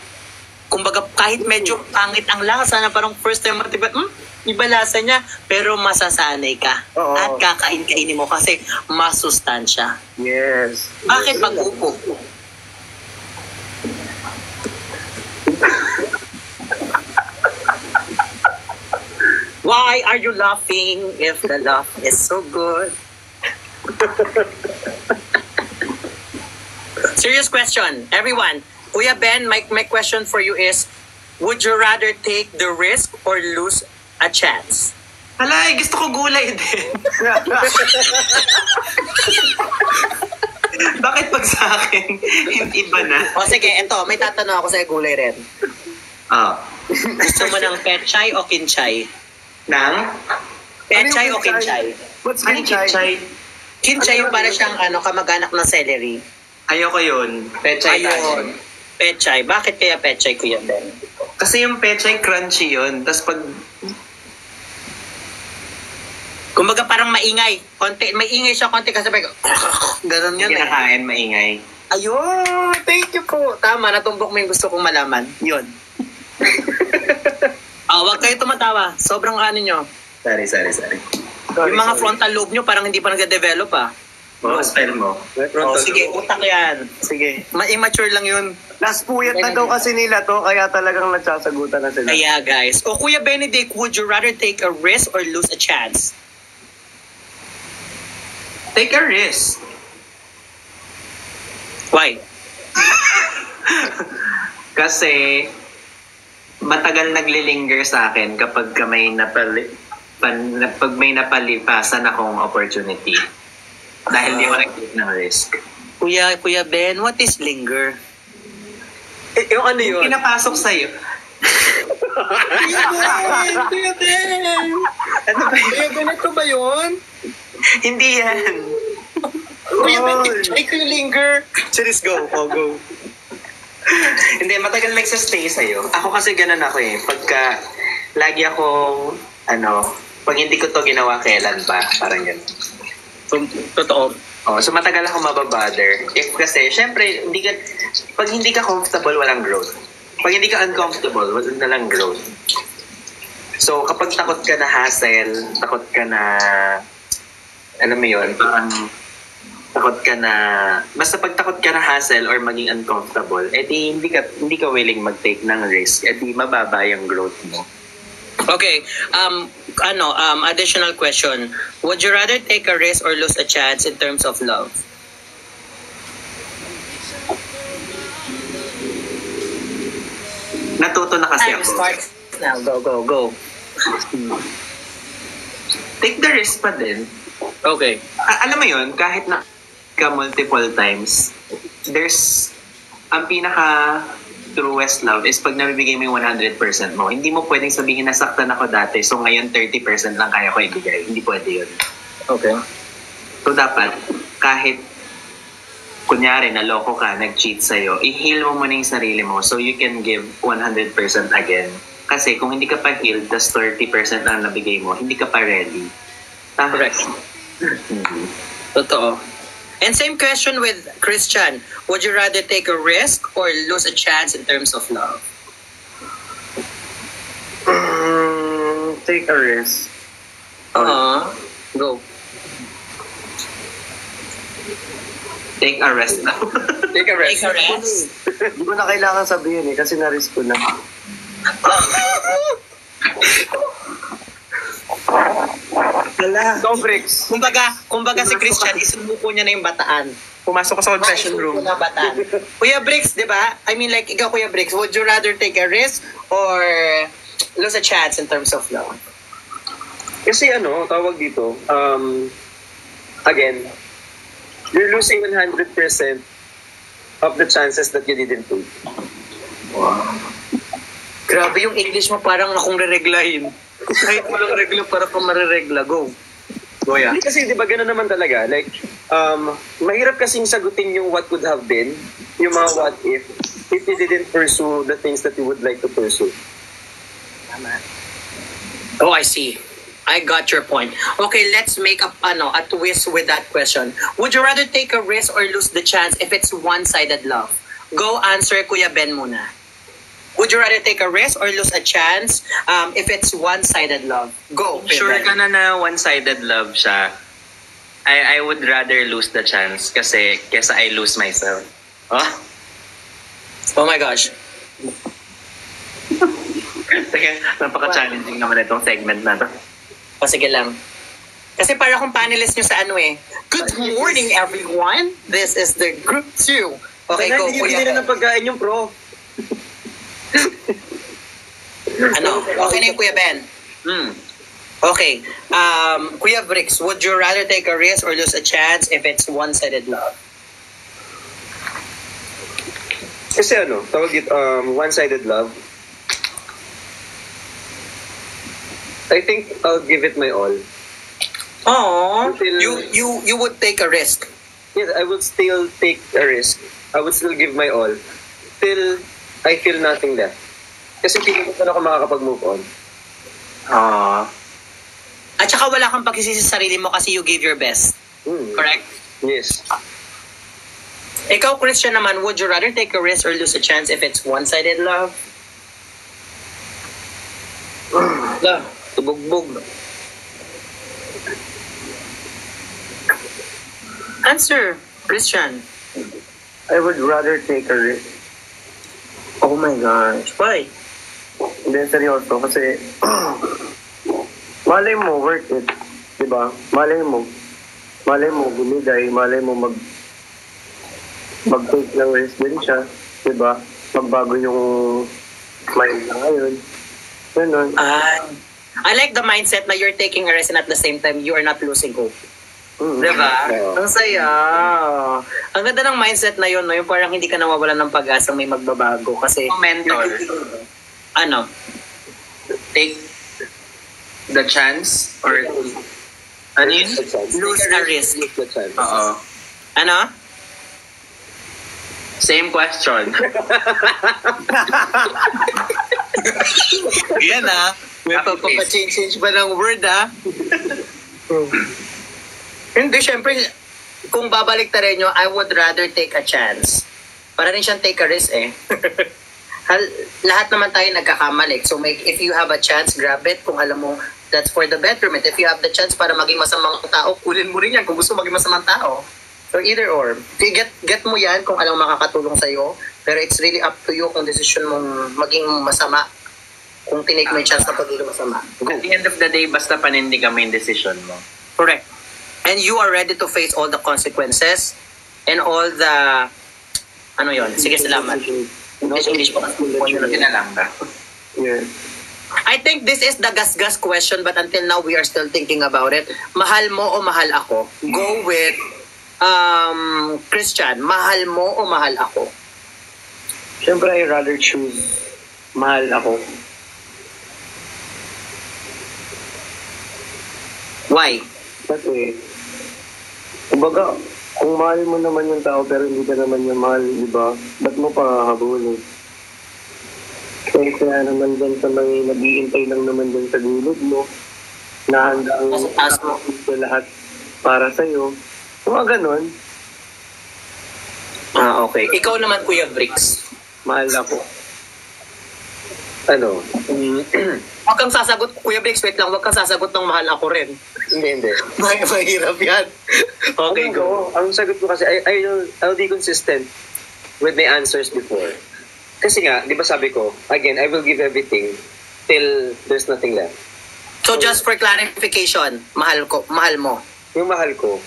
[SPEAKER 6] Kumbaga, kahit medyo pangit ang lasa na parang first time matibat, iba lasa niya, pero masasanay ka.
[SPEAKER 5] Oo.
[SPEAKER 6] At kakain-kainin mo kasi masustansya.
[SPEAKER 5] Yes.
[SPEAKER 6] Bakit pag upo? Why are you laughing if the laugh is so good? Serious question, everyone. Kuya Ben, my question for you is, would you rather take the risk or lose a chance?
[SPEAKER 2] Alay, gusto ko gulay din. Bakit pag sa akin, iba na?
[SPEAKER 6] O sige, eto, may tatanong ako sa gulay rin. Gusto mo ng pechay o kinchay?
[SPEAKER 2] Nang?
[SPEAKER 6] Pechay o kinchay?
[SPEAKER 5] What's
[SPEAKER 2] Ano
[SPEAKER 5] kinchay?
[SPEAKER 6] Kinchay yung para siyang kamag-anak ng celery.
[SPEAKER 2] Ayoko yun. Pechay tayo.
[SPEAKER 6] Ayun. Pechay. Bakit kaya pechay, Kuya Ben?
[SPEAKER 2] Kasi yung pechay crunchy yun. Tapos pag...
[SPEAKER 6] Kumbaga parang maingay. Maingay siya konti kasi ganun yan eh.
[SPEAKER 2] kinakain, maingay.
[SPEAKER 6] Ayun! Thank you po. Tama, natumbok mo yung gusto kong malaman. Yun. Huwag kayo tumatawa. Sobrang ano nyo.
[SPEAKER 2] Sorry.
[SPEAKER 6] Yung mga frontal lobe nyo parang hindi pa nagde-develop
[SPEAKER 2] spell mo.
[SPEAKER 4] May frontal
[SPEAKER 6] Sige,
[SPEAKER 4] lobe.
[SPEAKER 6] utak yan. Sige. Ma-immature lang yun.
[SPEAKER 5] Last puyat na daw kasi nila to, kaya talagang nagsasagutan na sila.
[SPEAKER 6] Kaya guys. O Kuya Benedict, would you rather take a risk or lose a chance?
[SPEAKER 2] Take a risk.
[SPEAKER 6] Why?
[SPEAKER 2] Kasi matagal naglilinger sa akin kapag pag may napalipasan akong opportunity. Dahil di ako nag-take ng risk.
[SPEAKER 6] Kuya Ben, what is linger?
[SPEAKER 4] Yung ano yun?
[SPEAKER 2] Pinapasok sa'yo.
[SPEAKER 6] Kuya Ben!
[SPEAKER 2] Ano ba yun?
[SPEAKER 5] Kuya, ganito ba yun?
[SPEAKER 2] Hindi yan.
[SPEAKER 6] Kuya Ben, try ko yung linger. Serious, go. Oh, go.
[SPEAKER 2] Hindi, matagal nagsastay sa'yo. Ako kasi ganun ako eh. Pagka lagi akong, pag hindi ko to ginawa, kailan ba? Parang ganun.
[SPEAKER 6] Totoo.
[SPEAKER 2] Oh, so matagal ako mababother. Kasi, syempre, pag hindi ka comfortable, walang growth. Pag hindi ka uncomfortable, wala lang growth. So, kapag takot ka na hassle, takot ka na, alam mo yun, parang takot ka na, basta pag takot ka na hassle or maging uncomfortable, edi hindi ka willing mag-take ng risk, edi mababa yung growth mo.
[SPEAKER 6] Okay, additional question. Would you rather take a risk or lose a chance in terms of love?
[SPEAKER 2] Natuto na kasi
[SPEAKER 6] Time
[SPEAKER 2] ako.
[SPEAKER 6] starts now. Go.
[SPEAKER 2] Take the risk pa din.
[SPEAKER 6] Okay.
[SPEAKER 2] Alam mo yun, kahit na ka multiple times, there's, ang pinaka truest love is pag nabibigay mo yung 100% mo. Hindi mo pwedeng sabihin nasaktan ako dati, so ngayon 30% lang kaya ko ibigay. Hindi pwede yun.
[SPEAKER 6] Okay.
[SPEAKER 2] So dapat, kahit kunyari naloko ka, nag-cheat sa'yo, i-heal mo muna yung sarili mo so you can give 100% again. Kasi kung hindi ka pa healed, tas 30% lang nabigay mo, hindi ka pa ready.
[SPEAKER 6] Correct. Totoo. And same question with Christian. Would you rather take a risk or lose a chance in terms of love?
[SPEAKER 5] Take a risk.
[SPEAKER 6] Go.
[SPEAKER 2] Take a rest now.
[SPEAKER 4] Take a rest.
[SPEAKER 6] Take a rest.
[SPEAKER 5] Hindi ko na kailangan sabihin kasi na-risk ko na.
[SPEAKER 6] Wala.
[SPEAKER 5] Go, Bricks.
[SPEAKER 6] Kumbaga si Christian, isumuko niya na yung bataan. Pumasok ka sa confession room. Na bataan. Kuya Bricks, di ba? I mean like, ikaw Kuya Bricks, would you rather take a risk or lose a chance in terms of love?
[SPEAKER 4] Kasi tawag dito, again, you're losing 100% of the chances that you didn't take.
[SPEAKER 6] Grabe yung English mo, parang akong rereglahin. Kahit walang regla, para pa mariregla. Go. Goya.
[SPEAKER 4] Hindi kasi, di ba, gano'n naman talaga. Like, mahirap kasing sagutin yung what could have been, yung mga what if you didn't pursue the things that you would like to pursue.
[SPEAKER 6] Oh, I see. I got your point. Okay, let's make a twist with that question. Would you rather take a risk or lose the chance if it's one-sided love? Go answer, Kuya Ben muna. Would you rather take a risk or lose a chance if it's one-sided love? Go. Kuya
[SPEAKER 2] Sure
[SPEAKER 6] Ben.
[SPEAKER 2] ka na one-sided love siya. I would rather lose the chance kasi kesa I lose myself.
[SPEAKER 6] Oh my gosh.
[SPEAKER 2] Teka, napaka-challenging naman itong segment na to.
[SPEAKER 6] O sige lang. Kasi para kung panelist nyo sa Good morning, everyone. This is the group 2. Okay, go.
[SPEAKER 4] Hindi
[SPEAKER 6] Kuya
[SPEAKER 4] nila
[SPEAKER 6] Ben.
[SPEAKER 4] ng pagkain yung pro.
[SPEAKER 6] Okay na yung Kuya Ben. Okay. Kuya Bricks, would you rather take a risk or lose a chance if it's one-sided love?
[SPEAKER 4] Kasi tawag dito, one-sided love. I think I'll give it my all.
[SPEAKER 6] Oh,
[SPEAKER 4] Until-
[SPEAKER 6] you would take a risk.
[SPEAKER 4] Yes, I would still take a risk. I would still give my all. Till I feel nothing left. Kasi feeling ko na ako makakapag-move on.
[SPEAKER 6] At saka wala kang pagsisisi sa sarili mo kasi you gave your best. Correct?
[SPEAKER 4] Yes.
[SPEAKER 6] Ikaw, Christian naman, would you rather take a risk or lose a chance if it's one-sided love? Tubugbog. Answer, Christian.
[SPEAKER 5] I would rather take a risk.
[SPEAKER 6] Oh my gosh. Why?
[SPEAKER 5] Hindi, seryoso. Kasi, malay mo, worth it. Diba? Malay mo, bumigay. Malay mo, mag-take ng risk din siya. Diba? Magbago yung mind na ngayon. Ganun.
[SPEAKER 6] I like the mindset na you're taking a risk and at the same time, you are not losing hope. Diba? Ang saya. Ang ganda ng mindset na yun, no? Yung parang hindi ka nawawalan ng pag-asang may magbabago. Kasi,
[SPEAKER 2] Mentor.
[SPEAKER 6] ano?
[SPEAKER 2] Take the chance or ano yun?
[SPEAKER 6] Lose a risk.
[SPEAKER 2] Oo.
[SPEAKER 6] Ano?
[SPEAKER 2] Same question.
[SPEAKER 6] Yan may papapachange ba ng word Hindi, syempre, kung babalik ta rin nyo, I would rather take a chance. Para rin siyang take a risk Lahat naman tayo nagkakamali. So if you have a chance, grab it. Kung alam mo, that's for the betterment. If you have the chance para maging masamang tao, kulin mo rin yan kung gusto maging masamang tao. So either or. Get mo yan kung alam makakatulong sa'yo. Pero it's really up to you kung decision mong maging masama. Kung tinake mo yung chance na pagiging masama. Go.
[SPEAKER 2] At the end of the day, basta panindigan mo yung decision mo.
[SPEAKER 6] Correct. And you are ready to face all the consequences and all the... Ano yon? Sige, salamat. English po.
[SPEAKER 2] Lang ba?
[SPEAKER 5] Yeah.
[SPEAKER 6] I think this is the gas-gas question but until now we are still thinking about it. Mahal mo o mahal ako? Go with Christian. Mahal mo o mahal ako?
[SPEAKER 5] Siyempre, I rather choose mahal ako.
[SPEAKER 6] Why?
[SPEAKER 5] Kasi, kumbaga, kung mahal mo naman yung tao pero hindi ka naman yung mahal, di ba? Ba't mo pa habulin? Kaya naman dyan sa may nag-iintay lang naman dyan sa gulod mo, na handang sa lahat para sa'yo. Mga ganon.
[SPEAKER 6] Okay. Ikaw naman, Kuya Bricks.
[SPEAKER 5] Mahal ako.
[SPEAKER 4] Ano?
[SPEAKER 6] Huwag kang sasagot, Kuya Bricks, wait lang, huwag kang sasagot ng mahal ako rin.
[SPEAKER 4] Hindi.
[SPEAKER 6] Mahirap yan. Okay, go.
[SPEAKER 4] Ang sagot ko kasi, I'll be consistent with my answers before. Kasi nga, di ba sabi ko, again, I will give everything till there's nothing left.
[SPEAKER 6] So just for clarification, mahal mo.
[SPEAKER 4] Yung mahal ko.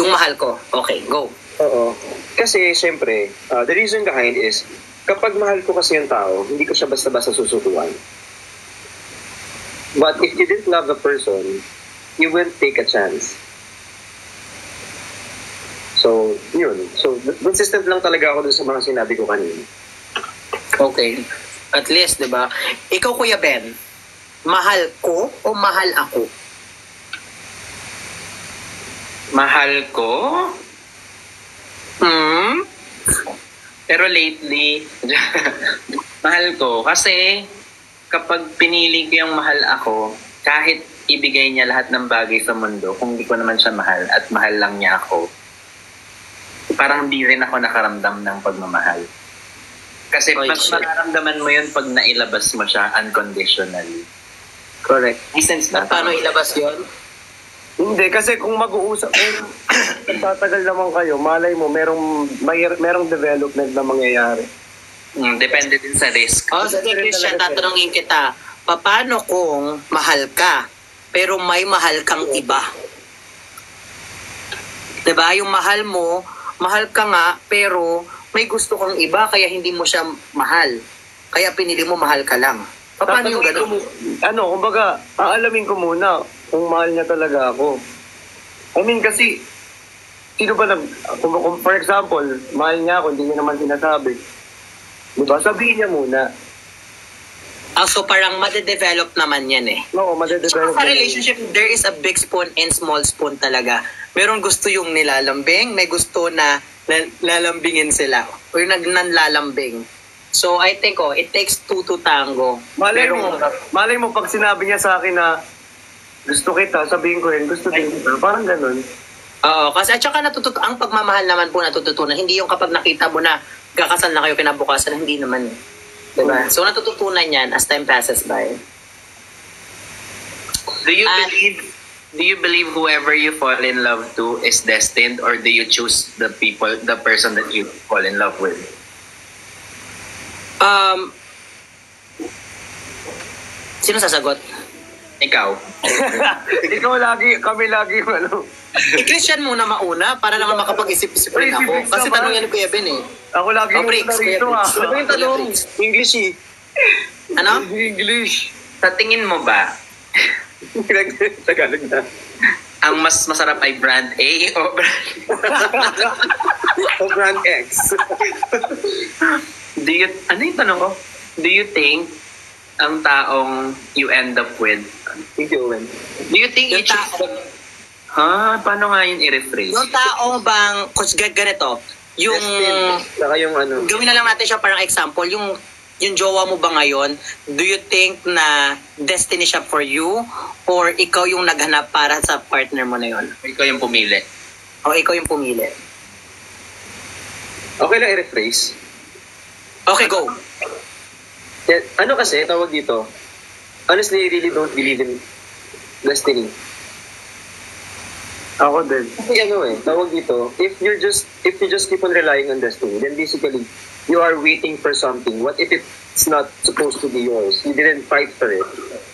[SPEAKER 6] Yung mahal ko. Okay, go.
[SPEAKER 4] Oo. Kasi, syempre, the reason behind is, kapag mahal ko kasi yung tao, hindi ko siya basta-basta susukuan. But if you didn't love the person, you will take a chance. So, yun. So, consistent lang talaga ako dun sa mga sinabi ko kanina.
[SPEAKER 6] Okay. At least, di ba? Ikaw, Kuya Ben, mahal ko o mahal ako?
[SPEAKER 2] Mahal ko? Pero lately, mahal ko. Kasi kapag pinili ko yung mahal ako, kahit ibigay niya lahat ng bagay sa mundo, kung hindi ko naman siya mahal at mahal lang niya ako, parang di rin ako nakaramdam ng pagmamahal. Kasi mas mararamdaman mo yun pag nailabas mo siya unconditionally.
[SPEAKER 6] Correct.
[SPEAKER 2] Since na,
[SPEAKER 6] paano ilabas yun?
[SPEAKER 5] Hindi, kasi kung mag-uusap, kung tatagal naman kayo, malay mo, merong development na mangyayari.
[SPEAKER 2] Depende din sa risk.
[SPEAKER 6] Sige, Christian, tatanungin kita, paano kung mahal ka, pero may mahal kang iba? Diba? Yung mahal mo, mahal ka nga, pero may gusto kang iba, kaya hindi mo siya mahal. Kaya pinili mo mahal ka lang. Paano yung gano'n?
[SPEAKER 5] Kumbaga, aalamin ko muna kung mahal niya talaga ako. I mean, kasi, sino ba kung for example, mahal niya ako, hindi niya naman sinasabi. Diba? Sabihin niya muna.
[SPEAKER 6] So parang madedevelop naman yan
[SPEAKER 5] Oo, madedevelop.
[SPEAKER 6] So, sa relationship, there is a big spoon and small spoon talaga. Meron gusto yung nilalambing, may gusto na lalambingin sila. Or nanlalambing. So I think, it takes two to tango.
[SPEAKER 5] Malay mo pag sinabi niya sa akin na gusto kita, sabihin ko rin, gusto din kita. Parang ganun.
[SPEAKER 6] Oo, kasi at saka ang pagmamahal naman po natututunan. Hindi yung kapag nakita mo na kakasal na kayo kinabukasan, hindi naman. Diba? So natututunan yan as time passes by.
[SPEAKER 2] Do you believe
[SPEAKER 7] do you believe whoever you fall in love to is destined, or do you choose the person that you fall in love with?
[SPEAKER 6] Sino sasagot?
[SPEAKER 7] Ikaw.
[SPEAKER 5] Ikaw lagi, kami lagi, ano.
[SPEAKER 6] Christian muna mauna para naman makapag-isip-isip rin ako.
[SPEAKER 5] Briggs
[SPEAKER 6] Kasi
[SPEAKER 5] naman.
[SPEAKER 6] tanong yan ni Kuya Ben eh.
[SPEAKER 5] Ako lagi
[SPEAKER 6] Oh,
[SPEAKER 5] yung
[SPEAKER 6] Briggs,
[SPEAKER 5] rito
[SPEAKER 6] Kuya
[SPEAKER 5] ah.
[SPEAKER 6] Briggs.
[SPEAKER 4] Ano yung tanong?
[SPEAKER 6] Briggs.
[SPEAKER 4] English eh.
[SPEAKER 6] Ano?
[SPEAKER 5] English.
[SPEAKER 7] Sa tingin mo ba,
[SPEAKER 4] Tagalog na.
[SPEAKER 7] ang mas masarap ay brand A o brand
[SPEAKER 4] O Brand X.
[SPEAKER 7] ano yung tanong ko? Do you think ang taong you end up with,
[SPEAKER 4] Thank you, Owen.
[SPEAKER 7] do you think
[SPEAKER 6] Yung
[SPEAKER 7] each of them, paano nga yun i-rephrase?
[SPEAKER 6] Yung taong bang, ganito, yung,
[SPEAKER 4] Saka yung ano.
[SPEAKER 6] gawin na lang natin siya parang example, yung jowa mo ba ngayon, do you think na destiny siya for you, or ikaw yung naghanap para sa partner mo na yun?
[SPEAKER 7] Ikaw yung pumili.
[SPEAKER 6] O ikaw yung pumili?
[SPEAKER 4] Okay lang i-rephrase.
[SPEAKER 6] Okay, go.
[SPEAKER 4] Yeah, ano kasi, tawag dito, honestly, I really don't believe in destiny.
[SPEAKER 5] Ako din.
[SPEAKER 4] Kasi ano tawag dito, if you just keep on relying on destiny, then basically, you are waiting for something. What if it's not supposed to be yours? You didn't fight for it.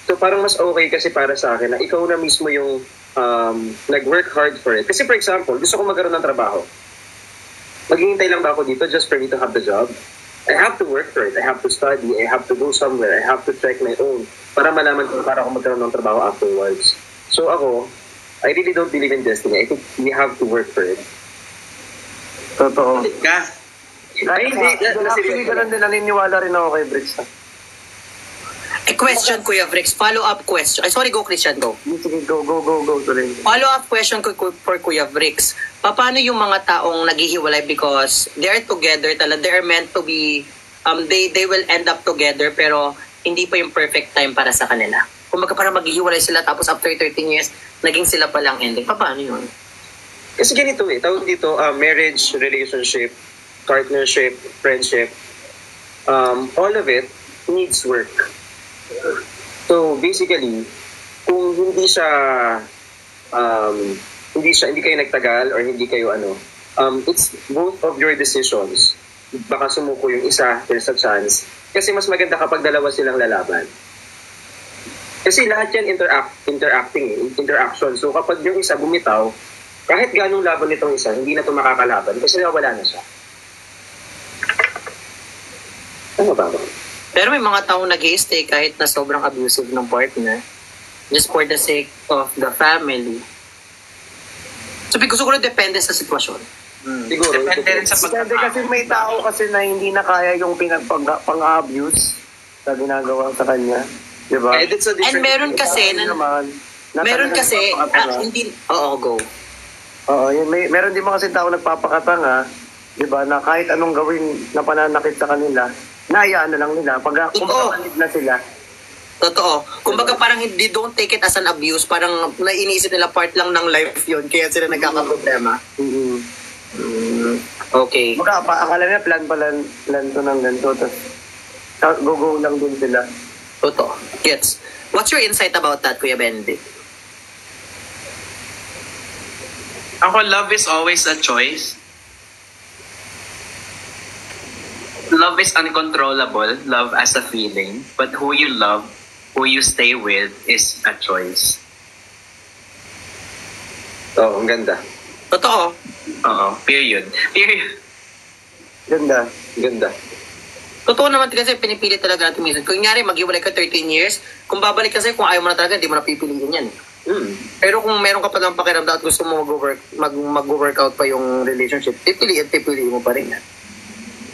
[SPEAKER 4] So parang mas okay kasi para sa akin na ikaw na mismo yung nag-work hard for it. Kasi for example, gusto ko magkaroon ng trabaho. Maghihintay lang ba ako dito just for me to have the job? I have to work for it. I have to study. I have to go somewhere. I have to check my own para malaman ko para ako magkaroon ng trabaho afterwards. So ako, I really don't believe in destiny. I think we have to work for it.
[SPEAKER 5] Totoo.
[SPEAKER 7] Ka?
[SPEAKER 4] Ay, hindi.
[SPEAKER 5] Actually, ganun din. Naniniwala rin ako kay Briggs.
[SPEAKER 6] A question, Kuya Briggs. Follow-up question. Ay, sorry, go, Christian, go.
[SPEAKER 5] Sige, go. Tuloy.
[SPEAKER 6] Follow-up question for Kuya Briggs. Paano yung mga taong naghihiwalay because they are together talaga, they are meant to be, they will end up together pero hindi pa yung perfect time para sa kanila. Kung parang maghihiwalay sila tapos after 13 years, naging sila palang ending. Paano yun?
[SPEAKER 4] Kasi ganito tawag dito, marriage, relationship, partnership, friendship, all of it needs work. So basically, kung hindi kayo nagtagal or hindi kayo it's both of your decisions. Baka sumuko yung isa, there's a chance. Kasi mas maganda kapag dalawa silang lalaban. Kasi lahat yan interaction. So kapag yung isa bumitaw, kahit ganong laban nitong isa, hindi na ito makakalaban kasi nawala na siya. Ano ba?
[SPEAKER 6] Pero may mga taong nag-i-stay kahit na sobrang abusive ng partner just for the sake of the family. So, gusto ko rin depende sa sitwasyon.
[SPEAKER 4] Siguro.
[SPEAKER 7] Depende rin sa
[SPEAKER 5] Depende kasi may tao kasi na hindi na kaya yung pang-abuse na ginagawa sa kanya. Diba?
[SPEAKER 4] That's a different...
[SPEAKER 6] And meron kasi, meron kasi, hindi, go.
[SPEAKER 5] Oo, yun, meron din mga kasi tao nagpapakatanga, diba, na kahit anong gawin na pananakit sa kanila, nahayaan na lang nila. Pag kumakalig na sila.
[SPEAKER 6] Totoo. Kumbaga parang hindi, don't take it as an abuse. Parang nainisip nila part lang ng life yun. Kaya sila nagkakaproblema. Okay.
[SPEAKER 5] Akala nila plan to ng ganito. Tapos go lang din sila.
[SPEAKER 6] Totoo. Gets. What's your insight about that, Kuya Benedict?
[SPEAKER 7] Ako, love is always a choice. Love is uncontrollable. Love as a feeling. But who you love, who you stay with, is a choice.
[SPEAKER 4] ang ganda.
[SPEAKER 6] Totoo.
[SPEAKER 7] Oo, period.
[SPEAKER 5] Ganda.
[SPEAKER 6] Totoo naman kasi pinipili talaga natin minsan. Kung nyari, maghiwalay ka 13 years, kung babalik kasi, kung ayaw mo na talaga, hindi mo na pipiliin yan. Pero kung meron ka pa ng pakiramdam at gusto mo mag-workout pa yung relationship, pipiliin mo pa rin yan.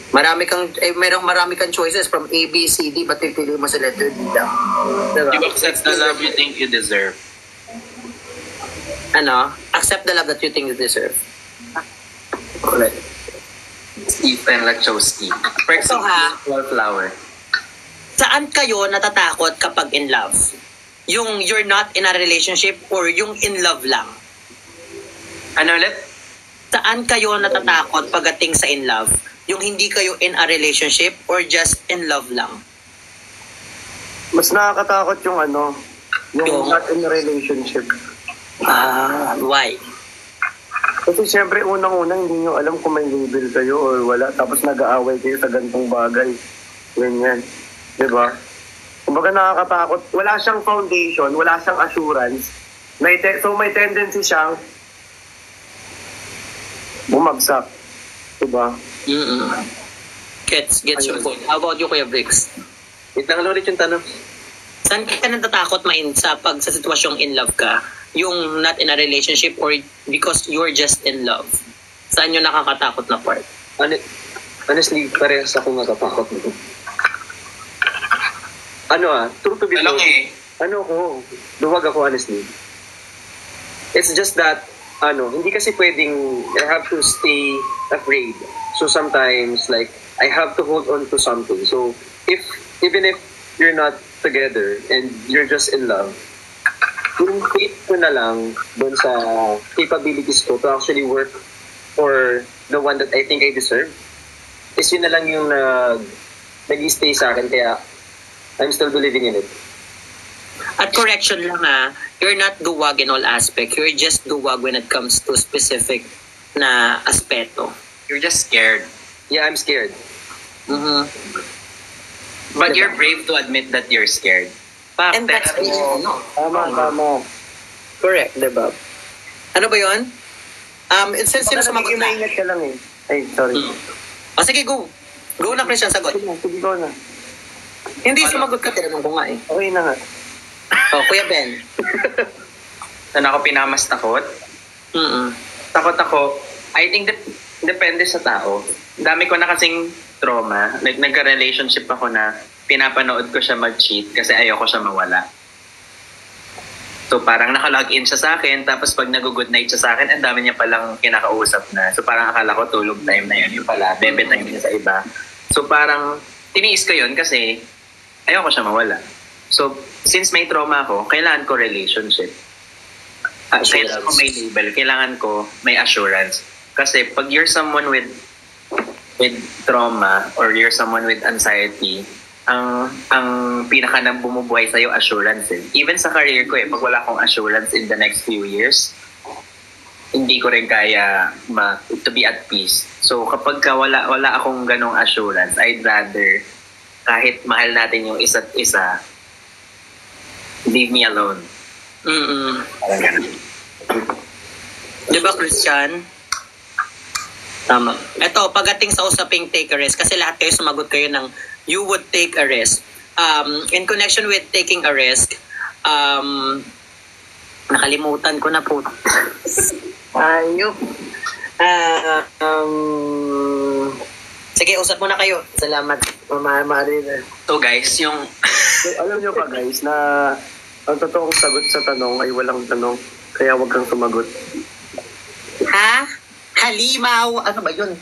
[SPEAKER 6] Marami kang choices from A, B, C, D, but pipiliin mo sa letter D lang. Diba?
[SPEAKER 7] You accept the love you think you deserve.
[SPEAKER 6] Accept the love that you think you deserve.
[SPEAKER 7] Correct. Stephen Lachowski. For example, Wallflower.
[SPEAKER 6] Saan kayo natatakot kapag in love? Yung you're not in a relationship or yung in love lang?
[SPEAKER 7] Ano ulit?
[SPEAKER 6] Saan kayo natatakot pagdating sa in love? Yung hindi kayo in a relationship or just in love lang?
[SPEAKER 5] Mas nakakatakot yung yung not in a relationship.
[SPEAKER 6] Why?
[SPEAKER 5] Kasi syempre, unang-una, hindi nyo alam kung may label kayo or wala. Tapos nag-aaway kayo sa gantong bagay. Ganyan. Diba? Kumbaga nakakatakot. Wala siyang foundation, wala siyang assurance. So may tendency siyang bumagsak. Diba?
[SPEAKER 6] Gets your point. How about you, Kuya Bricks?
[SPEAKER 4] Wait lang ulit yung tanong.
[SPEAKER 6] Saan ka natatakot sa sitwasyong in love ka? Yung not in a relationship or because you're just in love? Saan yung nakakatakot na part?
[SPEAKER 4] Honestly, parehas ako natatakot nito. True to be told. Duwag ako honestly. It's just that, hindi kasi pwedeng, I have to stay afraid. So sometimes, like, I have to hold on to something. So, even if you're not together and you're just in love, yung faith ko na lang dun sa capabilities ko to actually work for the one that I think I deserve, is yun na lang yung nag-stay sa akin, kaya I'm still believing in it.
[SPEAKER 6] At correction lang you're not duwag in all aspects. You're just duwag when it comes to specific na aspeto.
[SPEAKER 7] You're just scared.
[SPEAKER 4] Yeah, I'm scared.
[SPEAKER 7] But you're brave to admit that you're scared.
[SPEAKER 6] And that's
[SPEAKER 5] Tama.
[SPEAKER 6] correct, diba? Ano ba yun? Since sino sumagot na?
[SPEAKER 5] Maingat ka lang eh. Ay, sorry.
[SPEAKER 6] Sige, go. Go na, Christian, sagot.
[SPEAKER 5] Sige, go na.
[SPEAKER 6] Hindi sumagot ka, tinanong ko nga eh.
[SPEAKER 5] Okay na nga.
[SPEAKER 6] Kuya Ben.
[SPEAKER 7] Saan ako pinakamas takot? Takot ako. I think depende sa tao. Dami ko na kasing trauma. Nagka-relationship ako na pinapanood ko siya mag-cheat kasi ayoko siya mawala. So parang naka-login siya sa akin, tapos pag nag-good night siya sa akin, ang dami niya palang kinakausap na. So parang akala ko tulog time na yun. Yung pala, bebe time niya sa iba. So parang tiniis ko yun kasi ayoko siya mawala. So since may trauma ako, kailangan ko relationship. Kailangan ko may label, kailangan ko may assurance. Kasi pag you're someone with trauma or you're someone with anxiety, ang pinaka nang bumubuhay sa'yo assurance eh. Even sa career ko pag wala akong assurance in the next few years, hindi ko rin kaya to be at peace. So kapag wala akong ganong assurance, I'd rather kahit mahal natin yung isa't isa, leave me alone. Parang ganun.
[SPEAKER 6] Diba, Christian? Tama. Ito, pagdating sa usaping take a risk, kasi lahat kayo sumagot kayo ng you would take a risk. In connection with taking a risk, nakalimutan ko na po. Ayok. Sige, usap muna kayo. Salamat, Mama Marina.
[SPEAKER 7] So guys, yung...
[SPEAKER 5] Alam nyo ba guys, na ang totoong sagot sa tanong ay walang tanong, kaya wag kang sumagot.
[SPEAKER 6] Ha? Halimaw? Ano ba yun?